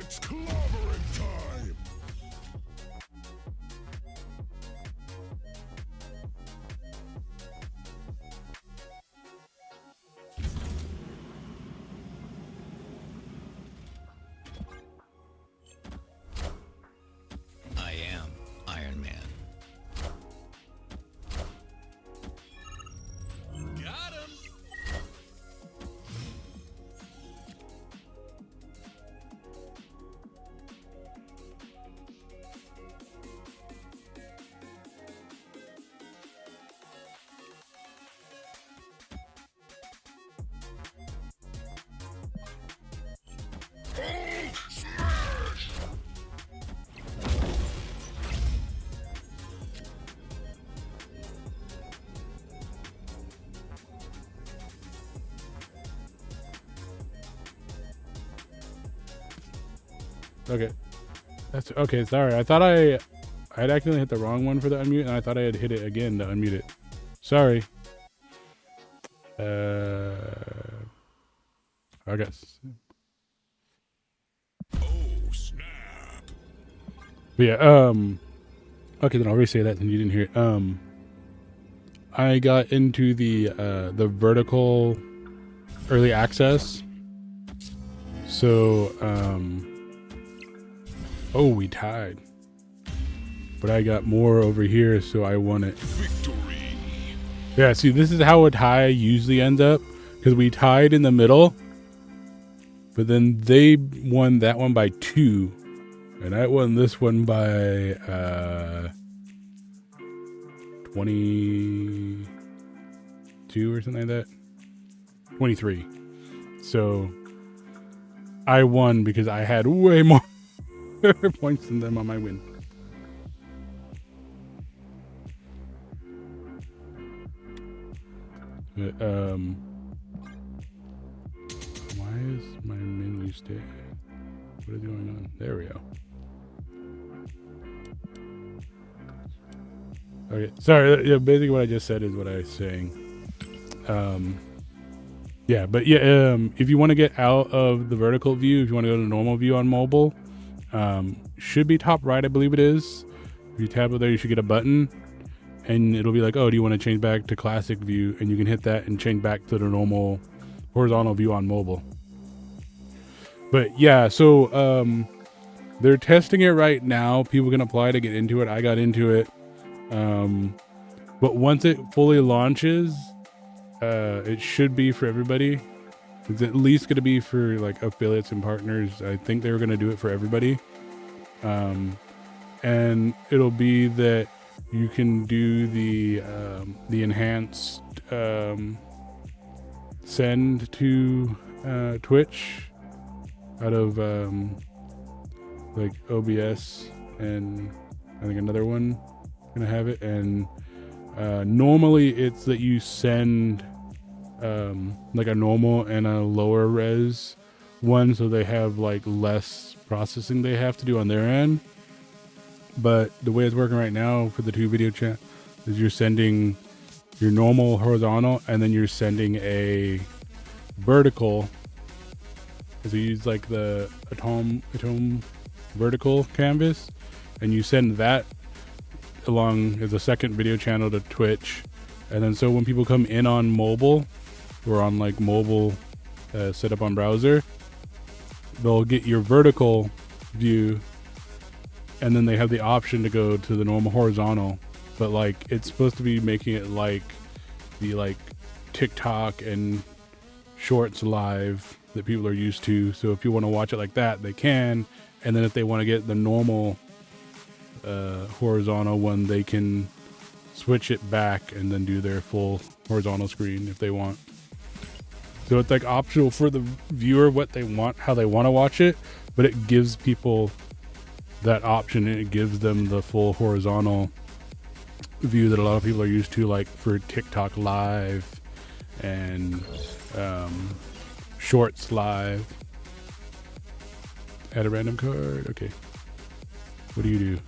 It's clobbering time. I am Iron Man. Got him. Okay. That's okay. Sorry. I thought I had accidentally hit the wrong one for the unmute, and I thought I had hit it again to unmute it. Sorry. I guess. Oh, snap. But yeah. Okay, then I'll re-say that since you didn't hear it. I got into the vertical early access. So, oh, we tied. But I got more over here, so I won it. Victory. Yeah, see, this is how a tie usually ends up. Because we tied in the middle. But then they won that one by 2. And I won this one by 22 or something like that. 23. So I won because I had way more points than them on my win. But, why is my menu stay? What is going on? There we go. Okay, sorry. Yeah, basically what I just said is what I was saying. Yeah, but yeah, if you want to get out of the vertical view, if you want to go to the normal view on mobile, should be top right, I believe it is. If you tap it there, you should get a button, and it'll be like, oh, do you want to change back to classic view? And you can hit that and change back to the normal horizontal view on mobile. But yeah, so they're testing it right now. People can apply to get into it. I got into it. But once it fully launches, it should be for everybody. It's at least going to be for like affiliates and partners. I think they were going to do it for everybody. And it'll be that you can do the enhanced send to Twitch out of like OBS, and I think another one gonna have it. And normally it's that you send like a normal and a lower res one, so they have like less processing they have to do on their end. But the way it's working right now for the 2 video chat is you're sending your normal horizontal, and then you're sending a vertical. So you use like the atom vertical canvas, and you send that along as a second video channel to Twitch. And then so when people come in on mobile or on like mobile set up on browser, they'll get your vertical view, and then they have the option to go to the normal horizontal. But like it's supposed to be making it like the like TikTok and Shorts live that people are used to. So if you want to watch it like that, they can. And then if they want to get the normal horizontal one, they can switch it back and then do their full horizontal screen if they want. So it's like optional for the viewer what they want, how they want to watch it, but it gives people that option, and it gives them the full horizontal view that a lot of people are used to, like for TikTok live and Shorts live. Add a random card. Okay. What do you do?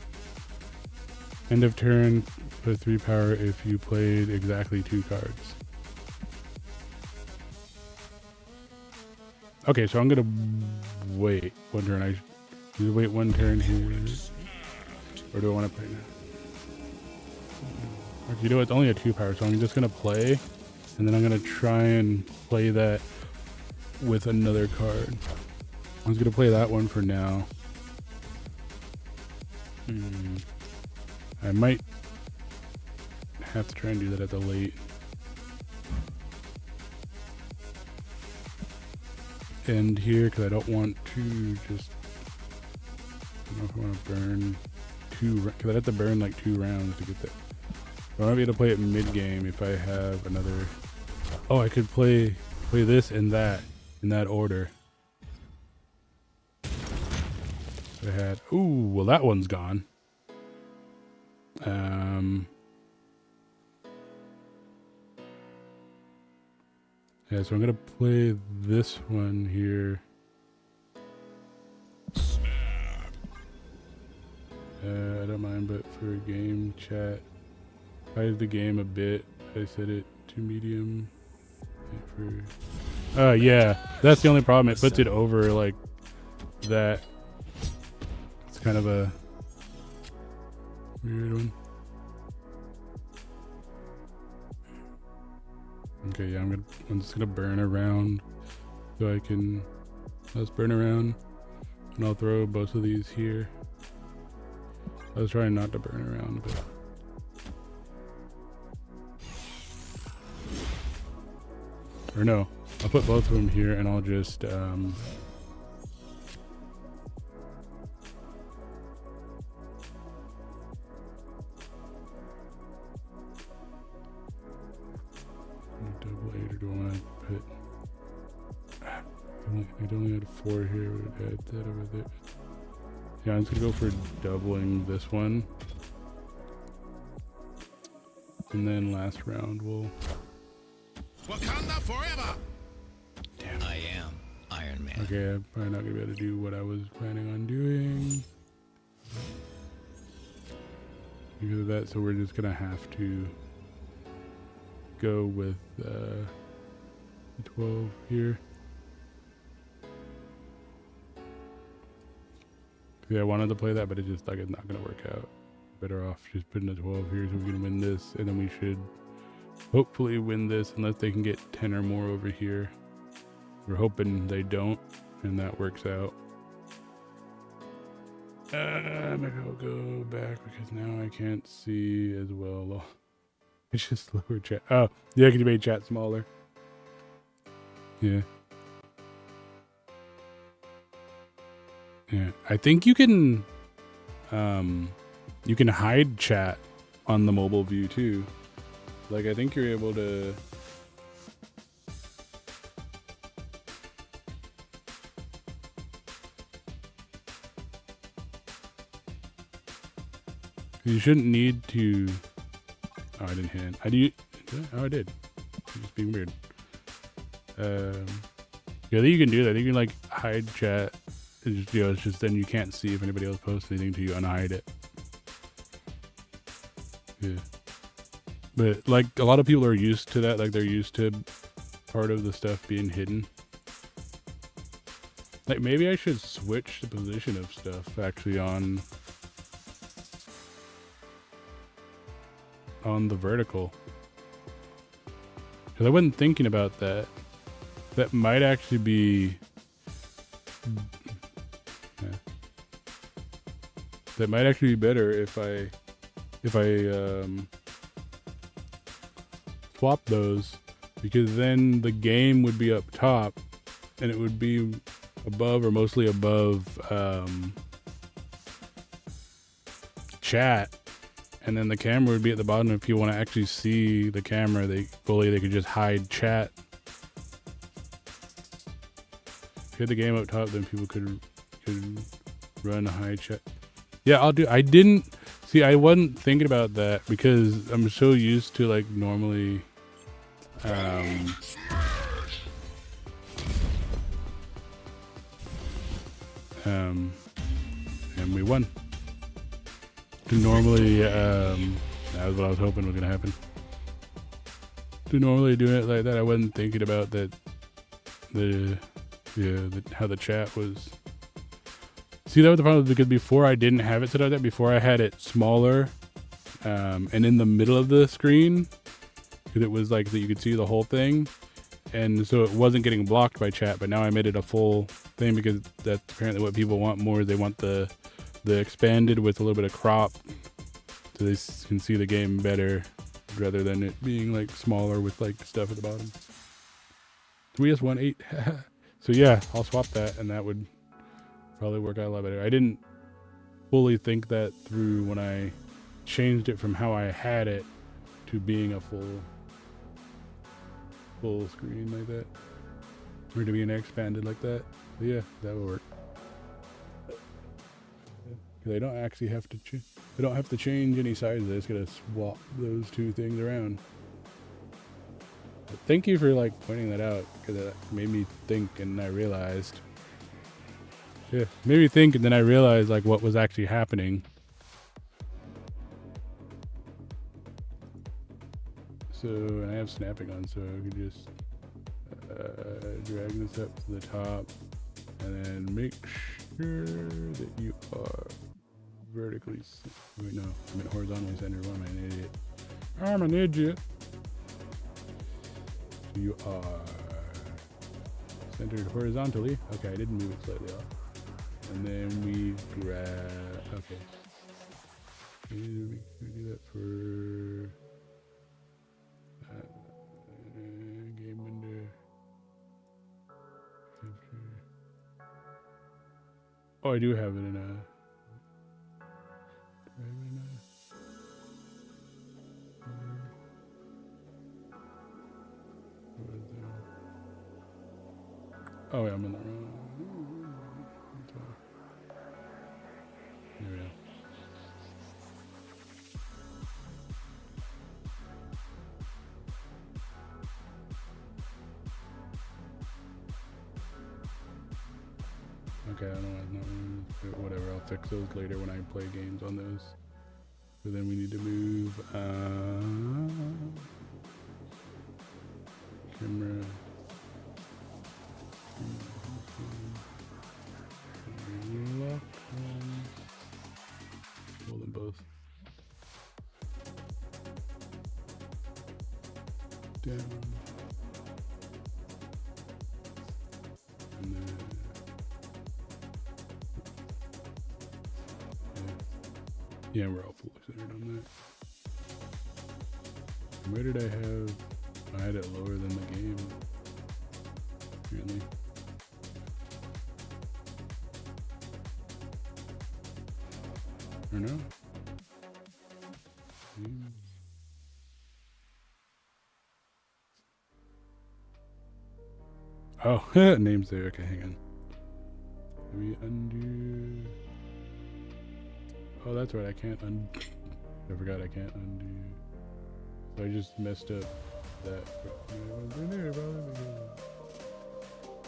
End of turn, put 3 power if you played exactly 2 cards. Okay, so I'm gonna wait one turn. Just wait one turn here. Or do I want to play now? You know, it's only a 2-power, so I'm just going to play. And then I'm going to try and play that with another card. I was going to play that one for now. I might have to try and do that at the late. End here because I don't want to just, I don't know if I want to burn 2, because I'd have to burn like 2 rounds to get that. I might be able to play it mid game if I have another. Oh, I could play this and that in that order. I had, ooh, well that one's gone. Yeah, so I'm gonna play this one here. I don't mind, but for game chat, hide the game a bit. I set it to medium. Yeah, that's the only problem. It puts it over like that. It's kind of a weird one. Okay, yeah, I'm just gonna burn around so I can. Let's burn around, and I'll throw both of these here. I was trying not to burn around, but or no, I'll put both of them here, and I'll just double eight, or do I want to put? It only had 4 here. Would add that over there. Yeah, I'm just gonna go for doubling this one, and then last round we'll. Wakanda forever. Damn. I am Iron Man. Okay, I'm probably not gonna be able to do what I was planning on doing because of that. So we're just gonna have to go with 12 here. Yeah, I wanted to play that, but it just like it's not gonna work out. Better off just putting a 12 here so we can win this, and then we should hopefully win this unless they can get 10 or more over here. We're hoping they don't, and that works out. Maybe I'll go back because now I can't see as well. It's just lower chat. Oh, yeah, because you made chat smaller. Yeah. Yeah, I think you can hide chat on the mobile view too. Like I think you're able to. You shouldn't need to. Oh, I didn't hit. Oh, I did. I'm just being weird. Yeah, I think you can do that. You can like hide chat. It's just, it's just then you can't see if anybody else posts anything to you, unhide it. Yeah. But like a lot of people are used to that, like they're used to part of the stuff being hidden. Like maybe I should switch the position of stuff actually on the vertical. Because I wasn't thinking about that. That might actually be that might actually be better if I swap those, because then the game would be up top and it would be above or mostly above chat, and then the camera would be at the bottom. If you want to actually see the camera, they could just hide chat. If you had the game up top, then people could run a hide chat. Yeah, I'll do. I didn't see. I wasn't thinking about that because I'm so used to like normally. And we won. Normally, that was what I was hoping was gonna happen. To normally do it like that, I wasn't thinking about that. How the chat was See, that was the problem, because before I didn't have it set like that. Before I had it smaller and in the middle of the screen, because it was like that you could see the whole thing, and so it wasn't getting blocked by chat. But now I made it a full thing because that's apparently what people want more. They want the expanded with a little bit of crop, so they can see the game better, rather than it being like smaller with like stuff at the bottom. 3S18. So yeah, I'll swap that, and that would probably work out a lot better. I didn't fully think that through when I changed it from how I had it to being a full screen like that, or to being expanded like that. But yeah, that would work. They don't actually have to they don't have to change any sizes. They're just gonna swap those two things around. But thank you for like pointing that out, because it made me think, and I realized. Yeah, made me think, and then I realized like what was actually happening. So, and I have snapping on, so I could just drag this up to the top, and then make sure that you are vertically. Wait, no, I meant horizontally centered. What am I, an idiot? I'm an idiot. So you are centered horizontally. Okay, I didn't move it slightly off. And then we grab. Okay. We do that for game window. Oh, I do have it in a. Oh, yeah, I'm in the wrong. There we go. Okay, I don't know. Whatever, I'll fix those later when I play games on those. So then we need to move camera. Lock on. Hold them both. Down. And then. Yeah, we're all fully centered on that. And where did I have? I had it lower than the game. Apparently. Or no? Oh, name's there. Okay, hang on. Let me undo. Oh, that's right. I can't undo. I forgot I can't undo. So I just messed up that.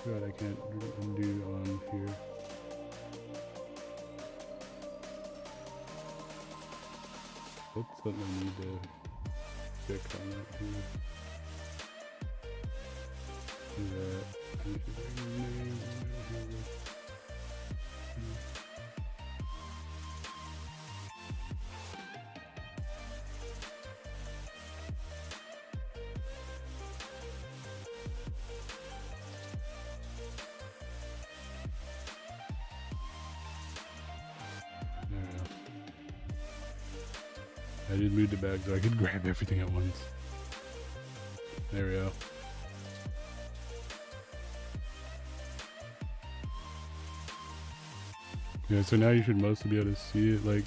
God, I can't undo on here. That's something I need to fix on that too. Do that. I just moved it back so I could grab everything at once. There we go. Yeah, so now you should mostly be able to see it. Like,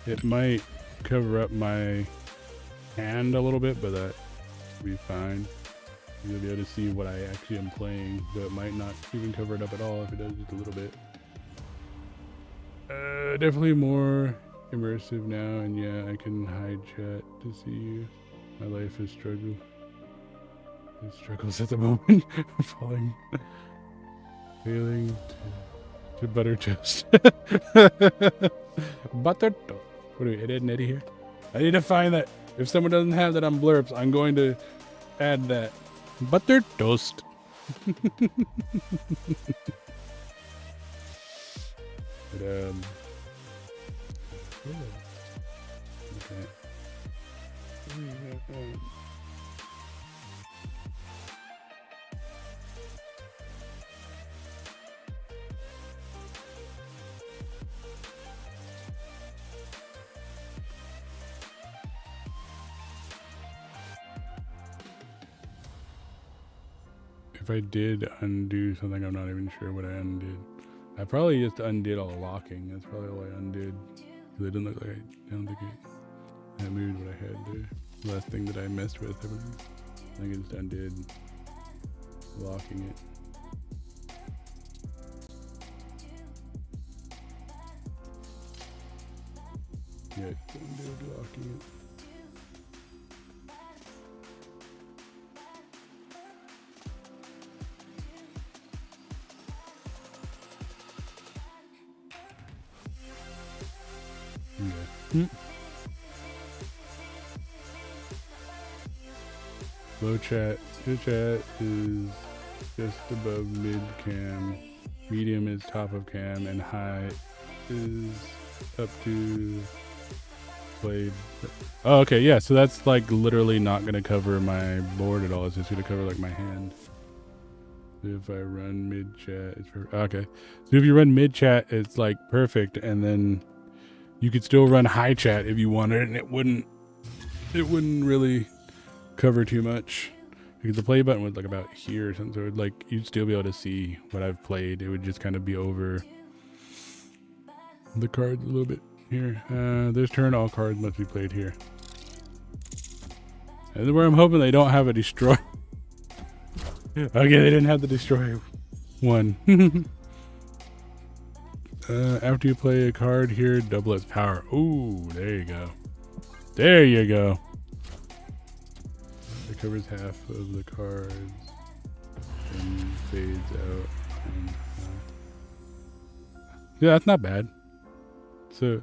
it might cover up my hand a little bit, but that will be fine. You'll be able to see what I actually am playing, but it might not even cover it up at all if it does just a little bit. Definitely more immersive now, and yeah, I can hide chat to see you. My life is struggle. It struggles at the moment. Failing to butter toast. Butter toast. What do we edit and edit here? I need to find that. If someone doesn't have that on blerps, I'm going to add that. Butter toast. But okay. If I did undo something, I'm not even sure what I undid. I probably just undid all the locking. That's probably all I undid. Because it didn't look like I don't think I moved what I had there. The last thing that I messed with, I think I just undid locking it. Yeah, just undid locking it. Yeah. Low chat. Good chat is just above mid cam. Medium is top of cam, and high is up to played. Oh, okay, yeah. So that's like literally not gonna cover my board at all. It's just gonna cover like my hand. If I run mid chat, it's perfect. Okay. So if you run mid chat, it's like perfect, and then you could still run high chat if you wanted, and it wouldn't really cover too much, because the play button was like about here or something, so it'd like you'd still be able to see what I've played. It would just kind of be over the cards a little bit here. This turn all cards must be played here. And where I'm hoping they don't have a destroy. Okay, they didn't have the destroy one. After you play a card here, double its power. Ooh, there you go. There you go. It covers half of the cards and fades out. And, yeah, that's not bad. So,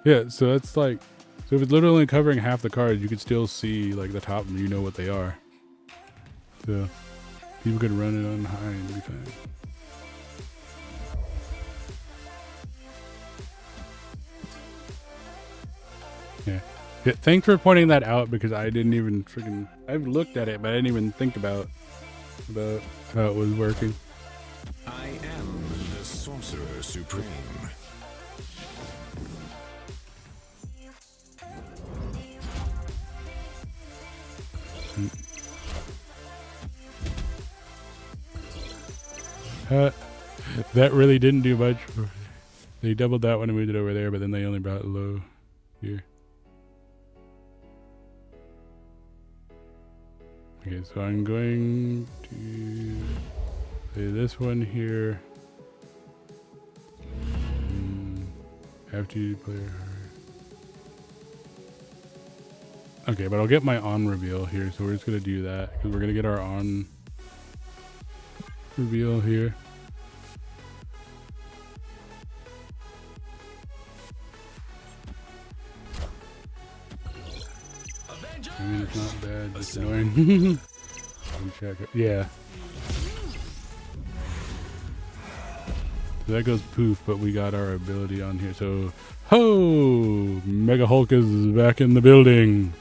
yeah, so that's like, so if it's literally covering half the cards, you could still see like the top of them. You know what they are. So, people could run it on high and be fine. Yeah. Yeah, thanks for pointing that out, because I didn't even freaking, I've looked at it, but I didn't even think about how it was working. I am the Sorcerer Supreme. That really didn't do much. They doubled that one and moved it over there, but then they only brought it low here. Okay, so I'm going to play this one here. After you play. Okay, but I'll get my on reveal here, so we're just gonna do that because we're gonna get our on reveal here. I mean, it's not bad, it's annoying. Check it. Yeah. So that goes poof, but we got our ability on here. So, ho! Mega Hulk is back in the building.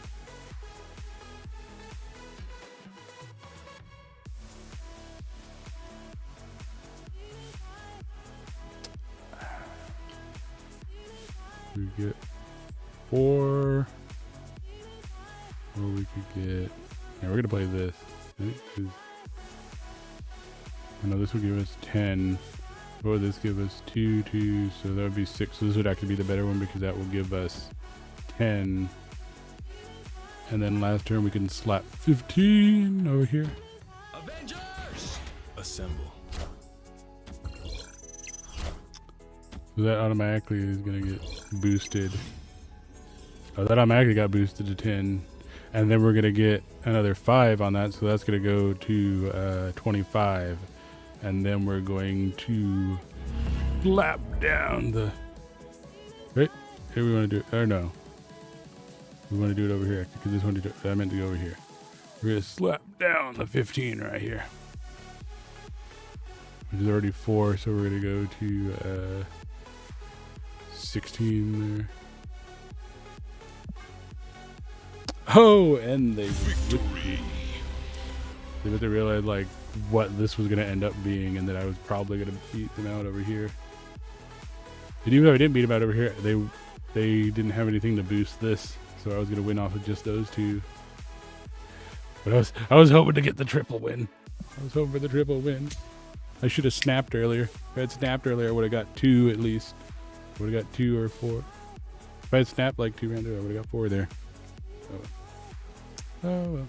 We get 4. Or we could get. Yeah, we're gonna play this. Right? I know this would give us 10. What would this give us? 2, 2. So that would be 6. So this would actually be the better one because that will give us 10. And then last turn we can slap 15 over here. Avengers! Assemble. So that automatically is gonna get boosted. Oh, that automatically got boosted to 10. And then we're gonna get another 5 on that, so that's gonna go to 25. And then we're going to slap down the. Right here we want to do. Or no, we want to do it over here because this one I meant to go over here. We're gonna slap down the 15 right here. which is already 4, so we're gonna go to 16 there. Oh, and they Victory. they realized like what this was gonna end up being, and that I was probably gonna beat them out over here. And even though I didn't beat them out over here, they didn't have anything to boost this, so I was gonna win off of just those two. But I was hoping to get the triple win. I was hoping for the triple win. I should have snapped earlier. If I had snapped earlier, I would have got 2 at least. Would have got 2 or 4. If I had snapped like 2 rounds, I would have got 4 there. Oh well.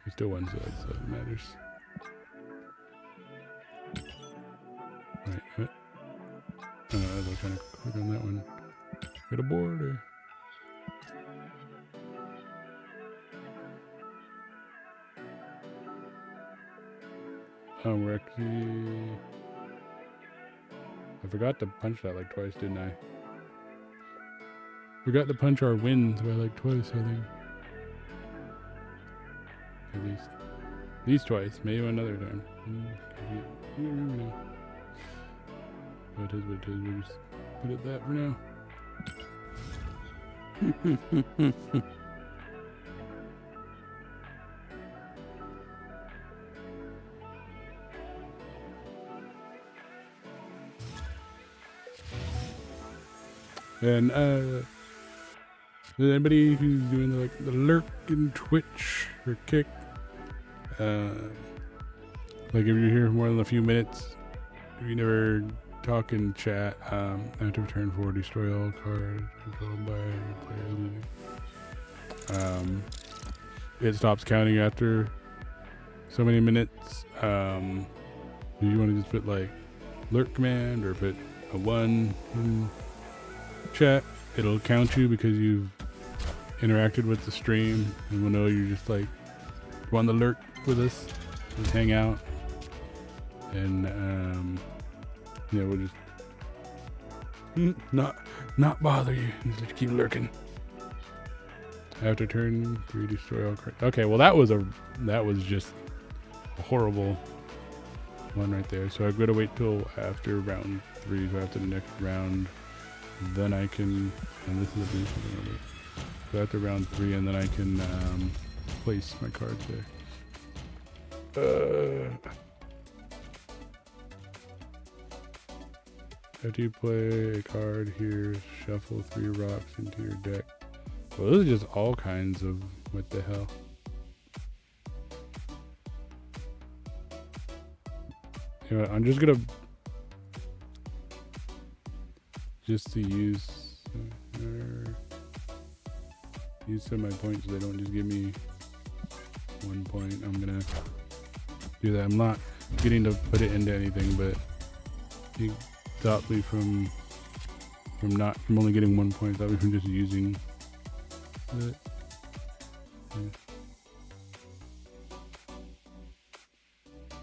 We still won, so that's what matters. Wait, what? Oh, no, I was trying to click on that one. Get a border. We're actually... I forgot to punch that like twice, didn't I? Forgot to punch our wins by like twice, I think. At least. At least twice. Maybe another time. You never know. What it is, what it is. We'll just put it that for now. And anybody who's doing the lurk in Twitch or kick, like if you're here for more than a few minutes, if you never talk in chat, active turn 4, destroy all cards controlled by the player losing. It stops counting after so many minutes. Do you want to just put like lurk command or put a 1 in chat? It'll count you because you've interacted with the stream, and we'll know you're just like on the lurk with us. Just hang out, and yeah, we'll just not bother you. Just keep lurking. After turn 3, destroy all cards. Okay, well that was just a horrible one right there. So I've got to wait till after round 3, so after the next round. Then I can, and this is a boost. So after round 3, and then I can place my cards there. After you play a card here, shuffle 3 rocks into your deck. Well, those are just all kinds of what the hell. You know, I'm just gonna. Just to use some of my points so they don't just give me 1 point. I'm gonna do that. I'm not getting to put it into anything, but he stopped me from only getting 1 point. Stopped me from just using it. Yeah.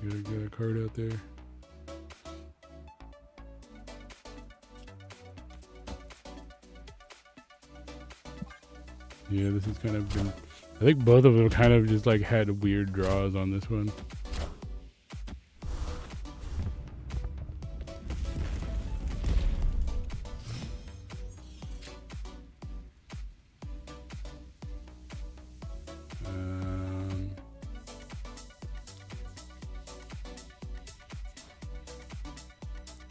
Get a card out there. Yeah, this has kind of been... I think both of them kind of just like had weird draws on this one.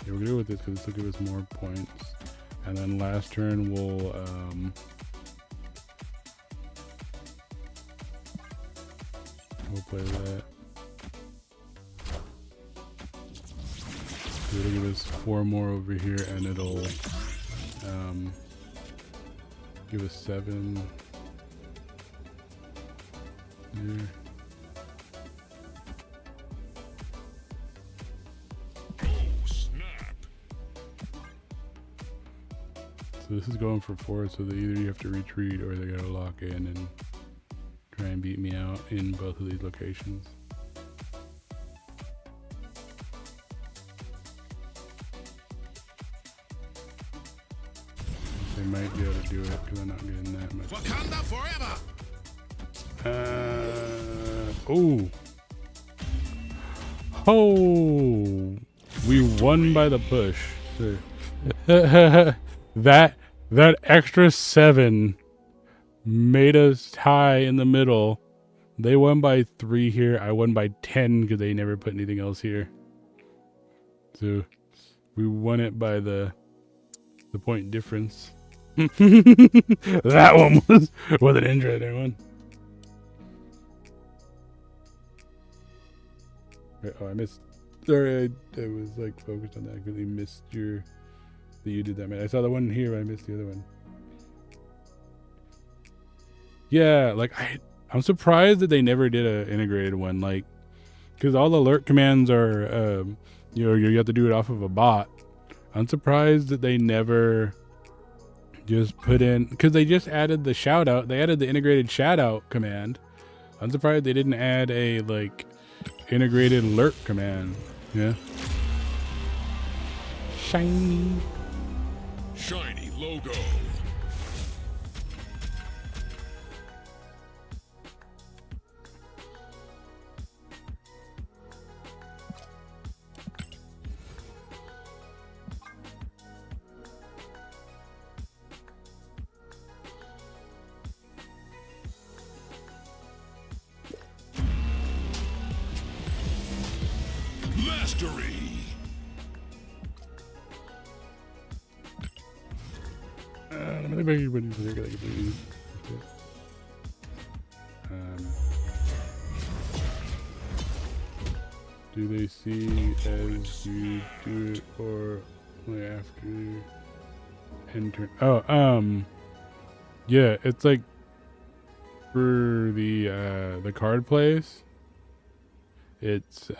Yeah, we're gonna go with this because this will give us more points. And then last turn we'll play that. So it'll give us 4 more over here, and it'll give us 7 there. Oh, snap. So this is going for 4, so that either you have to retreat or they gotta lock in and try and beat me out in both of these locations. They might be able to do it because I'm not getting that much. Wakanda forever. Oh, Oh, we won by the push. that extra 7 made us tie in the middle. They won by 3 here. I won by 10 because they never put anything else here. So we won it by the point difference. That one was an interesting one. Oh, I missed. Sorry, I was like focused on that. I really missed that you did that, man. I saw the one here, but I missed the other one. Yeah, like I'm surprised that they never did a integrated one, like, because all the alert commands are, you have to do it off of a bot. I'm surprised that they never just put in, because they just added the shout out. They added the integrated shout out command. I'm surprised they didn't add a like integrated alert command. Yeah. Shiny logo. Mastery. Do they see as you do it or only after enter? Oh, yeah, it's like for the card place. It's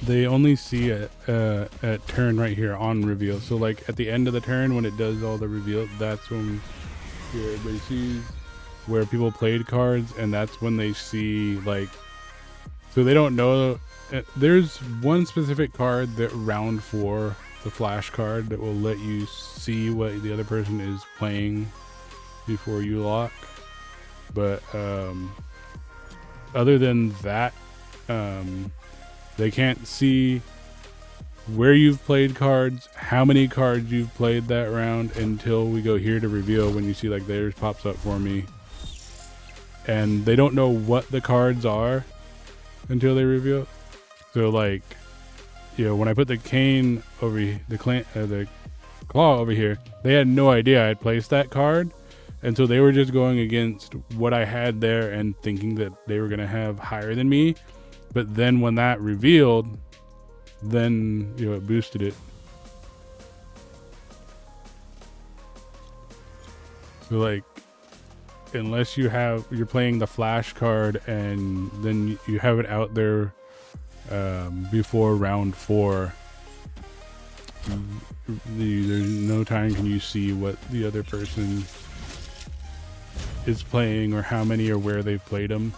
they only see it at turn right here on reveal. So like at the end of the turn when it does all the reveal, that's when everybody sees where people played cards, and that's when they see like, so they don't know. There's one specific card that round 4, the flash card, that will let you see what the other person is playing before you lock. But other than that, they can't see where you've played cards, how many cards you've played that round, until we go here to reveal, when you see like theirs pops up for me. And they don't know what the cards are until they reveal. So like, when I put the cane over the claw over here, they had no idea I had placed that card. And so they were just going against what I had there and thinking that they were going to have higher than me. But then when that revealed, then it boosted it. So like, unless you're playing the flash card and then you have it out there before round 4, there's no time can you see what the other person is playing or how many or where they've played them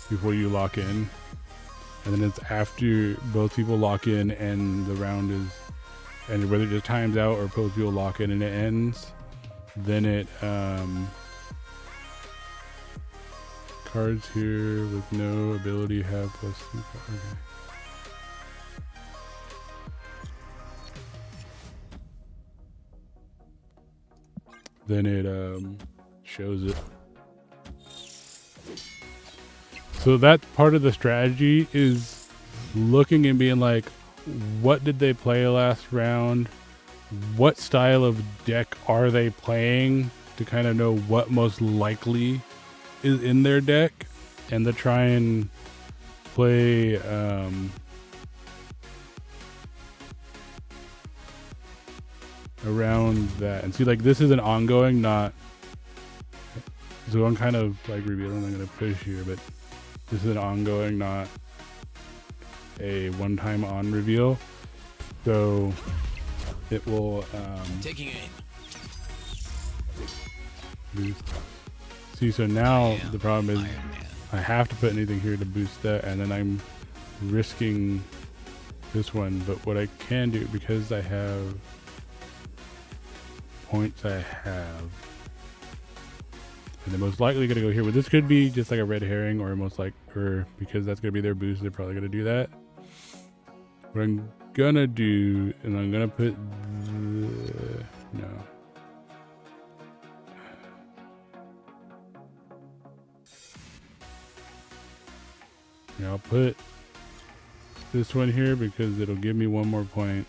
before you lock in. And then it's after both people lock in and the round is, and whether it just times out or both people lock in and it ends, then it cards here with no ability have +2. Okay. Then it shows it. So that part of the strategy is looking and being like, what did they play last round? What style of deck are they playing, to kind of know what most likely is in their deck, and to try and play around that. And see, like, this is an ongoing, not, so I'm kind of like revealing, I'm going to push here, but this is an ongoing, not a one-time on reveal. So it will taking aim. Boost. See, so now the problem is I have to put anything here to boost that, and then I'm risking this one, but what I can do, because I have points I have, and they're most likely going to go here, but this could be just like a red herring, or most like, or because that's going to be their boost, they're probably going to do that. What I'm going to do, and I'm going to put no. Yeah, I'll put this one here because it'll give me one more point.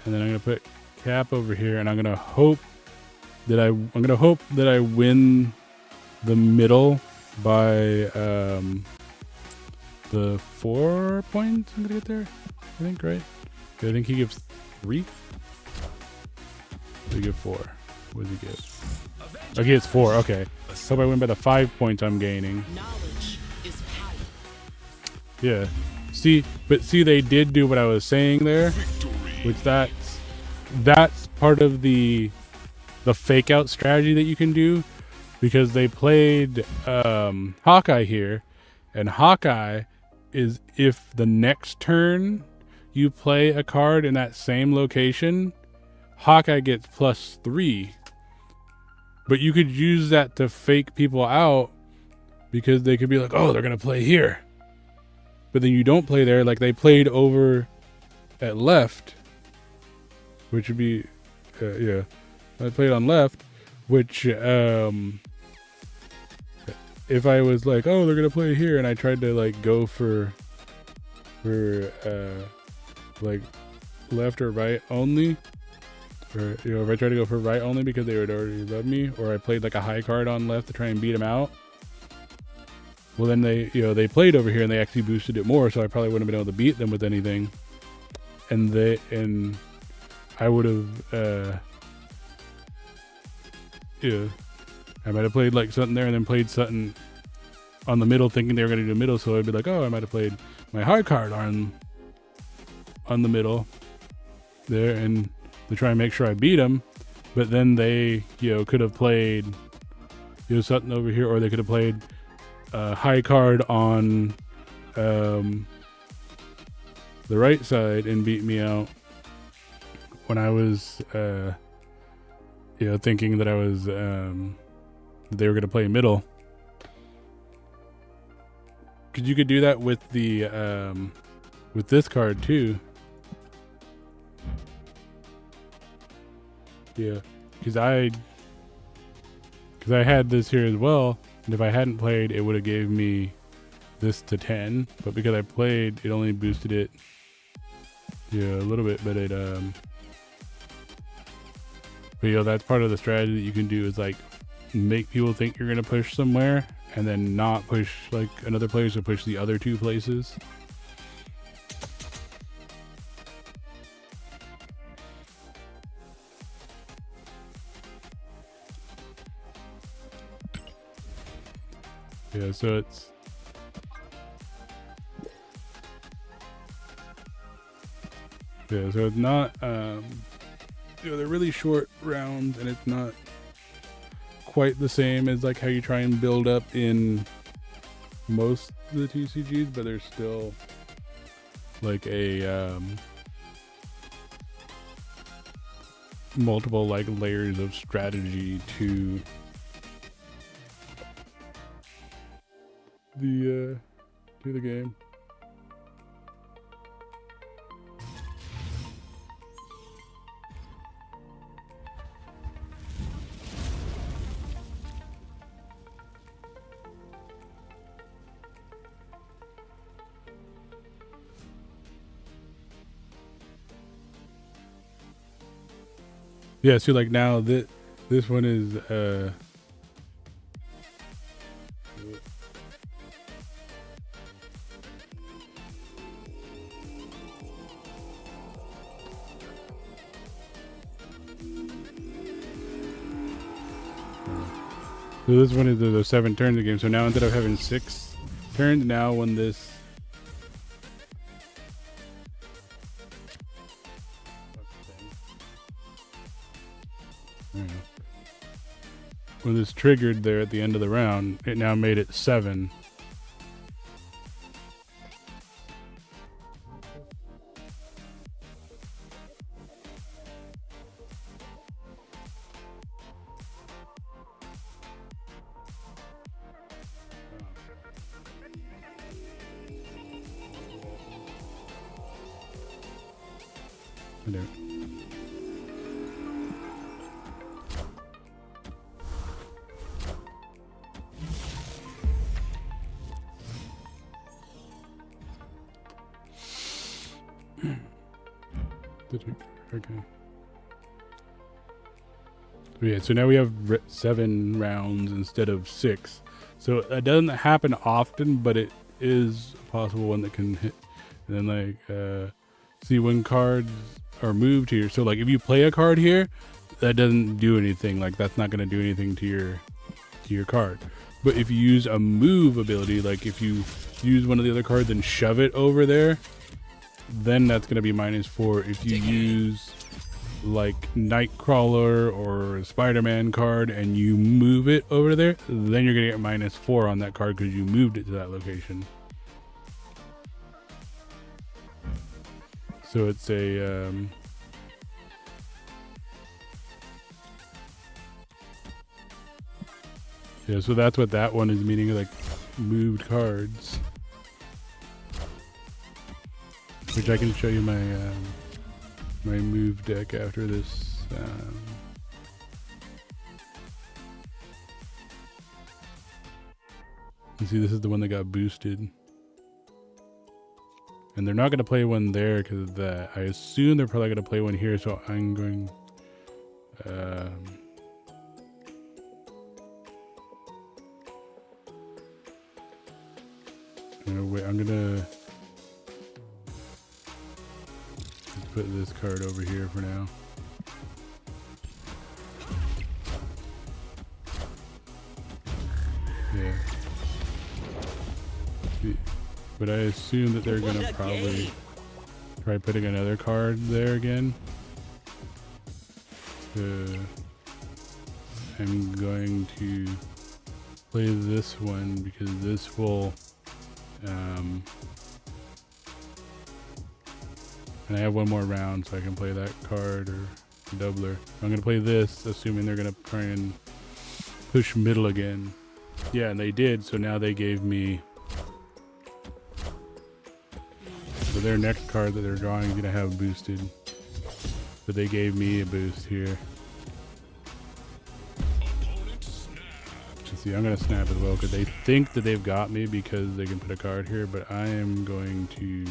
And then I'm going to put cap over here, and I'm going to hope that I win the middle by the 4 points I'm going to get there. I think, right? I think he gives 3. He gives 4. What does he give? Okay, it's 4. Okay. Hope I win by the 5 points I'm gaining. Knowledge is power. Yeah. See, they did do what I was saying there, which that's part of the fake out strategy that you can do, because they played Hawkeye here, and Hawkeye is if the next turn you play a card in that same location, Hawkeye gets +3. But you could use that to fake people out, because they could be like, oh, they're going to play here. But then you don't play there. Like they played over at left, which would be, yeah. I played on left, which if I was like, oh, they're going to play here, and I tried to like go for like left or right only, or if I tried to go for right only because they would already love me, or I played like a high card on left to try and beat them out, well then they played over here and they actually boosted it more, so I probably wouldn't have been able to beat them with anything, and I would have I might have played like something there and then played something on the middle thinking they were going to do the middle, so I'd be like, oh, I might have played my high card on the middle there and to try and make sure I beat them. But then they could have played something over here, or they could have played high card on the right side and beat me out when I was thinking that I was they were going to play middle. Because you could do that with the with this card too. Yeah, because I had this here as well, and if I hadn't played, it would have gave me this to 10. But because I played, it only boosted it, a little bit. But it but that's part of the strategy that you can do, is like make people think you're gonna push somewhere, and then not push like another place, or push the other 2 places. Yeah, so it's not they're really short rounds, and it's not quite the same as like how you try and build up in most of the TCGs, but there's still like a multiple like layers of strategy to the game. Yeah, so like now this one is so this one is the 7 turns of the game. So now instead of having 6 turns, now when this triggered there at the end of the round, it now made it 7. I don't. Okay. Yeah, so now we have 7 rounds instead of 6. So it doesn't happen often, but it is a possible one that can hit. And then like, see when cards are moved here. So like if you play a card here, that doesn't do anything. Like that's not going to do anything to your card. But if you use a move ability, like if you use one of the other cards and shove it over there, then that's going to be -4. If you use like Nightcrawler or Spider-Man card and you move it over there, then you're going to get -4 on that card because you moved it to that location. So it's a yeah, so that's what that one is meaning, like moved cards. Which I can show you my my move deck after this. You see, this is the one that got boosted. And they're not going to play one there because of that. I assume they're probably going to play one here, so I'm going... wait, I'm going to put this card over here for now. Yeah. But I assume that they're gonna probably try putting another card there again. I'm going to play this one because this will and I have one more round, so I can play that card or doubler. I'm gonna play this, assuming they're gonna try and push middle again. Yeah, and they did, so now they gave me... So their next card that they're drawing is gonna have boosted. But they gave me a boost here. See, I'm gonna snap as well, because they think that they've got me because they can put a card here, but I am going to...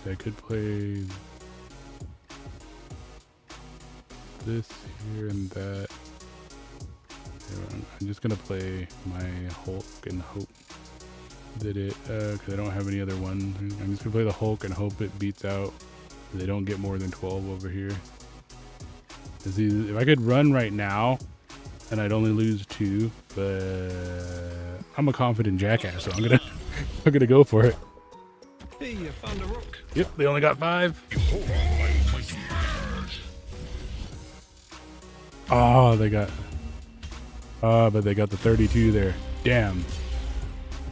I could play this here and that. I'm just gonna play my Hulk and hope that it, because I don't have any other ones. I'm just gonna play the Hulk and hope it beats out. They don't get more than 12 over here. See, if I could run right now, and I'd only lose 2, but I'm a confident jackass, so I'm gonna go for it. Hey, you found a rook. Yep, they only got 5. Oh, they got... but they got the 32 there. Damn.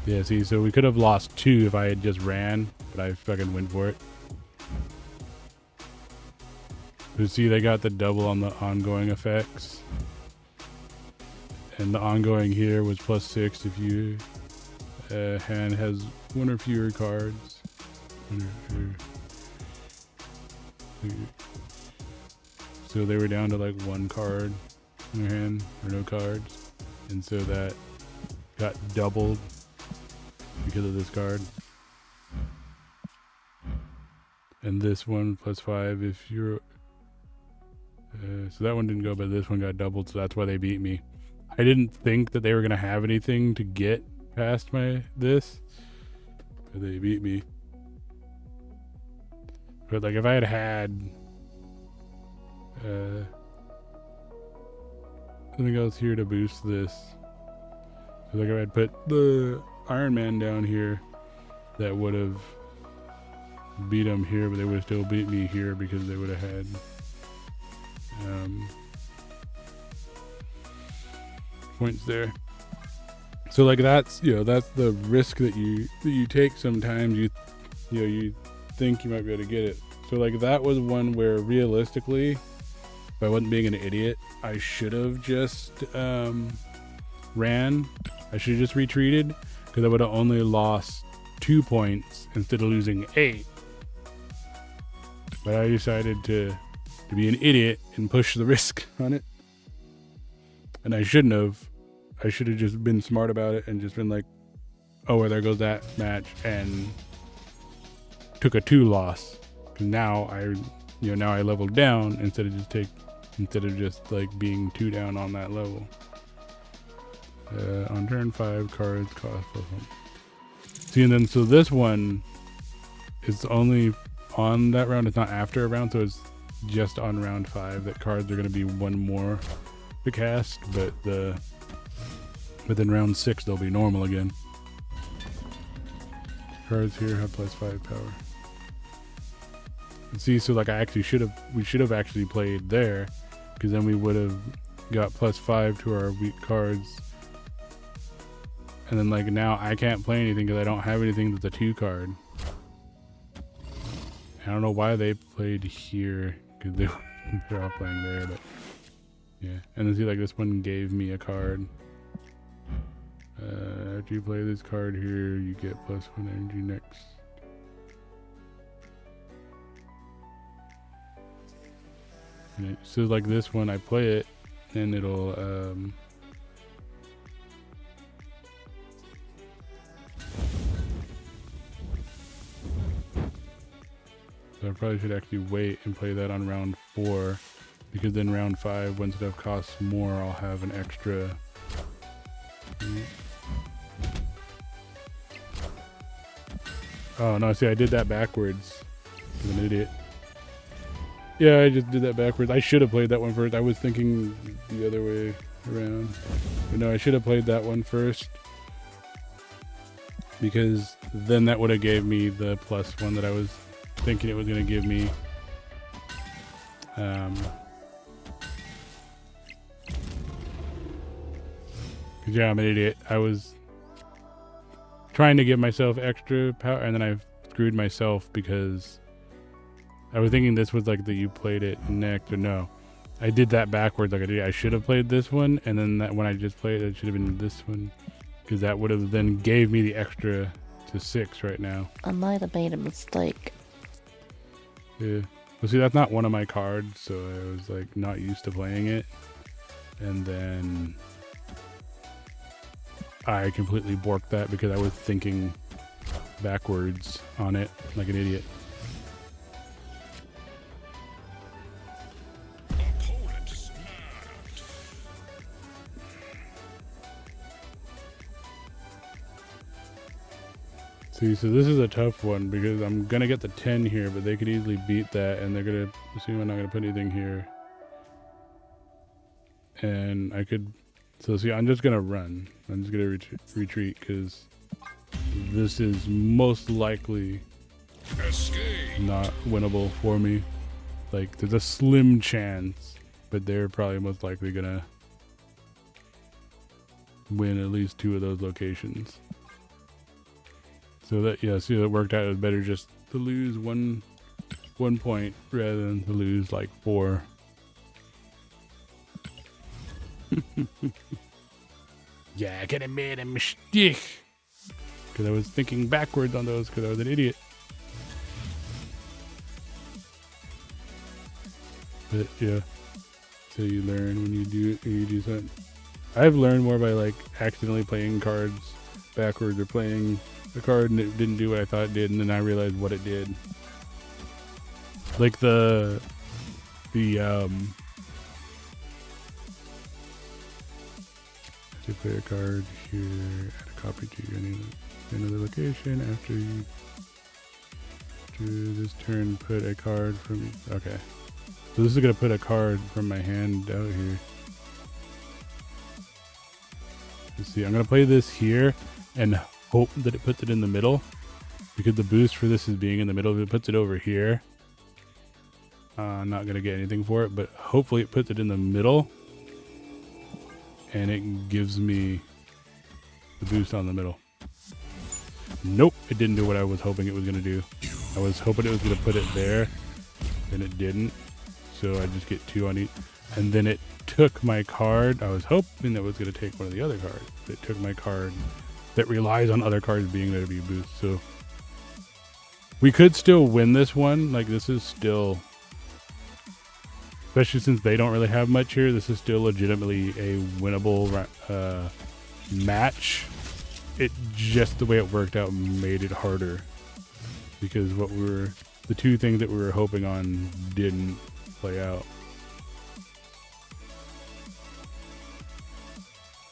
Yeah, see, so we could have lost 2 if I had just ran, but I fucking went for it. You see, they got the double on the ongoing effects. And the ongoing here was +6 if you hand has 1 or fewer cards. So they were down to like 1 card in their hand, or no cards. And so that got doubled because of this card. And this one +5 if you're... so that one didn't go, but this one got doubled, so that's why they beat me. I didn't think that they were going to have anything to get past this, but they beat me. But like if I had something else here to boost this, so like if I had put the Iron Man down here, that would have beat them here, but they would have still beat me here because they would have had points there. So like that's, you know, that's the risk that you take sometimes. You know, you think you might be able to get it. So like that was one where realistically, if I wasn't being an idiot, I should have just ran. I should have just retreated, because I would have only lost 2 points instead of losing 8. But I decided to be an idiot and push the risk on it. And I shouldn't have. I should have just been smart about it and just been like, oh, well, there goes that match, and took a 2 loss. Cause now I leveled down instead of just like being 2 down on that level. On turn 5, cards cost +1. See, and then so this one is only on that round. It's not after a round, so it's just on round 5 that cards are going to be 1 more to cast, but then round 6 they'll be normal again. Cards here have +5 power. And see, so like we should have actually played there, because then we would have got +5 to our weak cards. And then like now I can't play anything because I don't have anything that's a 2 card. I don't know why they played here, because they're all playing there, but yeah. And then see, like this one gave me a card. After you play this card here, you get +1 energy next. And so like this one, I play it, and it'll so I probably should actually wait and play that on round 4, because then round 5, when stuff costs more, I'll have an extra. Oh no, see, I did that backwards. I'm an idiot. Yeah, I just did that backwards. I should have played that one first. I was thinking the other way around. But no, I should have played that one first, because then that would have gave me the +1 that I was thinking it was going to give me. Cause yeah, I'm an idiot. I was trying to give myself extra power, and then I screwed myself because I was thinking this was like that you played it next, or no. I did that backwards like I did. I should have played this one, and then that when I just played it should have been this one, because that would have then gave me the extra to 6 right now. I might have made a mistake. Yeah. Well, see, that's not one of my cards, so I was like not used to playing it, and then I completely borked that because I was thinking backwards on it like an idiot. See, so this is a tough one because I'm gonna get the 10 here, but they could easily beat that, and they're gonna assume I'm not gonna put anything here. And I could, so see, I'm just gonna run. I'm just gonna retreat because this is most likely not winnable for me. Like, there's a slim chance, but they're probably most likely gonna win at least 2 of those locations. So that, yeah, see, that worked out. It was better just to lose one point rather than to lose like 4. Yeah, I could have made a mistake because I was thinking backwards on those because I was an idiot. But yeah, so you learn when you do something. I've learned more by like accidentally playing cards backwards or playing the card and it didn't do what I thought it did, and then I realized what it did. Like to play a card here, add a copy to another location after you do this turn, put a card from, okay. So this is gonna put a card from my hand out here. Let's see, I'm gonna play this here and hope that it puts it in the middle, because the boost for this is being in the middle. If it puts it over here, I'm not gonna get anything for it, but hopefully it puts it in the middle and it gives me the boost on the middle. Nope, it didn't do what I was hoping it was gonna do. I was hoping it was gonna put it there, and it didn't. So I just get 2 on each, and then it took my card. I was hoping that it was gonna take one of the other cards. It took my card that relies on other cards being there to be a boost. So We could still win this one. Like, this is still, especially since they don't really have much here, this is still legitimately a winnable match. It just the way it worked out made it harder because the two things that we were hoping on didn't play out.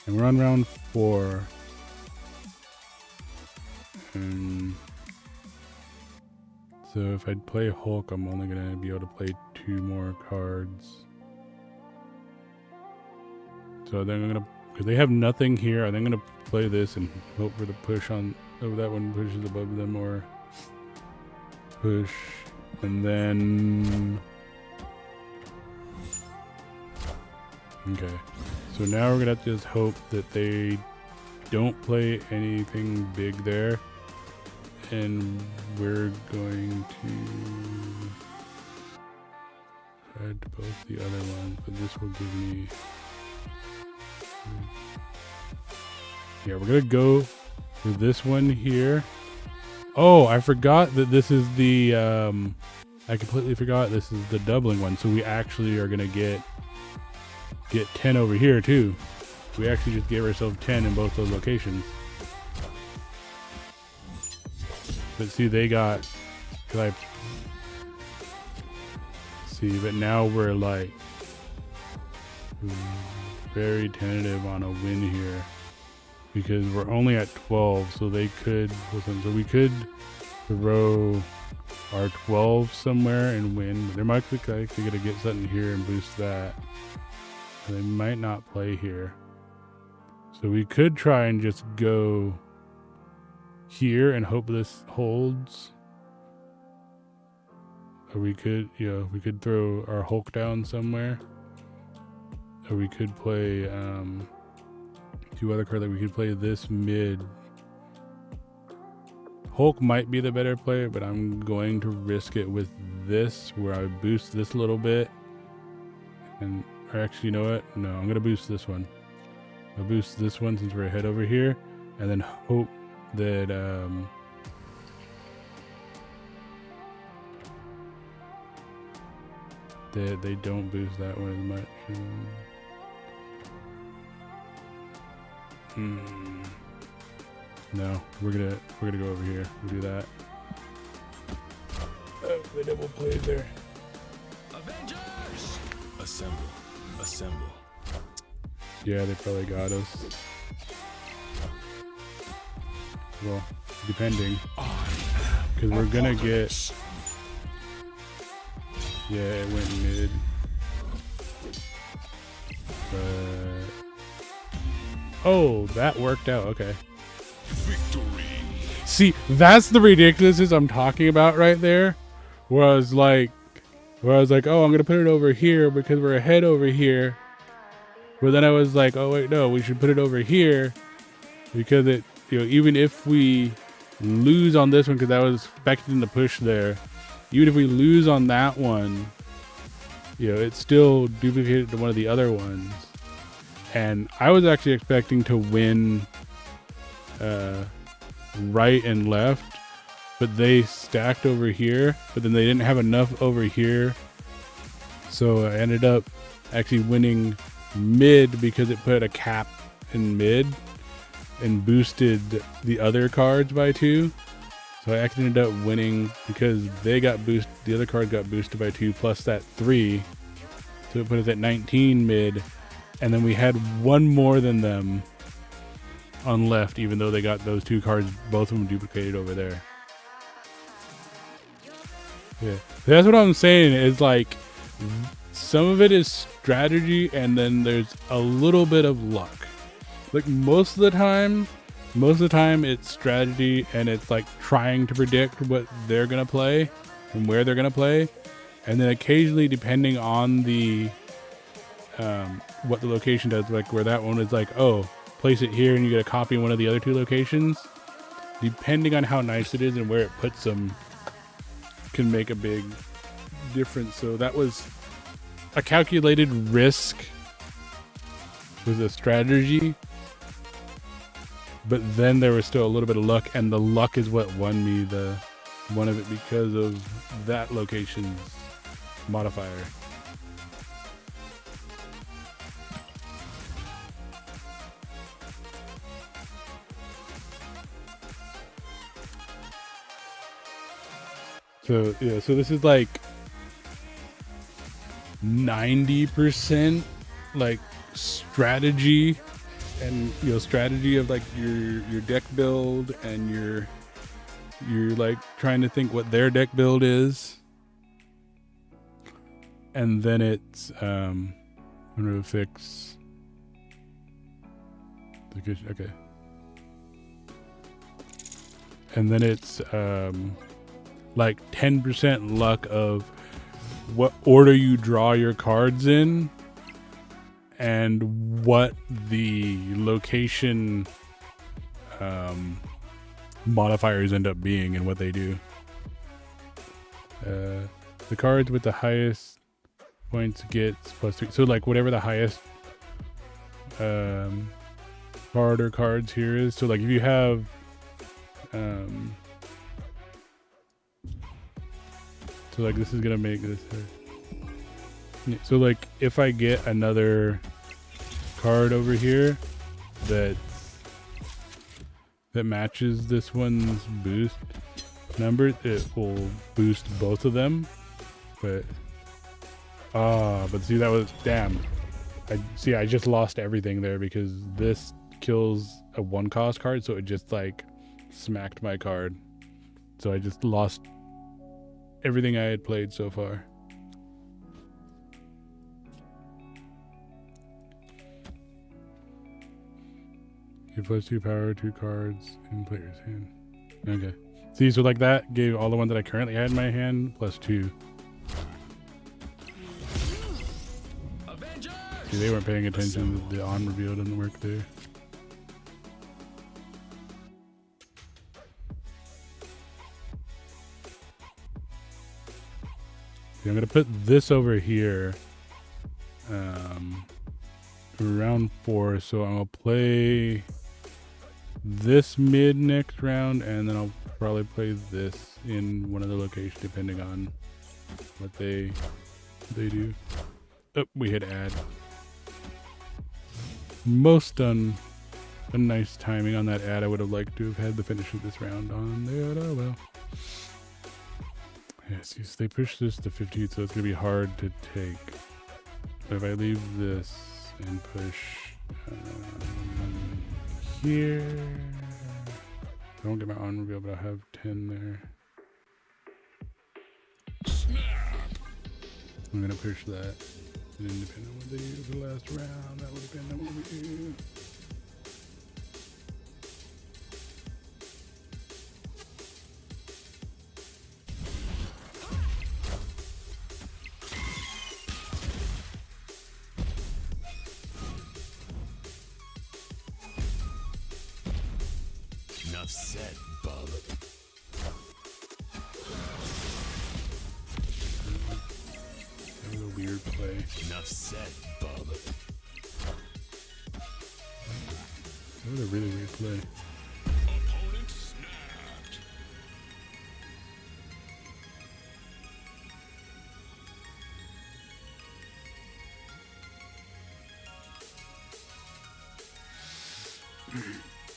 And we're on round 4. And so if I play Hulk, I'm only going to be able to play 2 more cards. So then I'm going to, because they have nothing here, I'm going to play this and hope for the push on, oh, that one pushes above them or push. And then, okay. So now we're going to have to just hope that they don't play anything big there. And we're going to add to both the other ones, but this will give me, yeah, we're going to go for this one here. Oh, I forgot that this is the, I completely forgot this is the doubling one. So we actually are going to get 10 over here too. We actually just gave ourselves 10 in both those locations. But see, they got, see, but now we're like very tentative on a win here because we're only at 12. So they could, listen, so we could throw our 12 somewhere and win. But they might be like they're gonna get something here and boost that. So they might not play here. So we could try and just go here and hope this holds. Or we could, you know, we could throw our Hulk down somewhere. Or we could play 2 other cards. Like we could play this mid. Hulk might be the better play, but I'm going to risk it with this where I boost this a little bit. And or actually, you know what? No, I'm gonna boost this one. I'll boost this one since we're ahead over here, and then hope that that they don't boost that one as much. No, we're gonna go over here. We'll do that. Oh, the double plays there. Avengers! Assemble. Assemble. Yeah, they probably got us. Well, depending. Because we're gonna get... Yeah, it went mid. But... Oh, that worked out. Okay. Victory! See, that's the ridiculousness I'm talking about right there. Where I was like, oh, I'm gonna put it over here because we're ahead over here. But then I was like, oh wait, no, we should put it over here because it, you know, even if we lose on this one, because I was expecting to push there, even if we lose on that one, you know, it's still duplicated to one of the other ones. And I was actually expecting to win right and left, but they stacked over here, but then they didn't have enough over here. So I ended up actually winning mid because it put a cap in mid and boosted the other cards by 2. So I actually ended up winning because they got boosted, the other card got boosted by 2 plus that 3. So it put us at 19 mid, and then we had one more than them on left, even though they got those 2 cards, both of them duplicated over there. Yeah, that's what I'm saying is like some of it is strategy and then there's a little bit of luck. Like most of the time it's strategy and it's like trying to predict what they're gonna play and where they're gonna play, and then occasionally depending on the what the location does, like where that one is like, oh, place it here and you get a copy in one of the other 2 locations, depending on how nice it is and where it puts them can make a big difference. So that was a calculated risk with a strategy, but then there was still a little bit of luck, and the luck is what won me the one of it because of that location's modifier. So yeah, so this is like 90% like strategy, and strategy of like your deck build, and you're like trying to think what their deck build is, and then it's I'm gonna fix okay, and then it's like 10% luck of what order you draw your cards in, and what the location modifiers end up being and what they do. The cards with the highest points gets +3. So like whatever the highest card or cards here is. So like if you have so like this is gonna make this so like if I get another card over here that matches this one's boost number, it will boost both of them. But see, that was damn. I just lost everything there because this kills a 1-cost card, so it just like smacked my card. So I just lost everything I had played so far. You +2 power, 2 cards in player's hand. Okay. See, so like that gave all the ones that I currently had in my hand +2. See, they weren't paying attention. The on reveal didn't work there. I'm gonna put this over here round 4, so I'm gonna play this mid next round, and then I'll probably play this in one other location depending on what they do. Oh, we hit add. Most a nice timing on that ad. I would have liked to have had the finish of this round on there. Oh well. Yes, yeah, they pushed this to 15, so it's gonna be hard to take. But if I leave this and push here, I won't get my on reveal, but I'll have 10 there. I'm gonna push that. And then depending on what they do for the last round, that will depend on what we do. Enough said, bub. That was a weird play. Enough said, bub. That was a really weird play. Opponent snapped.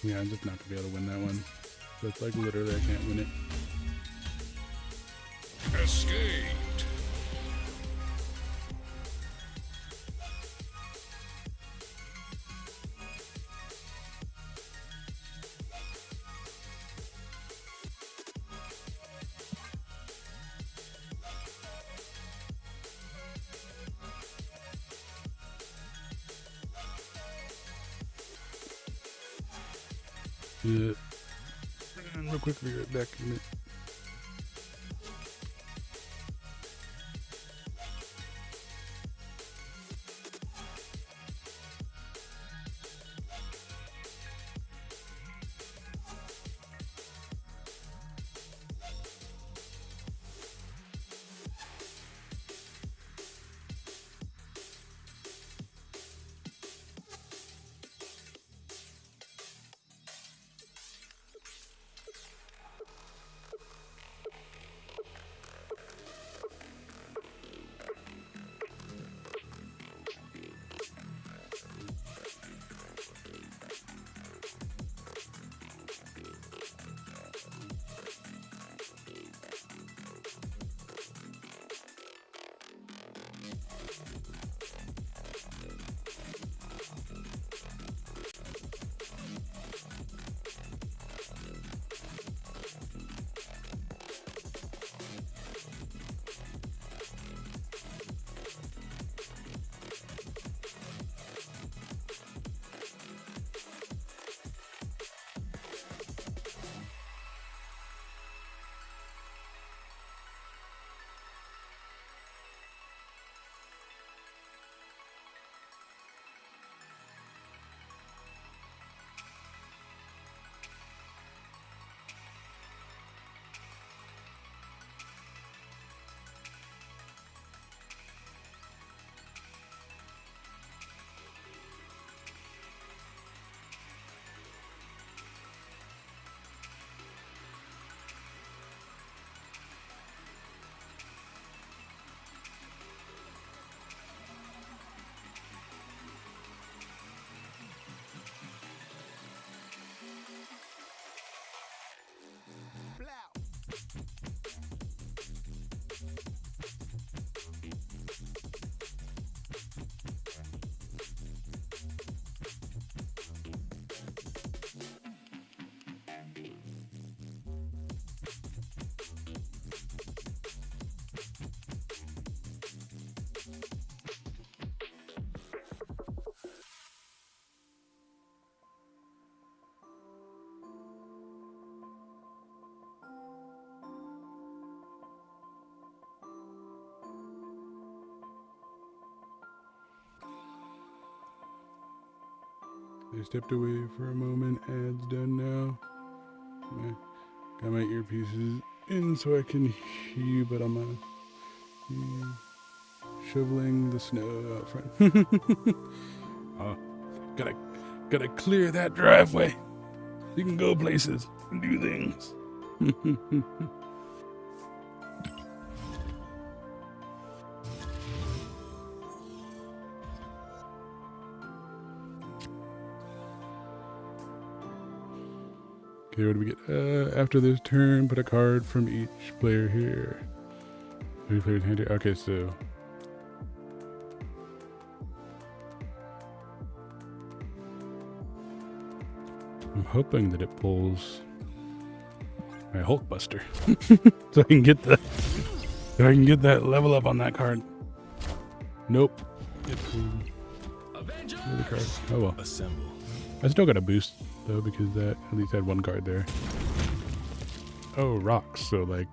Yeah, I'm just not gonna be able to win that one. That's like literally I can't win it. Escaped. Yeah. And real quick, be right back in a minute. I stepped away for a moment. Ads done now. Got my earpieces in so I can hear you, but I'm shoveling the snow out front. Oh, gotta clear that driveway. You can go places and do things. Okay, what do we get? After this turn, put a card from each player here. Every player's hand here. Okay, so I'm hoping that it pulls my Hulk Buster, so I can get that level up on that card. Nope. It pulled the card. Oh well. Assemble. I still got a boost though because that at least had one card there. Oh, rocks. So like,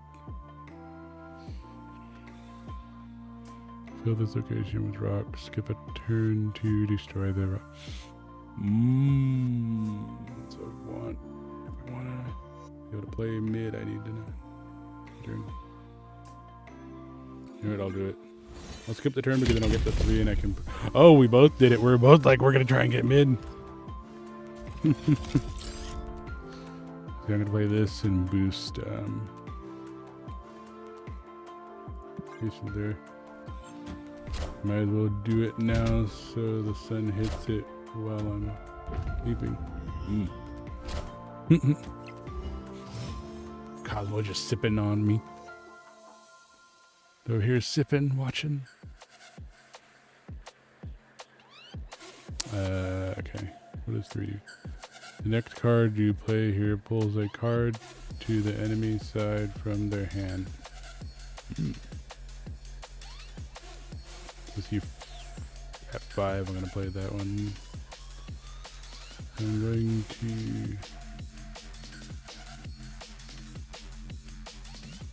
fill this location with rocks. Skip a turn to destroy the rock. So if I want to be able to play mid, I need to know. Turn. You know what? I'll do it. I'll skip the turn because then I'll get the 3 and I can. Oh, we both did it. We're both like, we're gonna try and get mid. So I'm gonna play this and boost there. Might as well do it now so the sun hits it while I'm sleeping. Cosmo just sipping on me. Over here sipping, watching. Okay. What does 3 do? The next card you play here pulls a card to the enemy side from their hand. Let's see. At 5, I'm going to play that one. I'm going to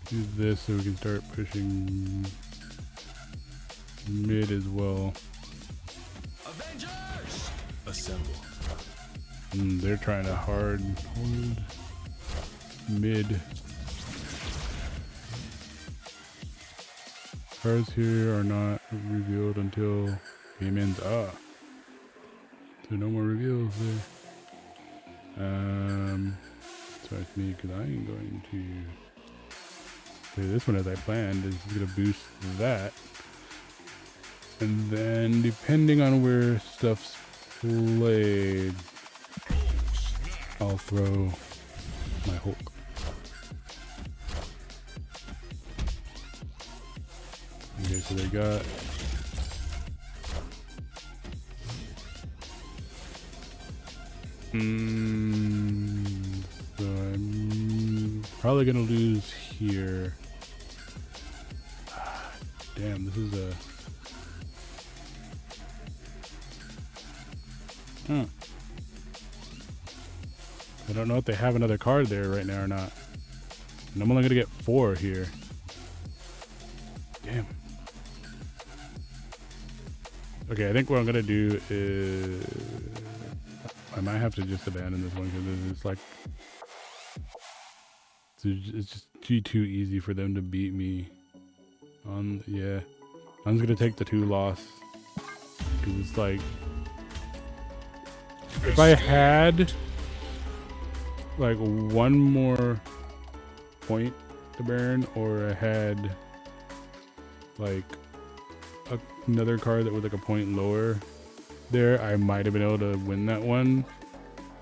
do this so we can start pushing mid as well. Avengers! Assemble. They're trying to hard hold mid. Cards here are not revealed until game ends. So no more reveals there. So it's me because I'm going to play this one as I planned. Is going to boost that. And then depending on where stuff's played, I'll throw my Hulk. Okay, so they got so I'm probably gonna lose here. Damn, this is a I don't know if they have another card there right now or not. And I'm only gonna get 4 here. Damn. Okay, I think what I'm gonna do is I might have to just abandon this one because it's like it's just too easy for them to beat me. Yeah, I'm just gonna take the 2 loss because it's like if I had like 1 more point to burn, or I had like another card that was like a point lower there, I might have been able to win that one.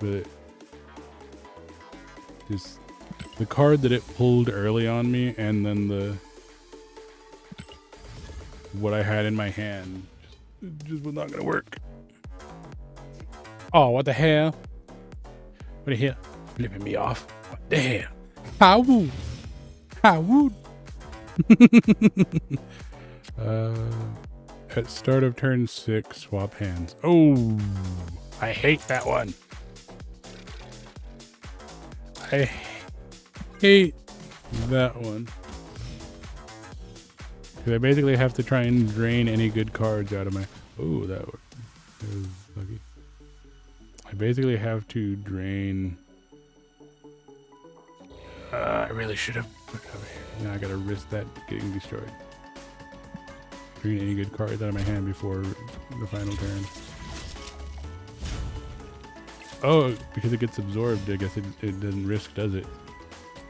But just the card that it pulled early on me, and then what I had in my hand just was not gonna work. Oh, what the hell? What the hell? Flipping me off. What the hell? How would? At start of turn 6, swap hands. Oh, I hate that one. I hate that one. Because I basically have to try and drain any good cards out of my... Oh, that was lucky. I I basically have to drain. I really should have put it over here. Now I gotta risk that getting destroyed. Drain any good cards out of my hand before the final turn. Oh, because it gets absorbed. I guess it doesn't risk, does it?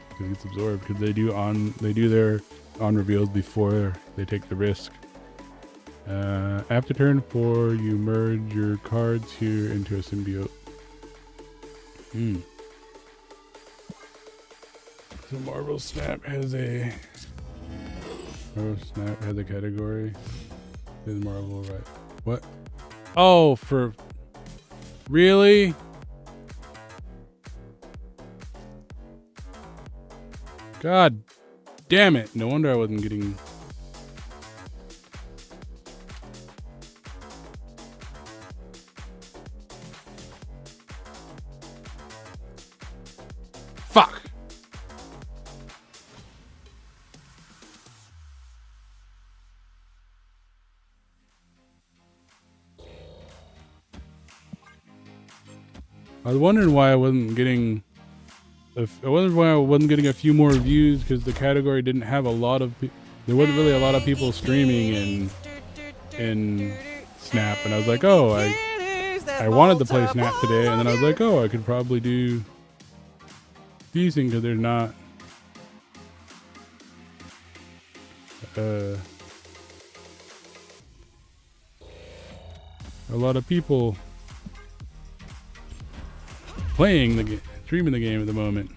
Because it gets absorbed. Because they do their on reveals before they take the risk. After turn 4, you merge your cards here into a symbiote. So Marvel Snap has a category. Is Marvel right? What? Oh, for really? God damn it! No wonder I wasn't getting. Fuck! I was wondering why I wasn't getting. I wondered why I wasn't getting a few more views, because the category didn't have a lot of. There wasn't really a lot of people streaming in Snap, and I was like, oh, I wanted to play Snap today, and then I was like, oh, I could probably do decent because there's not a lot of people playing the game, streaming the game at the moment.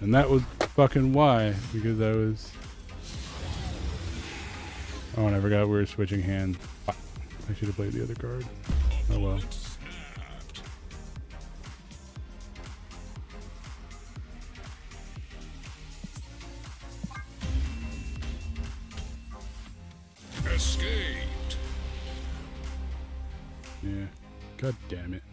And that was fucking why, because I was... Oh, and I forgot we were switching hands. I should have played the other card. Oh well. Escaped. Yeah. God damn it.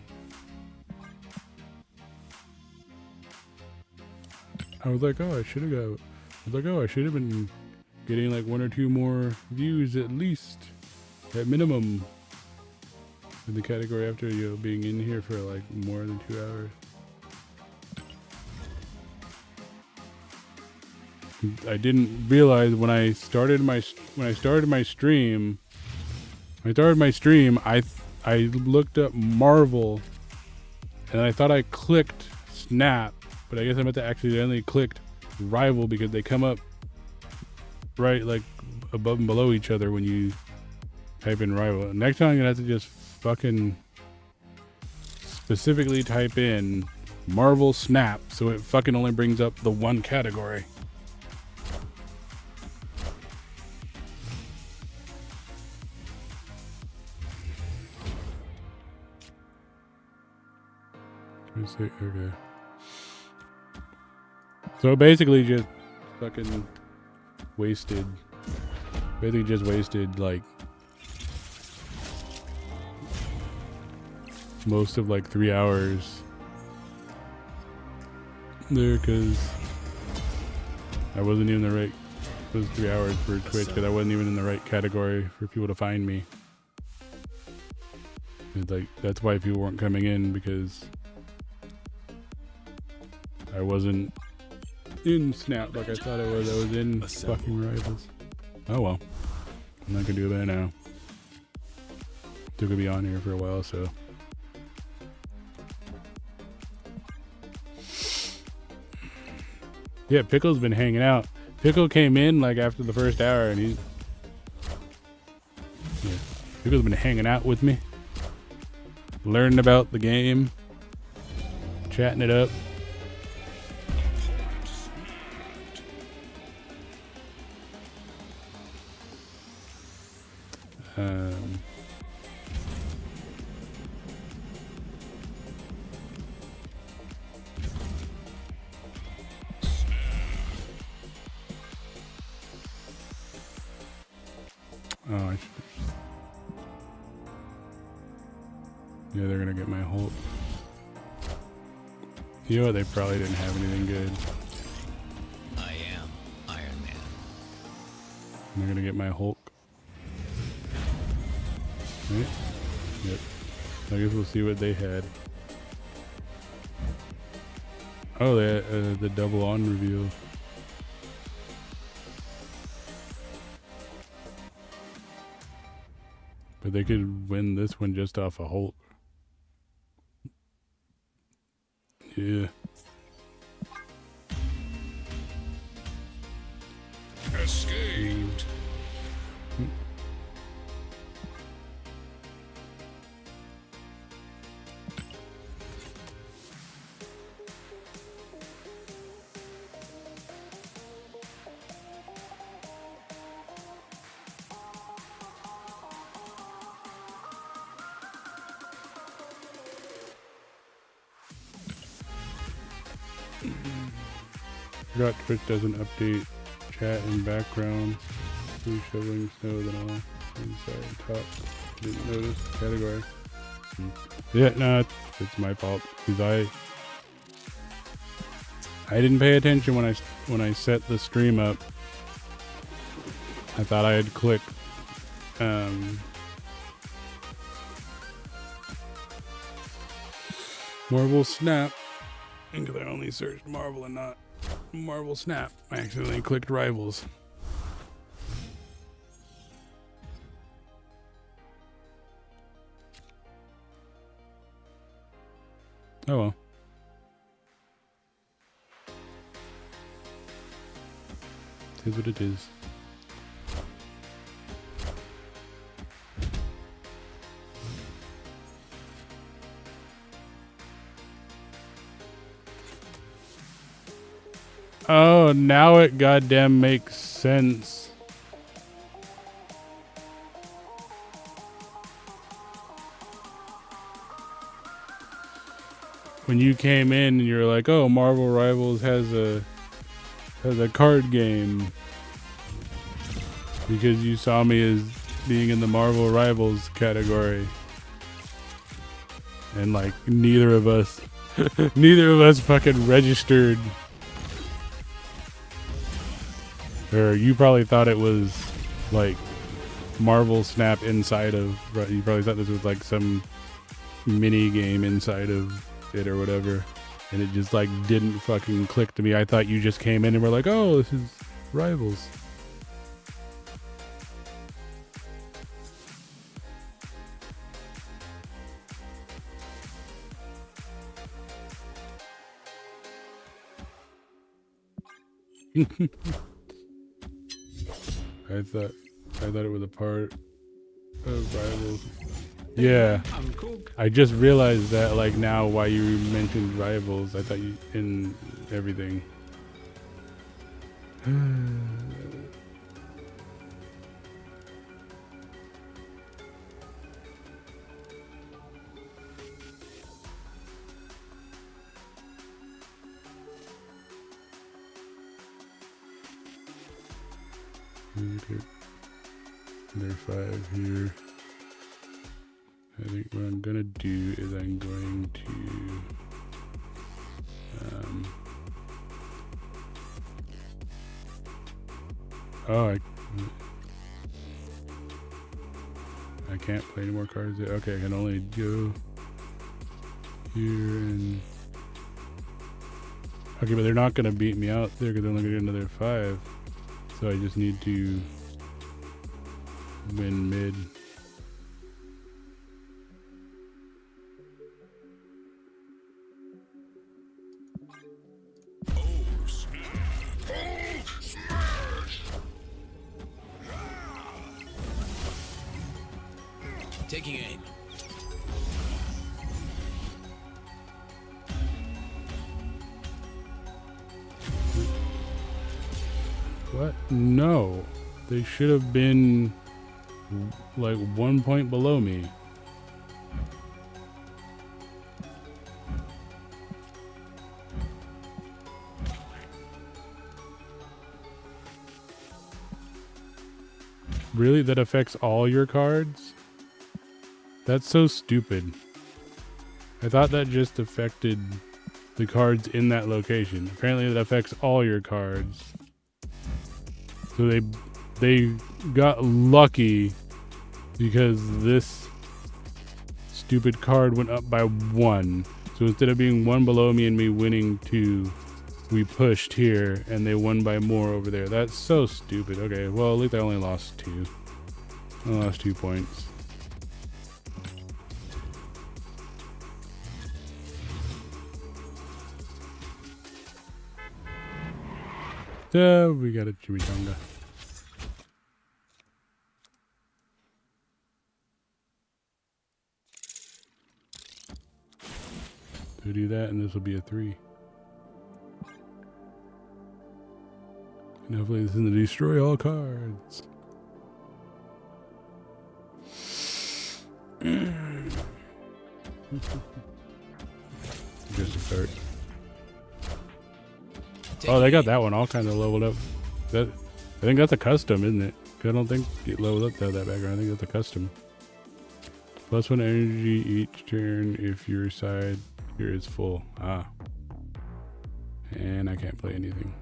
I was like, oh, I should have been getting like 1 or 2 more views at least, at minimum, in the category after being in here for like more than 2 hours. I didn't realize when I started my stream, I looked up Marvel, and I thought I clicked Snap, but I guess I meant to accidentally clicked Rival, because they come up right like above and below each other when you type in Rival. Next time I'm gonna have to just fucking specifically type in Marvel Snap so it fucking only brings up the one category. Okay. So basically just fucking wasted like most of like 3 hours there, because I wasn't even in the right, those 3 hours for Twitch, because I wasn't even in the right category for people to find me. It's like, that's why people weren't coming in, because I wasn't in Snap like I thought I was. I was in fucking Rivals. Oh well. I'm not gonna do that now. Still gonna be on here for a while, so. Yeah, Pickle's been hanging out. Pickle came in like after the first hour, and Pickle's been hanging out with me, learning about the game, chatting it up. Oh, I should. Yeah, they're gonna get my Hulk. You know what? They probably didn't have anything good. I am Iron Man. They're gonna get my Hulk. Right? Yep. I guess we'll see what they had. Oh, they had, the double on reveal. But they could win this one just off a Hulk. Yeah. Escaped. Forgot Twitch doesn't update chat and background. Who's shoveling snow then all inside top. Didn't notice category. Yeah, no, it's my fault because I didn't pay attention when I set the stream up. I thought I had clicked Marvel Snap because I only searched Marvel and not Marvel Snap. I accidentally clicked Rivals. Oh well. It is what it is. Oh, now it goddamn makes sense. When you came in and you're like, "Oh, Marvel Rivals has a card game," because you saw me as being in the Marvel Rivals category, and like neither of us fucking registered. Or you probably thought it was like Marvel Snap inside of. You probably thought this was like some mini game inside of it or whatever, and it just like didn't fucking click to me. I thought you just came in and were like, "Oh, this is Rivals." I thought it was a part of Rivals. Yeah, I just realized that like now why you mentioned Rivals. I thought you in everything. There are 5 here. I think what I'm gonna do is I'm going to oh, I can't play any more cards there. Okay, I can only go here and okay, but they're not gonna beat me out there because they're only gonna do another 5. So I just need to win mid. Taking aim. What? No. They should have been like 1 point below me. Really? That affects all your cards? That's so stupid. I thought that just affected the cards in that location. Apparently that affects all your cards. So they got lucky because this stupid card went up by 1. So instead of being 1 below me and me winning 2, we pushed here and they won by more over there. That's so stupid. Okay, well, at least I only lost 2. I lost 2 points. So we got a chimichanga. So do that, and this will be a 3. And hopefully this isn't to destroy all cards. Just to start. Oh, they got that one all kind of leveled up. That, I think that's a custom, isn't it? I don't think it leveled up to that background. I think that's a custom. +1 energy each turn if your side here is full. Ah. And I can't play anything.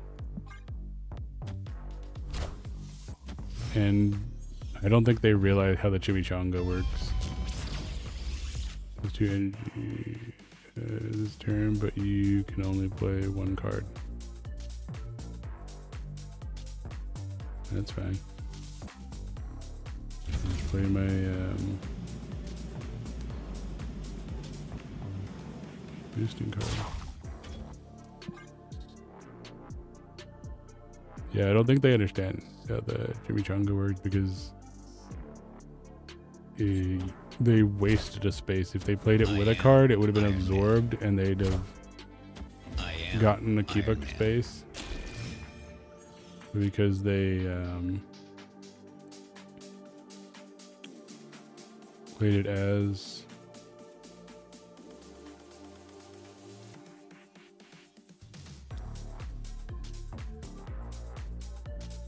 And I don't think they realize how the chimichanga works. +2 energy this turn, but you can only play 1 card. That's fine. Let's play my boosting card. Yeah, I don't think they understand how the chimichanga works because they wasted a space. If they played it with a card, it would have been absorbed and they'd have gotten a keybook space. Because they played it as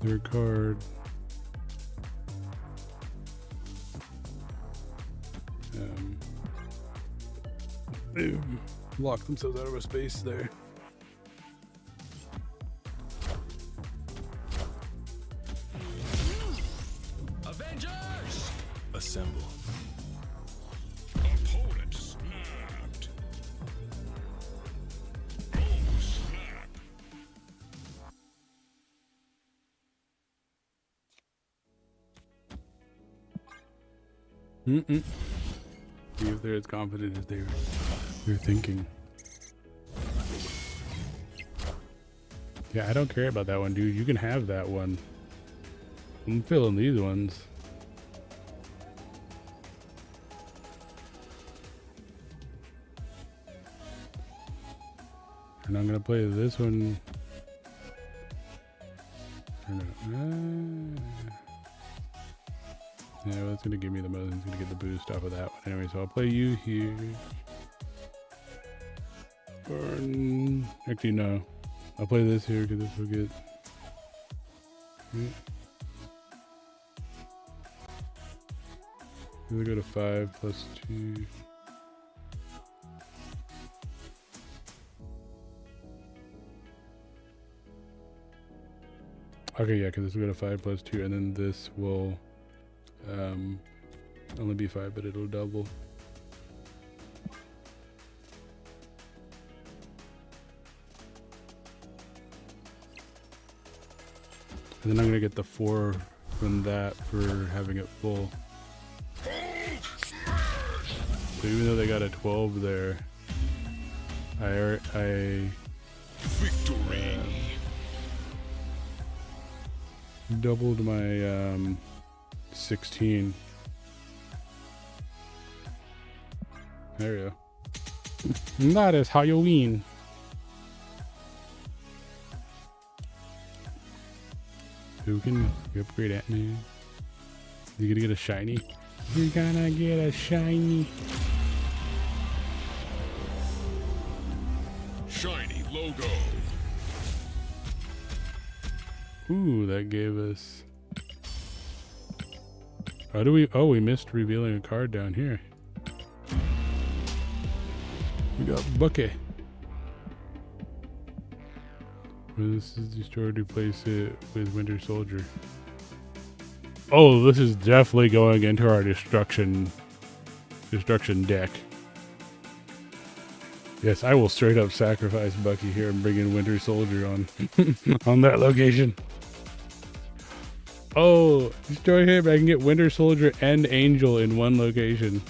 their card. They've locked themselves out of a space there. Assemble. Opponent snapped. Oh, snap. See if they're as confident as they're thinking. Yeah, I don't care about that one, dude. You can have that one. I'm filling these ones. And I'm gonna play this one. Yeah, well, it's gonna give me the most. It's gonna get the boost off of that one anyway. So I'll play you here. Or actually, no. I'll play this here because this will get. We'll go to 5 + 2. Okay, yeah, because this will go to 5 + 2, and then this will only be 5, but it'll double. And then I'm gonna get the 4 from that for having it full. So even though they got a 12 there, I Victory. doubled my 16. There we go. That is Halloween. Who can upgrade at now? You gonna get a shiny? You're gonna get a shiny. Shiny logo. Ooh, that gave us. How do we? Oh, we missed revealing a card down here. We got Bucky. This is destroyed. Replace it with Winter Soldier. Oh, this is definitely going into our destruction destruction deck. Yes, I will straight up sacrifice Bucky here and bring in Winter Soldier on on that location. Oh, destroy him. I can get Winter Soldier and Angel in one location.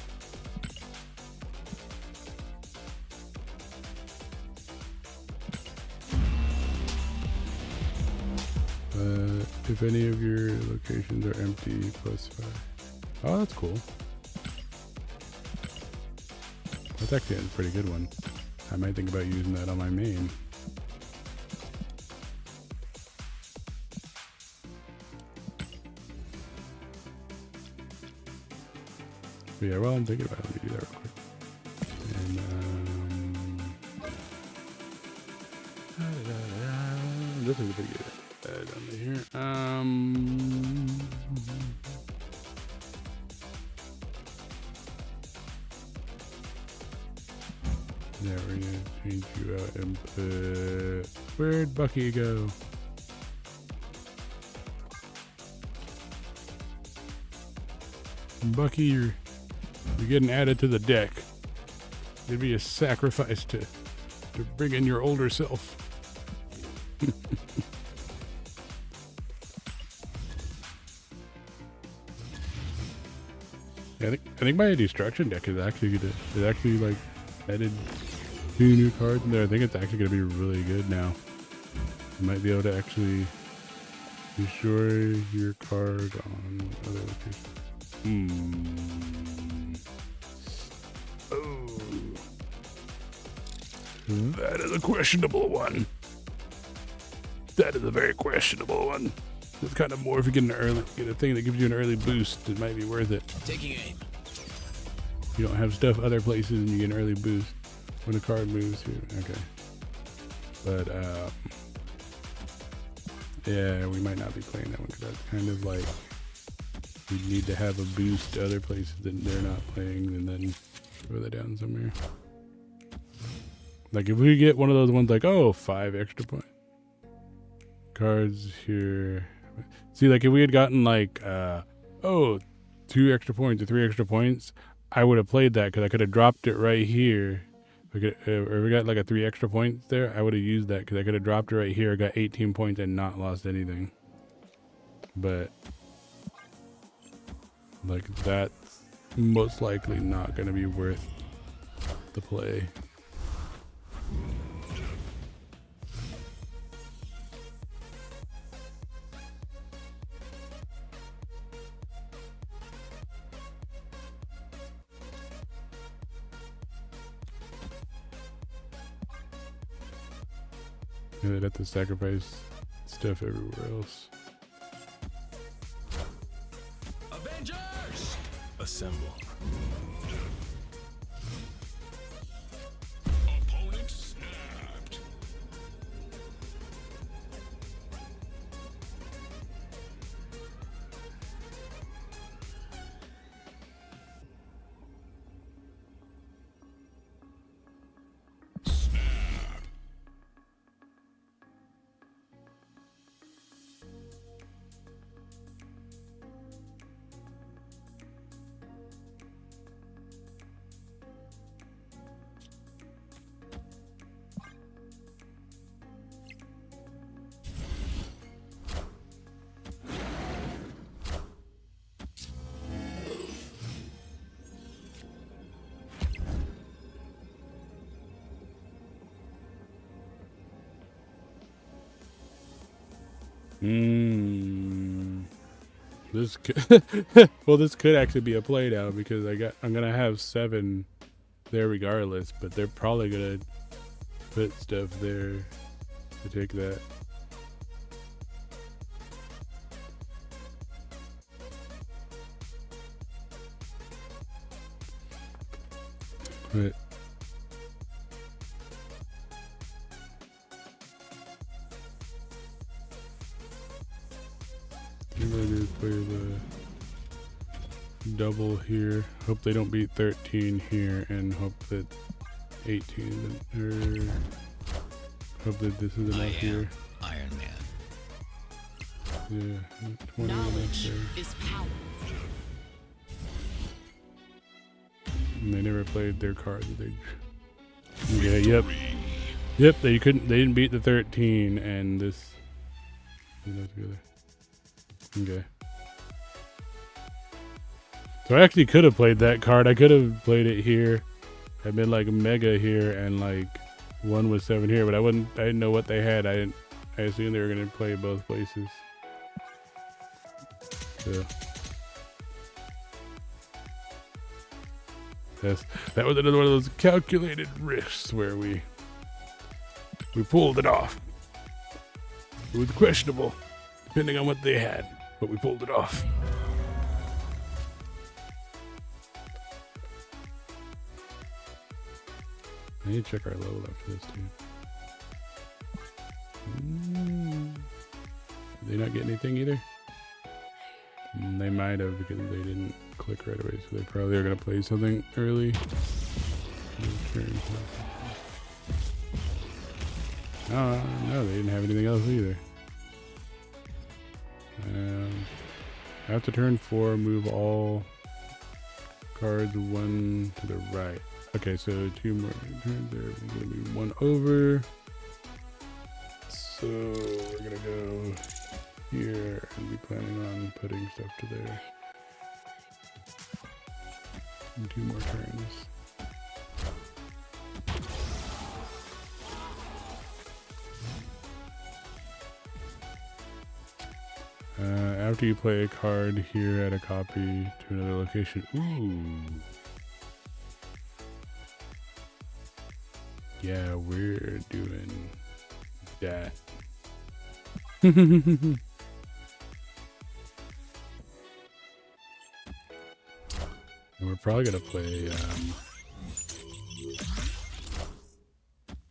If any of your locations are empty, +5. Oh, that's cool. That's actually a pretty good one. I might think about using that on my main. But yeah, well, I'm thinking about it. Let me do that real quick. And this is a pretty good down here. Yeah, we're gonna change you out and put. Where'd Bucky go? Bucky, you're getting added to the deck. It'd be a sacrifice to bring in your older self. I think my destruction deck is actually like added 2 new cards in there. I think it's actually gonna be really good now. You might be able to actually destroy your card on other locations. Oh, that is a questionable one. That is a very questionable one. It's kind of more if you get a thing that gives you an early boost, it might be worth it. Taking aim. You don't have stuff other places and you get an early boost when a card moves here. Okay. But yeah, we might not be playing that one because that's kind of like we need to have a boost to other places that they're not playing and then throw that down somewhere. Like if we get one of those ones like, oh, 5 extra point cards here. See, like if we had gotten like, 2 extra points or 3 extra points, I would have played that because I could have dropped it right here. Or we got like a 3 extra points there, I would have used that because I could have dropped it right here, got 18 points and not lost anything. But like that's most likely not going to be worth the play. They'd have to sacrifice stuff everywhere else. Avengers! Assemble. Opponent snapped. This could well, this could actually be a play now because I'm gonna have 7 there regardless, but they're probably gonna put stuff there to take that. But I'm gonna do play the double here. Hope they don't beat 13 here, and hope that 18 or hope that this is enough here. Iron Man. Yeah, 20 Knowledge enough is power. And they never played their card that they. Yeah, yep. They didn't beat the 13, and this. Okay. So I actually could have played that card. I could have played it here. I've been like mega here and like 1 with 7 here, but I didn't know what they had. I assumed they were gonna play both places. So that was another one of those calculated risks where we pulled it off. It was questionable, depending on what they had, but we pulled it off. I need to check our level after this too. Did they not get anything either? They might have because they didn't click right away, so they probably are going to play something early. Oh, no, they didn't have anything else either. After turn 4, move all cards 1 to the right. Okay, so 2 more turns there. We're going to be 1 over. So we're going to go here and be planning on putting stuff to there. And 2 more turns. After you play a card here, add a copy to another location. Ooh. Yeah, we're doing that. And we're probably gonna play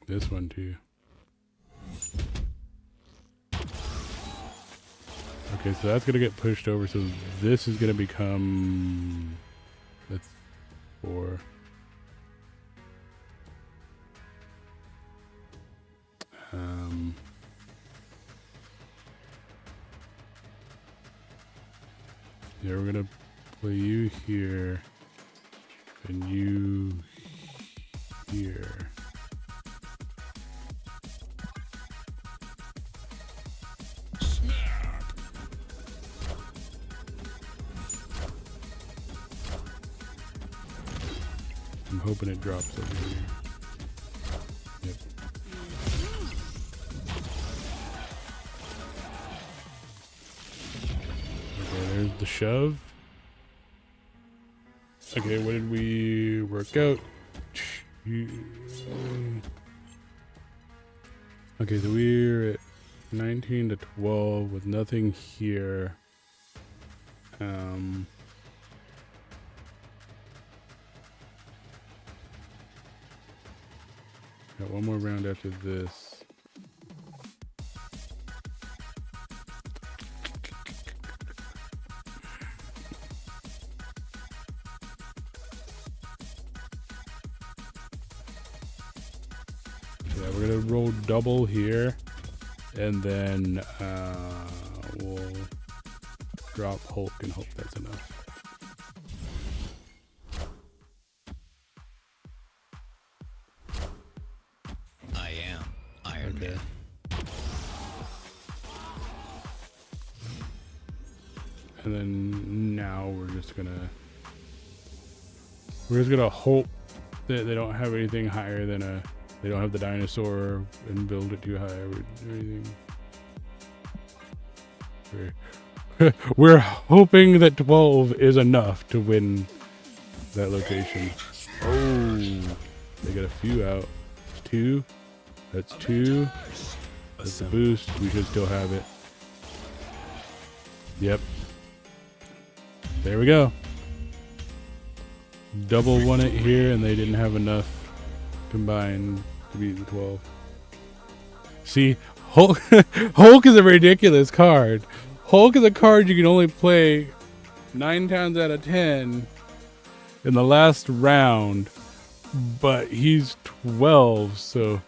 this one too. Okay, so that's gonna get pushed over, so this is gonna become, that's 4. Yeah, we're gonna play you here and you here. I'm hoping it drops over here. Yep. Okay, there's the shove. Okay, what did we work out? Okay, so we're at 19 to 12 with nothing here. Got one more round after this. Yeah, we're gonna roll double here, and then we'll drop Hulk and hope that's enough. I am Iron Man. And then now we're just gonna hope that they don't have anything higher than they don't have the dinosaur and build it too high or anything. We're hoping that 12 is enough to win that location. Oh, they got a few out. 2. That's 2. That's the boost. We should still have it. Yep. There we go. Double won it here, and they didn't have enough combined to beat the 12. See, Hulk, Hulk is a ridiculous card. Hulk is a card you can only play 9 times out of 10 in the last round, but he's 12, so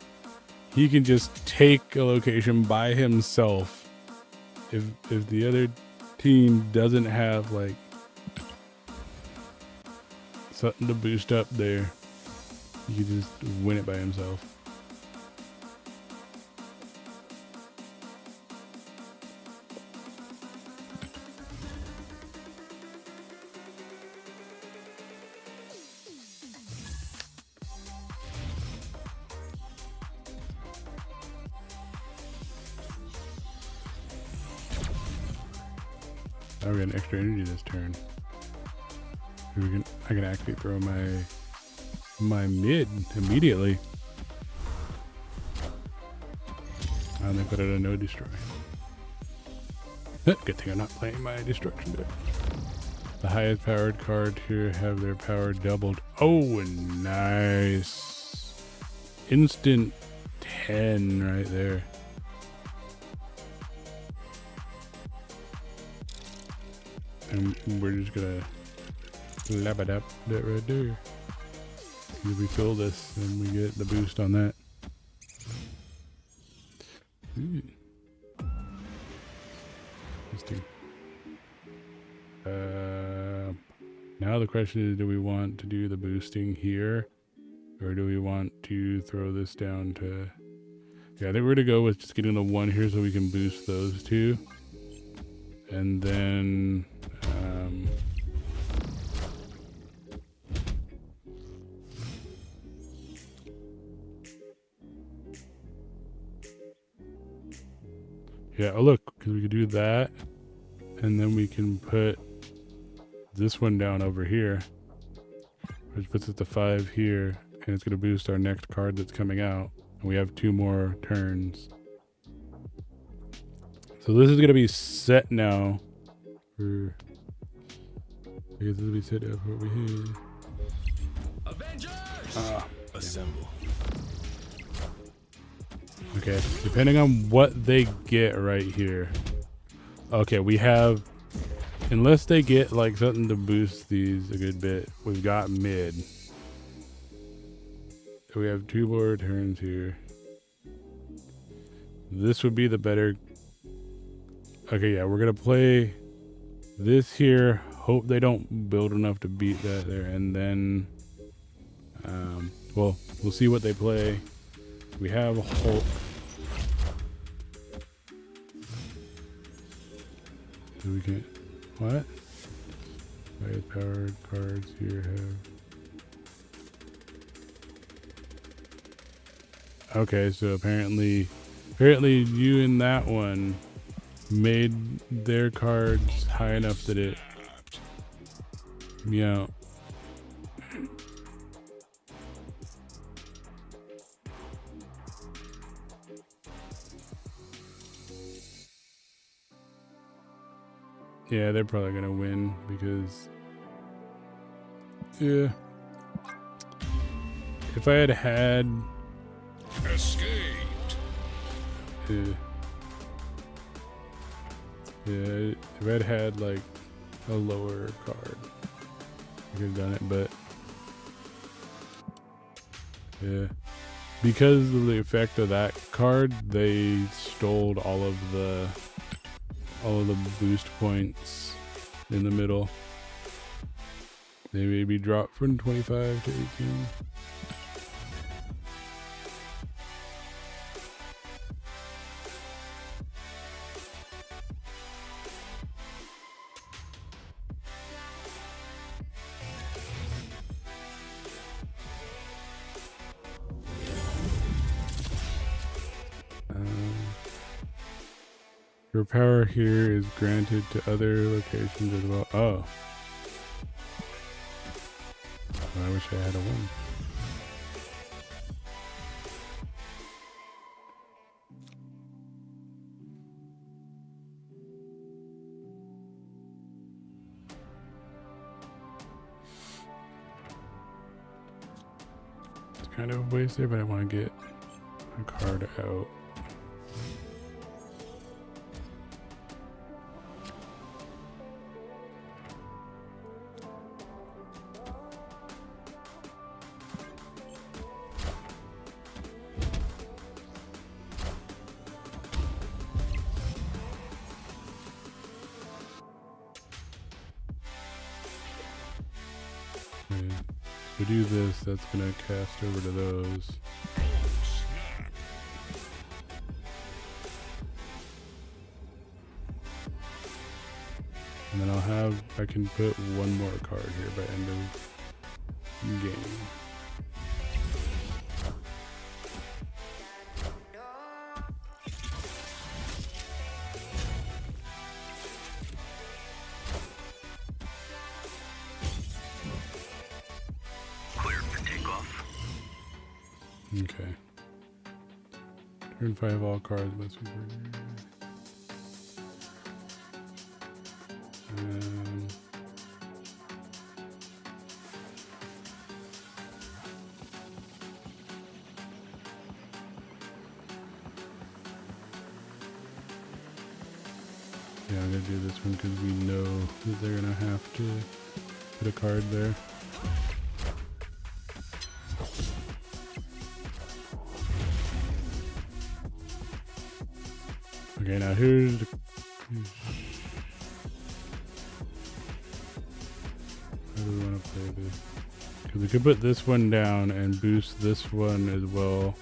he can just take a location by himself. If the other team doesn't have like something to boost up there. You can just win it by himself. Now we got an extra energy this turn. I can actually throw my mid immediately. And they put it a no destroy. Good thing I'm not playing my destruction deck. The highest powered card here have their power doubled. Oh, nice. Instant 10 right there. And we're just gonna lap it up that right there. If we fill this, then we get the boost on that. Ooh. Interesting. Now the question is, do we want to do the boosting here, or do we want to throw this down to? Yeah, I think we're gonna go with just getting the one here so we can boost those two, and then. Yeah, oh look, because we could do that, and then we can put this one down over here, which puts it to 5 here, and it's going to boost our next card that's coming out. And we have 2 more turns. So this is going to be set now. I guess this will be set up over here. Avengers! Assemble. Okay, depending on what they get right here. Okay, we have, unless they get like something to boost these a good bit, we've got mid. So we have 2 more turns here. This would be the better. Okay, yeah, we're gonna play this here. Hope they don't build enough to beat that there, and then, well, we'll see what they play. We have a whole. So we can. What? Highest powered cards here have. Okay, so apparently you and that one made their cards high enough that it. Yeah. Yeah, they're probably gonna win because, yeah. If I had Escaped. yeah, if I'd had like a lower card, I could have done it, but yeah, because of the effect of that card, they stole all of the boost points in the middle. They maybe dropped from 25 to 18. Your power here is granted to other locations as well. Oh. Well, I wish I had a win. It's kind of a waste there, but I want to get a card out. we do this, that's gonna cast over to those. And then I can put one more card here by end of game. Clear for takeoff. Okay. Turn 5 all cards must be yeah, I'm gonna do this one because we know that they're gonna have to put a card there. Okay, now here's the... How do we want to play this? Because we could put this one down and boost this one as well.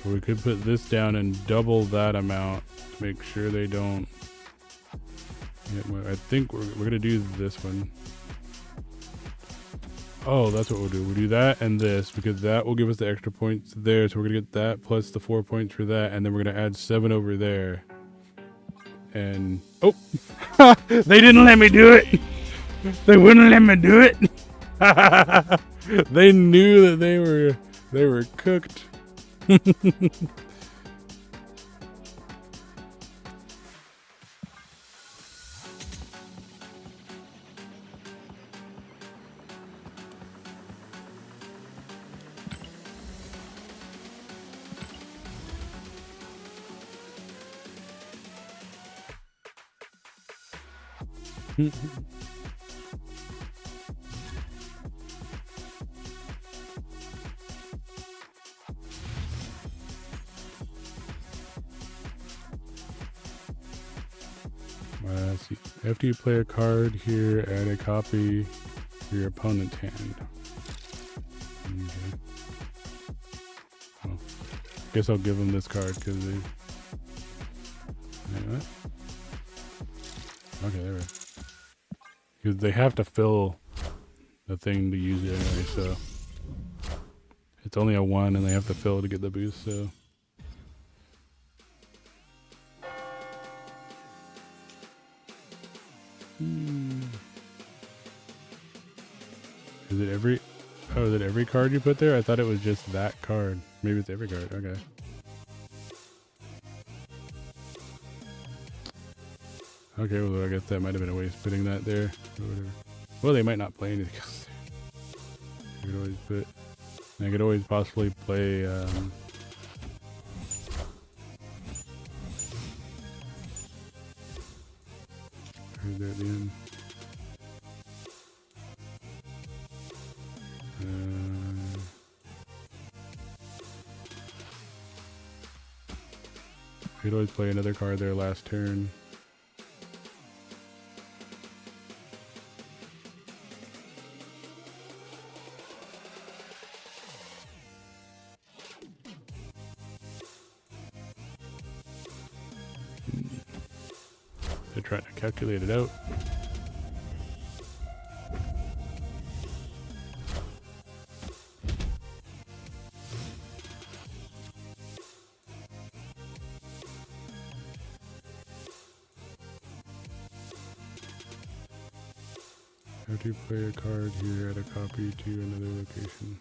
Or we could put this down and double that amount to make sure they don't... I think we're going to do this one. Oh, that's what we'll do. We'll do that and this because that will give us the extra points there. So we're going to get that plus the 4 points for that. And then we're going to add 7 over there. And... Oh! They didn't let me do it! They wouldn't let me do it! They knew that they were cooked. See, after you play a card here, add a copy to your opponent's hand. Okay. Well, guess I'll give them this card because they... Wait, what? Okay, there we go. Because they have to fill the thing to use it anyway, so... It's only a 1 and they have to fill to get the boost, so... Is it every... Oh, is it every card you put there? I thought it was just that card. Maybe it's every card. Okay. Okay, well, I guess that might have been a waste putting that there. Or whatever. Well, they might not play anything else. I could always put... I could always possibly play... Right there at the end. Could always play another card there last turn. They're trying to calculate it out. How to play a card here, add a copy to another location.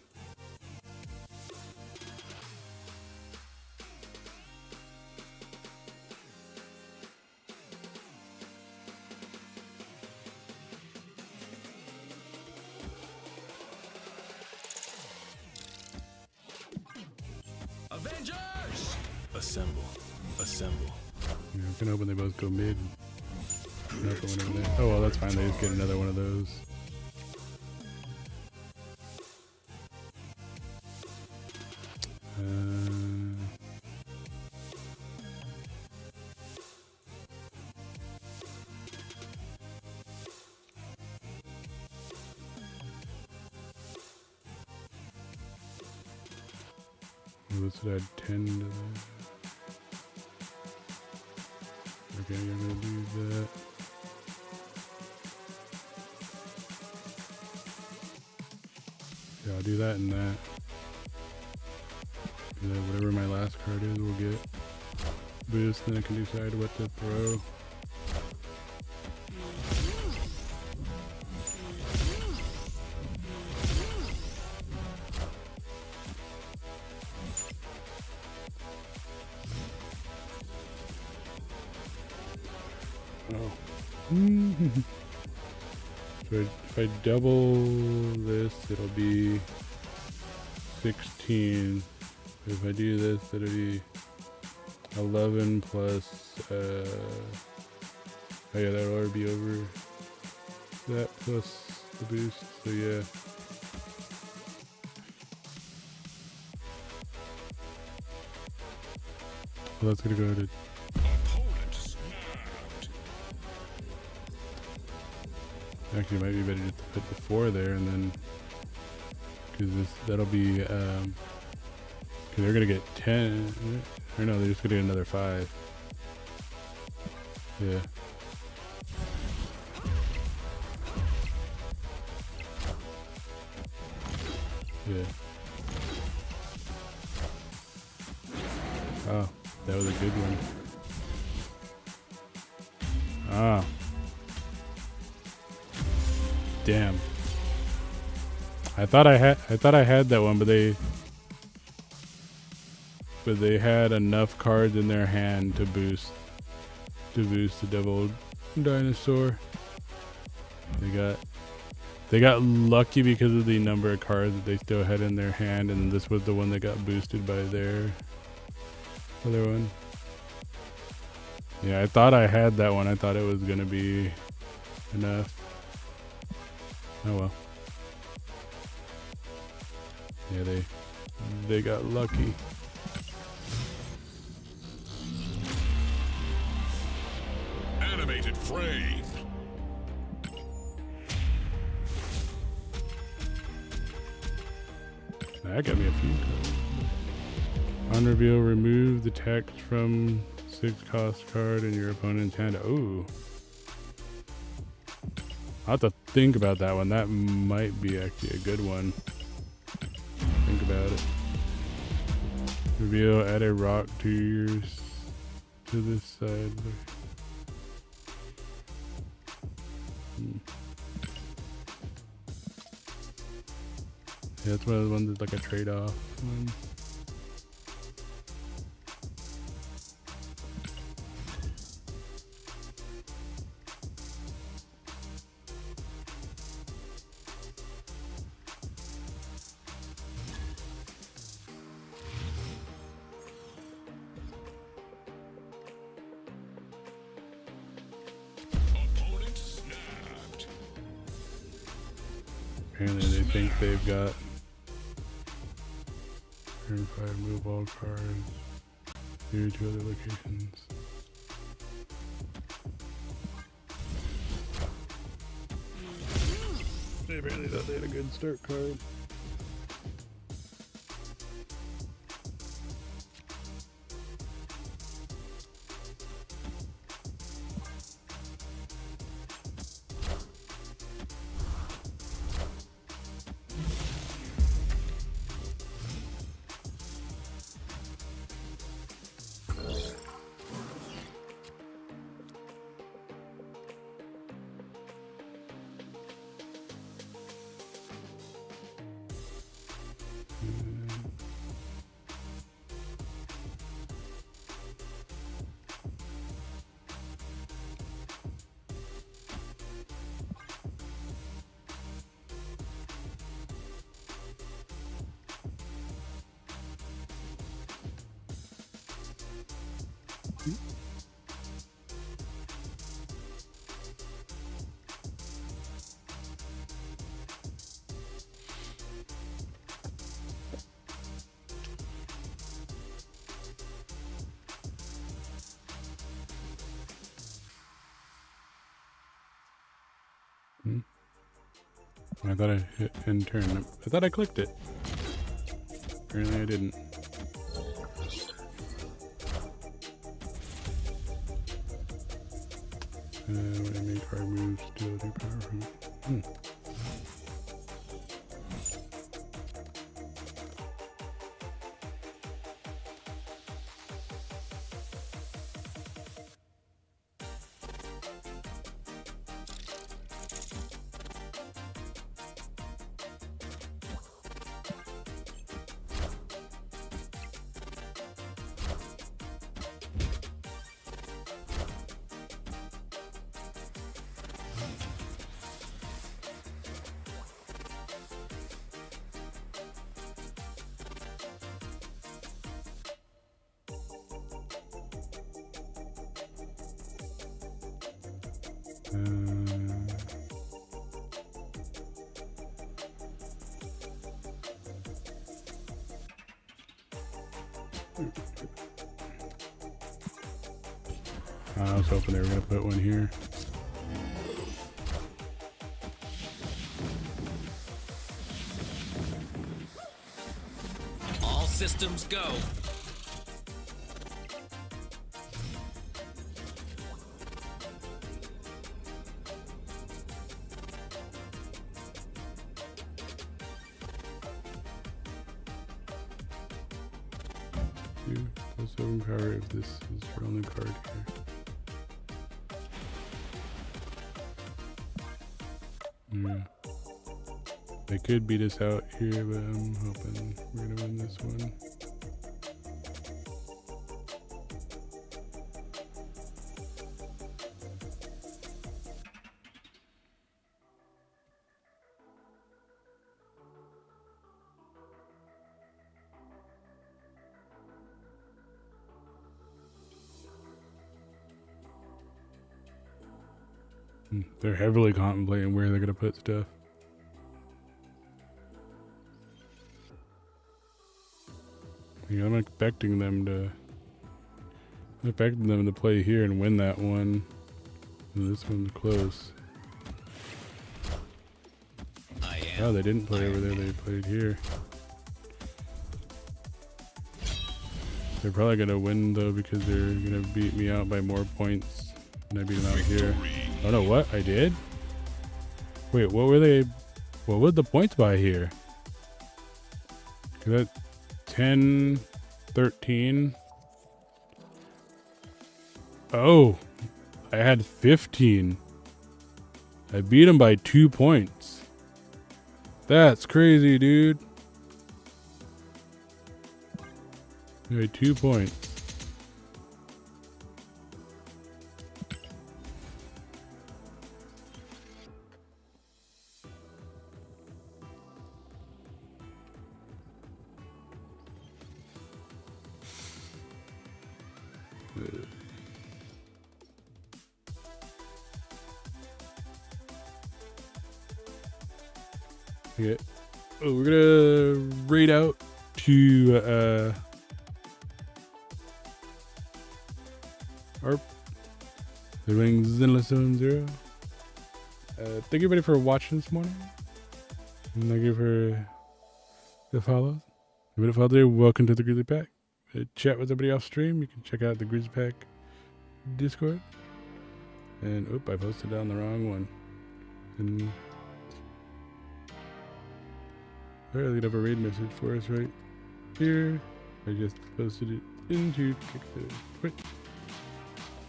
Avengers! Assemble. Assemble. Yeah, I'm gonna hope they both go mid. Not going over there. Oh well, that's fine. They just get another one of those. Let's add 10 to that. Okay, I'm gonna do that. Yeah, I'll do that and that. And then whatever my last card is, we'll get boost. Then I can decide what to throw. Oh. So if I double this, it'll be 16. If I do this, it'll be 11 plus, oh yeah, that'll already be over that plus the boost, so yeah. Well, that's gonna go to Opponent snapped. actually, it might be better just to put the 4 there, and then because that'll be because they're gonna get 10, or no, they're just gonna get another 5. Yeah. Yeah. Oh, that was a good one. Ah. Damn. I thought I had that one, but they had enough cards in their hand to boost the double dinosaur. They got lucky because of the number of cards that they still had in their hand, and this was the one that got boosted by their other one. Yeah, I thought I had that one. I thought it was gonna be enough. Oh well. Yeah, they got lucky. Animated frame. That got me a few. On reveal, remove the text from 6 cost card in your opponent's hand. Ooh. I'll have to think about that one. That might be actually a good one. Think about it. Reveal, add a rock to this side. Yeah, that's one of the ones that's like a trade-off one. Opponent snapped. Apparently they think they've got turn 5 move all cards here to other locations. They apparently thought they had a good start card. I thought I hit and turn. I thought I clicked it. Apparently I didn't. When I make hard moves, deal 2 power from. I was hoping they were going to put one here. All systems go. +7 power if this is your only card here. Yeah. They could beat us out here, but I'm hoping we're gonna win this one. They're heavily contemplating where they're gonna put stuff. Yeah, I'm expecting them to play here and win that one. And this one's close. Oh, they didn't play over there, they played here. They're probably gonna win though because they're gonna beat me out by more points than I beat them out here. Oh no, what? I did? Wait, what were they? What was the points by here? Cause that 10, 13. Oh, I had 15. I beat him by 2 points. That's crazy, dude. By 2 points. Okay. Oh, we're gonna raid out to ARP. The wings Zenless 0. Thank you everybody for watching this morning. And thank you for the follows. If you follow there, welcome to the Grizzly Pack. Chat with everybody off stream. You can check out the Grizzly Pack Discord. And oop, I posted down the wrong one. And alright, we have a raid message for us right here. I just posted it into Twitch.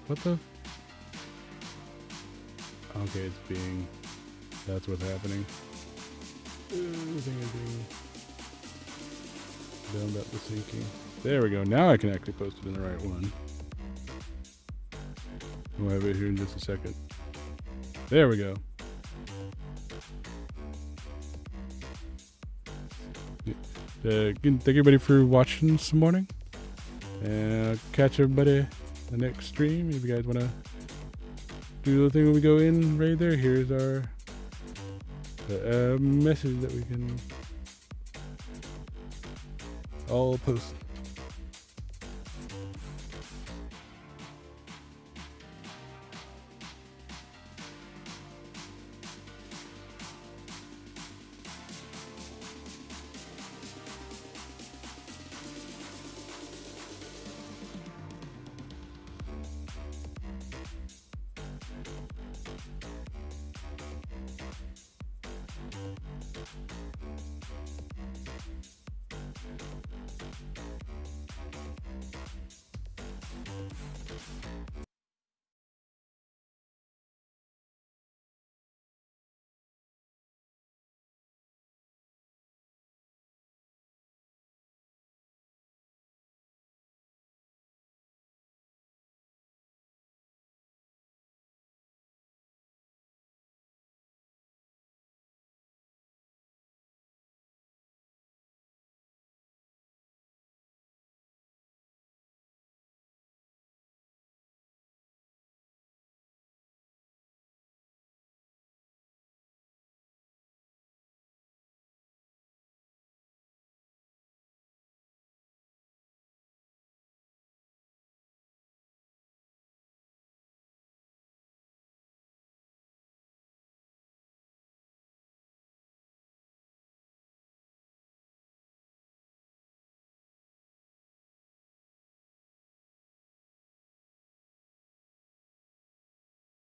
What the? Okay, it's being. That's what's happening. Everything is being done about the syncing. There we go. Now I can actually post it in the right one. We'll have it here in just a second. There we go. Again, thank everybody for watching this morning. And I'll catch everybody the next stream. If you guys want to do the thing when we go in right there, here's our message that we can all post.